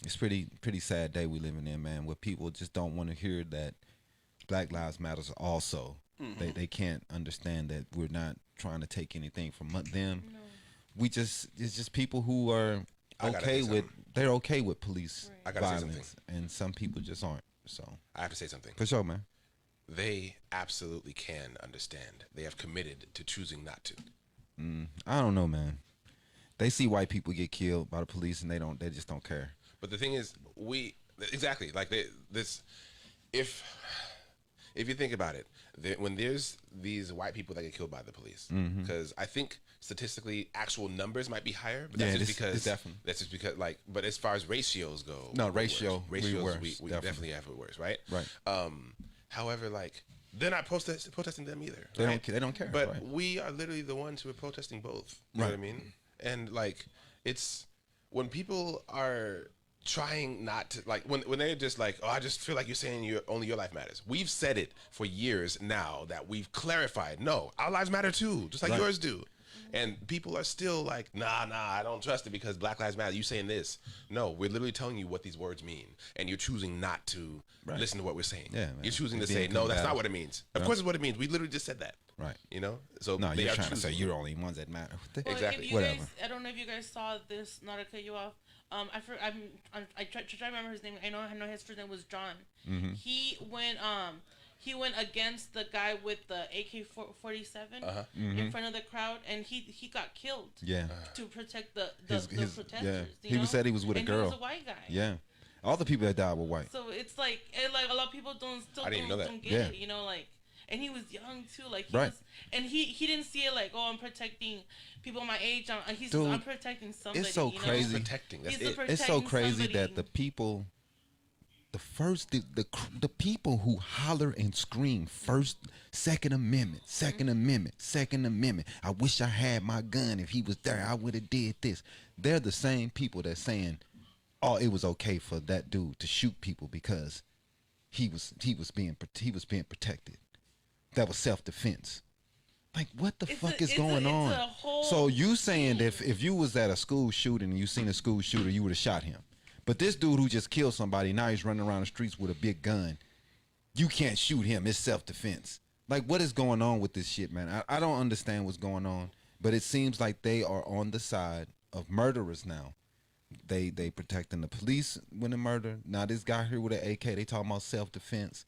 It's pretty sad day we living in, man, where people just don't want to hear that Black Lives Matters also. They can't understand that we're not trying to take anything from them. No. It's just people who are they're okay with police violence, and some people just aren't. So I have to say something. For sure, man. They absolutely can understand. They have committed to choosing not to. I don't know, man. They see white people get killed by the police, and they just don't care. But the thing is, exactly like if you think about it, when there's these white people that get killed by the police, because I think statistically actual numbers might be higher, but that's just because like, but as far as ratios go, ratios we definitely have it worse, right? However, like, they're not protesting them either. They don't care. But we are literally the ones who are protesting both. You know what I mean? And like, it's when people are trying not to, like, when they're just like, oh, I just feel like you're saying only your life matters. We've said it for years now that we've clarified. No, our lives matter too, just like yours do. And people are still like, nah, I don't trust it because Black Lives Matter. You saying this? No, we're literally telling you what these words mean, and you're choosing not to listen to what we're saying. Yeah, man. You're choosing to say, no, that's not what it means. Of course, it's what it means. We literally just said that. Right. You know. So no, they you're are trying to say choosing. you're the only ones that matter. Well, Exactly. If you Whatever. Guys, I don't know if you guys saw this. Not to cut you off. I try to remember his name. I know his first name was John. Mm-hmm. He went against the guy with the AK-47 in front of the crowd, and he got killed. Yeah. To protect the protesters. Yeah. You know? Said he was with a girl. He was a white guy. Yeah. All the people that died were white. So it's like a lot of people don't get it. You know, like. And he was young too, like he was, and he didn't see it like, oh, I'm protecting people my age. I'm protecting somebody. It's so crazy. He's protecting. That's it. It's so crazy that the people, the people who holler and scream Second Amendment. I wish I had my gun. If he was there, I would have did this. They're the same people that's saying, oh, it was okay for that dude to shoot people because he was being protected. That was self-defense. Like, what the fuck is going on? So you saying that if you was at a school shooting and you seen a school shooter, you would have shot him. But this dude who just killed somebody, now he's running around the streets with a big gun. You can't shoot him. It's self-defense. Like, what is going on with this shit, man? I don't understand what's going on. But it seems like they are on the side of murderers now. They protecting the police when they murder. Now this guy here with an AK, they talking about self-defense.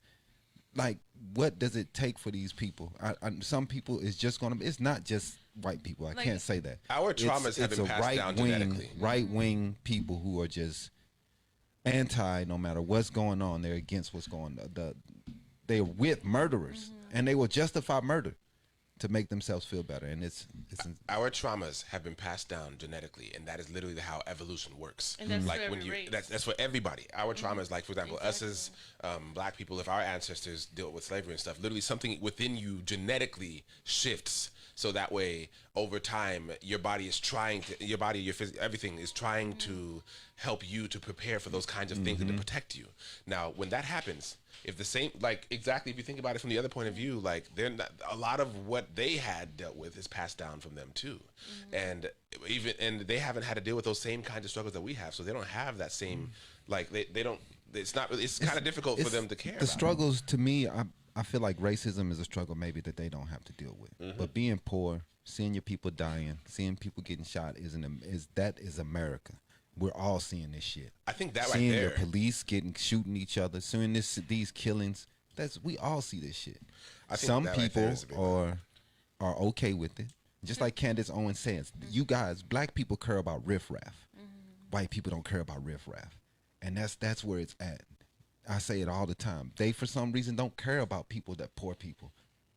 Like, what does it take for these people? Some people is just gonna. It's not just white people. I can't say that. Our traumas have been passed down genetically. Right-wing people who are just anti, no matter what's going on. They're against what's going on. They're with murderers, and they will justify murder to make themselves feel better. And it's our traumas have been passed down genetically, and that is literally how evolution works. And that's like for when every race. That's for everybody. Our traumas, like for example, us as black people, if our ancestors dealt with slavery and stuff, literally something within you genetically shifts. So that way, over time, your body is trying to, everything is trying to help you to prepare for those kinds of things and to protect you. Now, when that happens, if the same, like exactly, if you think about it from the other point of view, like they're not, a lot of what they had dealt with is passed down from them too, and they haven't had to deal with those same kinds of struggles that we have, so they don't have that same, like they don't. It's kind of difficult for them to care. The struggles, to me, I feel like racism is a struggle maybe that they don't have to deal with. But being poor, seeing your people dying, seeing people getting shot is America. We're all seeing this shit. I think that seeing right there. Your police shooting each other, seeing these killings. We all see this shit. I think some that right people there is a big one. are okay with it. Just like Candace Owens says, you guys, black people care about riffraff. White people don't care about riffraff, and that's where it's at. I say it all the time. They, for some reason, don't care about poor people.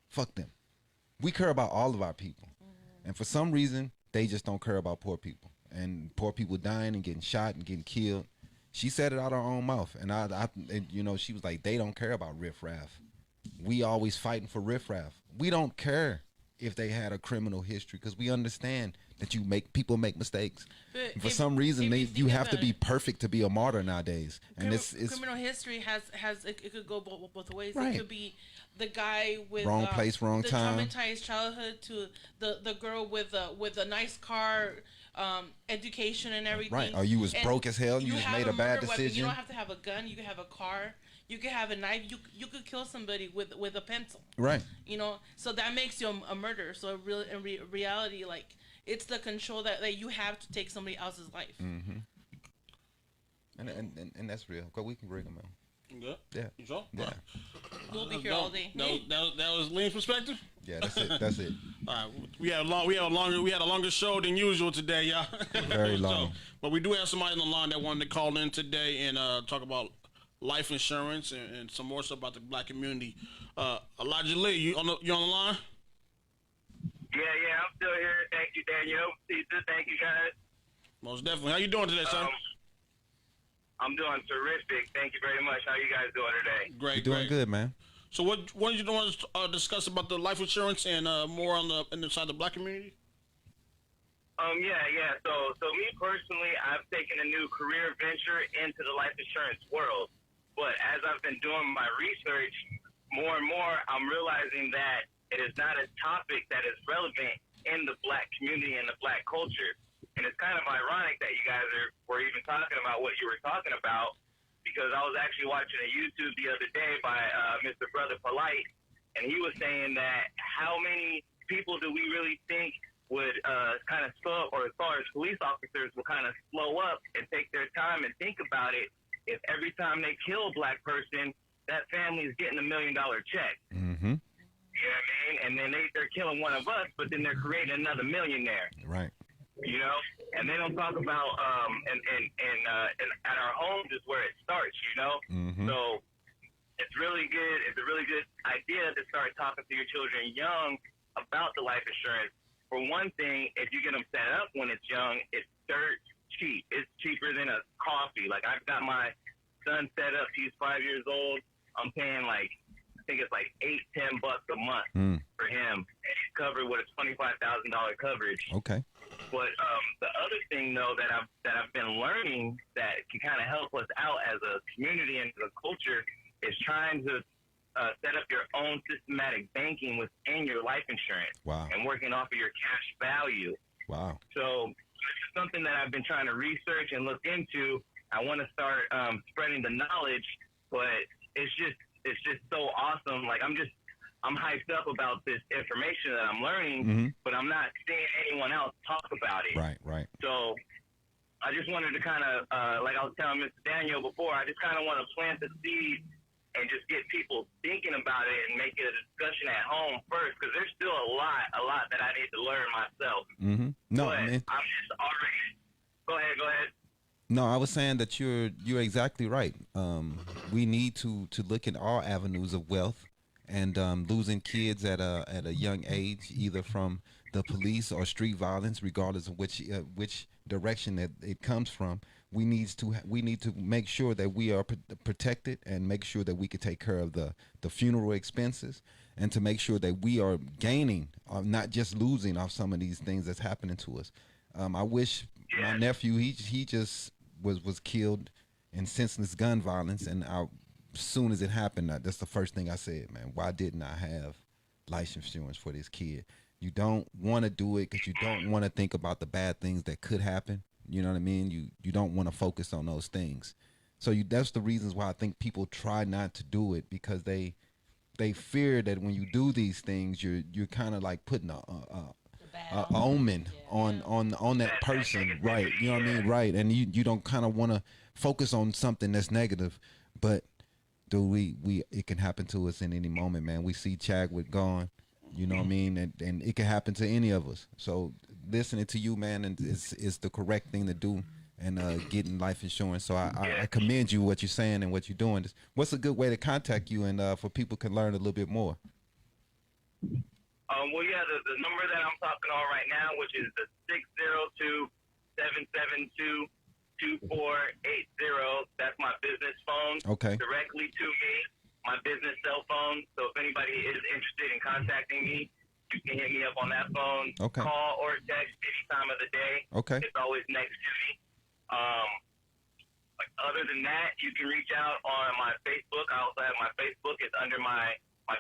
Fuck them. We care about all of our people, and for some reason, they just don't care about poor people. And poor people dying and getting shot and getting killed. She said it out of her own mouth. And she was like, they don't care about riffraff. We always fighting for riffraff. We don't care if they had a criminal history because we understand that people make mistakes. For some reason, you have to be perfect to be a martyr nowadays. And it's criminal history has it could go both ways. Right. It could be the guy with wrong place, wrong time, traumatized childhood, to the girl with a nice car, education and everything. right. Or you was broke as hell. You just made a bad decision. You don't have to have a gun. You can have a car. You can have a knife. You could kill somebody with a pencil. Right. So that makes you a murderer. So in reality, like, it's the control that you have to take somebody else's life. And that's real. Cause we can bring them out. Good. Yeah. You sure? Yeah. We'll be here all day. That was Lean's perspective. Yeah, that's it. All right, we had a longer show than usual today, y'all. Very long. But we do have somebody on the line that wanted to call in today and talk about life insurance and some more stuff about the black community. Elijah Lee, you on the line? Yeah, I'm still here. Thank you, DanYo&Tita. Thank you, guys. Most definitely. How you doing today, son? I'm doing terrific. Thank you very much. How you guys doing today? Great. You're doing good, man. So what did you want to discuss about the life insurance and more on the inside the black community? Yeah. So me personally, I've taken a new career venture into the life insurance world. But as I've been doing my research, more and more, I'm realizing that it is not a topic that is relevant in the black community and the black culture. And it's kind of ironic that you guys were even talking about what you were talking about, because I was actually watching a YouTube the other day by Mr. Brother Polite, and he was saying that how many people do we really think would kind of slow up, or as far as police officers will kind of slow up and take their time and think about it if every time they kill a black person, that family is getting $1 million check. Mm-hmm. You know what I mean? And then they're killing one of us, but then they're creating another millionaire. Right. You know, and they don't talk about and at our homes is where it starts. You know, so it's really good. It's a really good idea to start talking to your children young about the life insurance. For one thing, if you get them set up when it's young, it's dirt cheap. It's cheaper than a coffee. Like I've got my son set up. He's 5 years old. I'm paying I think it's like $8-10 a month for him. And he's covered with a $25,000 coverage. Okay. But the other thing though that I've been learning that can kind of help us out as a community and as a culture is trying to set up your own systematic banking within your life insurance. Wow. And working off of your cash value. Wow. So it's something that I've been trying to research and look into. I want to start spreading the knowledge, but it's just so awesome. Like I'm hyped up about this information that I'm learning, but I'm not seeing anyone else talk about it. Right. So I just wanted to kind of, like I was telling Mr. Daniel before, I just kind of want to plant the seed and just get people thinking about it and make it a discussion at home first, because there's still a lot that I need to learn myself. No, but I mean, I'm just already. Go ahead. No, I was saying that you're exactly right. We need to look at all avenues of wealth, and losing kids at a young age, either from the police or street violence, regardless of which direction that it comes from. We need to make sure that we are protected, and make sure that we can take care of the funeral expenses, and to make sure that we are gaining, not just losing off some of these things that's happening to us. I wish my nephew, he just was killed in senseless gun violence, and as soon as it happened, that's the first thing I said, man, why didn't I have life insurance for this kid? You don't want to do it because you don't want to think about the bad things that could happen. You know what I mean? You don't want to focus on those things. So that's the reasons why I think people try not to do it, because they fear that when you do these things, you're kind of like putting a omen on that person, right? You know what I mean, right? And you don't kind of want to focus on something that's negative, but dude, it can happen to us in any moment, man. We see Chadwick gone, you know what I mean, and it can happen to any of us. So listening to you, man, is the correct thing to do, and getting life insurance. So I commend you what you're saying and what you're doing. What's a good way to contact you, and for people can learn a little bit more? Well, yeah, the number that I'm talking on right now, which is the 602-772-2480. That's my business phone. Okay. Directly to me, my business cell phone. So if anybody is interested in contacting me, you can hit me up on that phone. Okay. Call or text any time of the day. Okay. It's always next to me. Other than that, you can reach out on my Facebook. I also have my Facebook. It's under my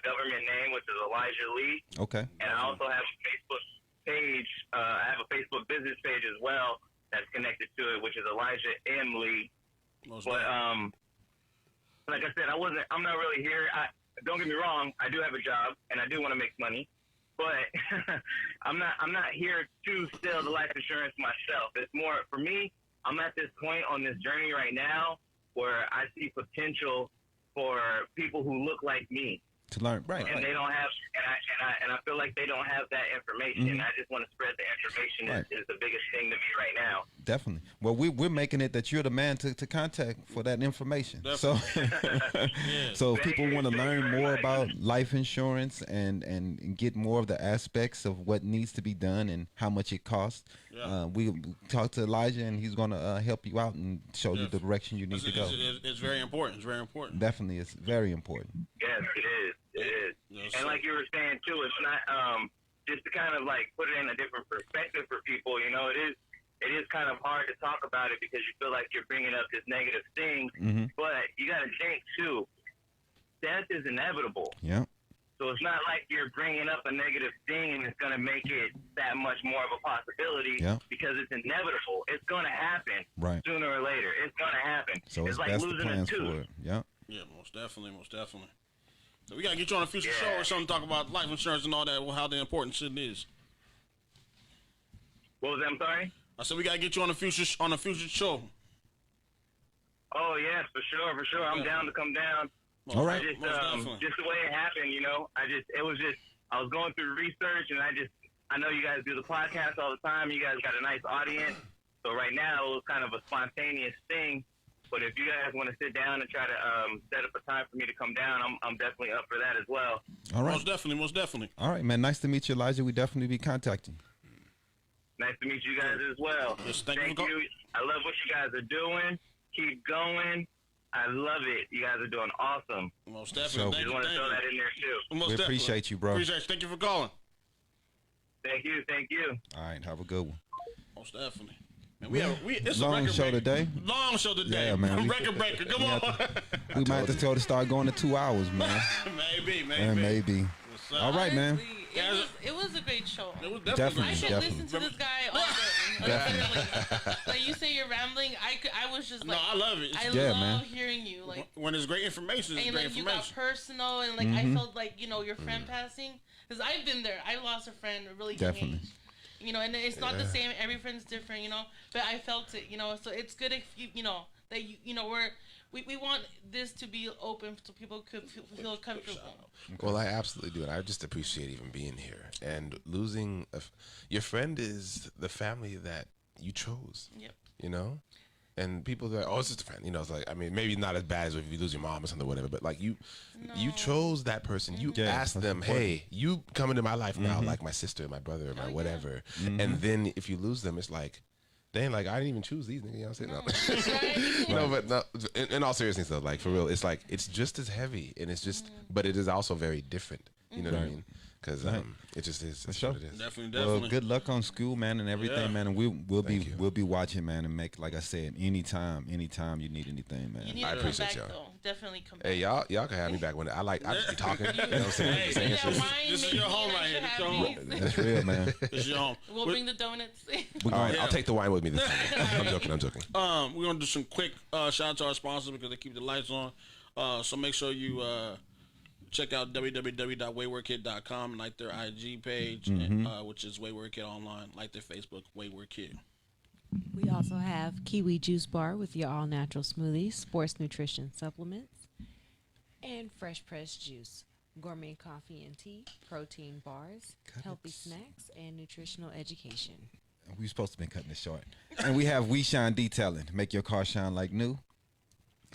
government name, which is Elijah Lee. Okay. And I also have a Facebook page. I have a Facebook business page as well that's connected to it, which is Elijah M. Lee. But like I said, I'm not really here. Don't get me wrong. I do have a job and I do want to make money, but I'm not here to sell the life insurance myself. It's more for me. I'm at this point on this journey right now where I see potential for people who look like me. To learn, right? And they don't have, and I feel like they don't have that information. I just want to spread the information. Is the biggest thing to me right now. Definitely. Well, we're making it that you're the man to contact for that information. Definitely. So if people want to learn more about life insurance and get more of the aspects of what needs to be done and how much it costs, we talk to Elijah, and he's going to help you out and show you the direction you need to go. It's very important. It's very important. Definitely, it's very important. Yes, it is. It is. And like you were saying too, it's not just to kind of like put it in a different perspective for people, you know, it is kind of hard to talk about it because you feel like you're bringing up this negative thing, but you got to think too, death is inevitable. Yeah. So it's not like you're bringing up a negative thing and it's going to make it that much more of a possibility because it's inevitable. It's going to happen sooner or later. It's going to happen. So it's like best to losing a plan tooth. for it. Yeah. Yeah, most definitely. So we gotta get you on a future show or something, talk about life insurance and all that, how the important shit is. What was that? I'm sorry? I said we gotta get you on a future show. Oh, yes, for sure. I'm down to come down. All right. Just the way it happened, you know. I was going through research, and I know you guys do the podcast all the time. You guys got a nice audience. So right now, it was kind of a spontaneous thing. But if you guys want to sit down and try to set up a time for me to come down, I'm definitely up for that as well. All right. Most definitely. All right, man. Nice to meet you, Elijah. We definitely be contacting. Nice to meet you guys as well. Yes, thank you. I love what you guys are doing. Keep going. I love it. You guys are doing awesome. Most definitely. Just want to throw that in there too. We appreciate you, bro. Appreciate you. Thank you for calling. Thank you. All right, have a good one. Most definitely. Man, it's long a record show breaker. today. Long show today. Yeah, man. Record breaker. Come on. We might have to tell to start going to 2 hours, man. Maybe. Maybe. All right, man. It was a great show. It was Definitely. I should listen to this guy all day. Definitely. Like you say, you're rambling. I was just like, I love it. I Yeah, love man. hearing you. Like when it's great information, it's and great like you got information. personal and like I felt like your friend passing because I've been there. I lost a friend really young Definitely. age. And it's not the same. Every friend's different, But I felt it, So it's good if that we want this to be open so people could feel comfortable. Well, I absolutely do, and I just appreciate even being here. And losing your friend is the family that you chose. Yep. And people that it's just a friend. It's like, I mean, maybe not as bad as if you lose your mom or something, or whatever. But like you chose that person. You asked them, "Hey, you come into my life now, like my sister, my brother, my whatever." And then if you lose them, it's like, dang, like I didn't even choose these niggas. You know what I'm saying? No, but no. In all seriousness, though, like for real, it's like it's just as heavy, and it's just, but it is also very different. You know what I mean? Because it just is. That's what it is. Definitely. Well, good luck on school, man, and everything, man. And we'll be watching, man, and make, like I said, anytime you need anything, man. You need I to appreciate come back, y'all. though. Definitely come back. Hey, y'all can have me back when I just be talking. You know what I'm saying? Hey, That wine, this is maybe your home I right should here. have This your home. these. That's real, man. This is your home. We'll bring the donuts. All right, I'll take the wine with me this time. I'm joking. We're gonna do some quick shout out to our sponsors because they keep the lights on. So make sure you check out www.waywardkid.com, like their IG page, which is Wayward Kid Online, like their Facebook, Wayward Kid. We also have Kiwi Juice Bar with your all-natural smoothies, sports nutrition supplements, and fresh pressed juice, gourmet coffee and tea, protein bars, healthy snacks, and nutritional education. We're supposed to be cutting this short. And we have We Shine Detailing. Make your car shine like new.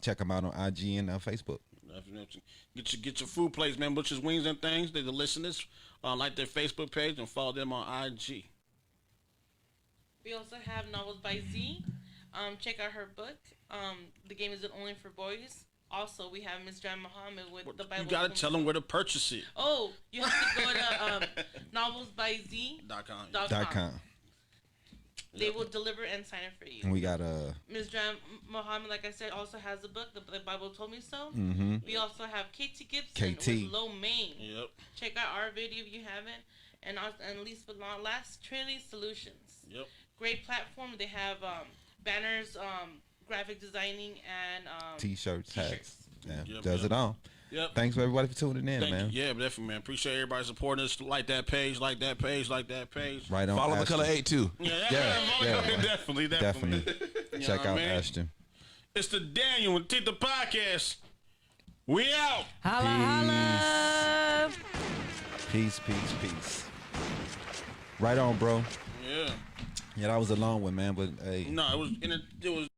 Check them out on IG and Facebook. Definitely. Get your food plates, man. Butcher's Wings and Things. They're the listeners. Like their Facebook page and follow them on IG. We also have Novels by Z. Check out her book. The Game Isn't Only for Boys. Also, we have Ms. Jan Muhammad with the Bible. You gotta tell them where to purchase it. Oh, you have to go to novelsbyz.com. They will deliver and sign it for you. And we got Ms. Jan Muhammad, like I said, also has a book. The Bible Told Me So. We also have KT Gibson with Low Main. Yep. Check out our video if you haven't. And least but not last, Trinity Solutions. Yep. Great platform. They have banners, graphic designing, and T-shirts, hats. Yeah, Yep, does it all. Yep. Thanks for everybody for tuning in, Thank man. you. Yeah, definitely, man. Appreciate everybody supporting us. Like that page, like that page. Right on. Follow the Ashton. Color 8 too. Yeah. Definitely. You Check know out what I mean? Ashton. It's the DanYo&Tita podcast. We out. Holla, holla. Peace. Right on, bro. Yeah. Yeah, that was a long one, man, but hey. No, it was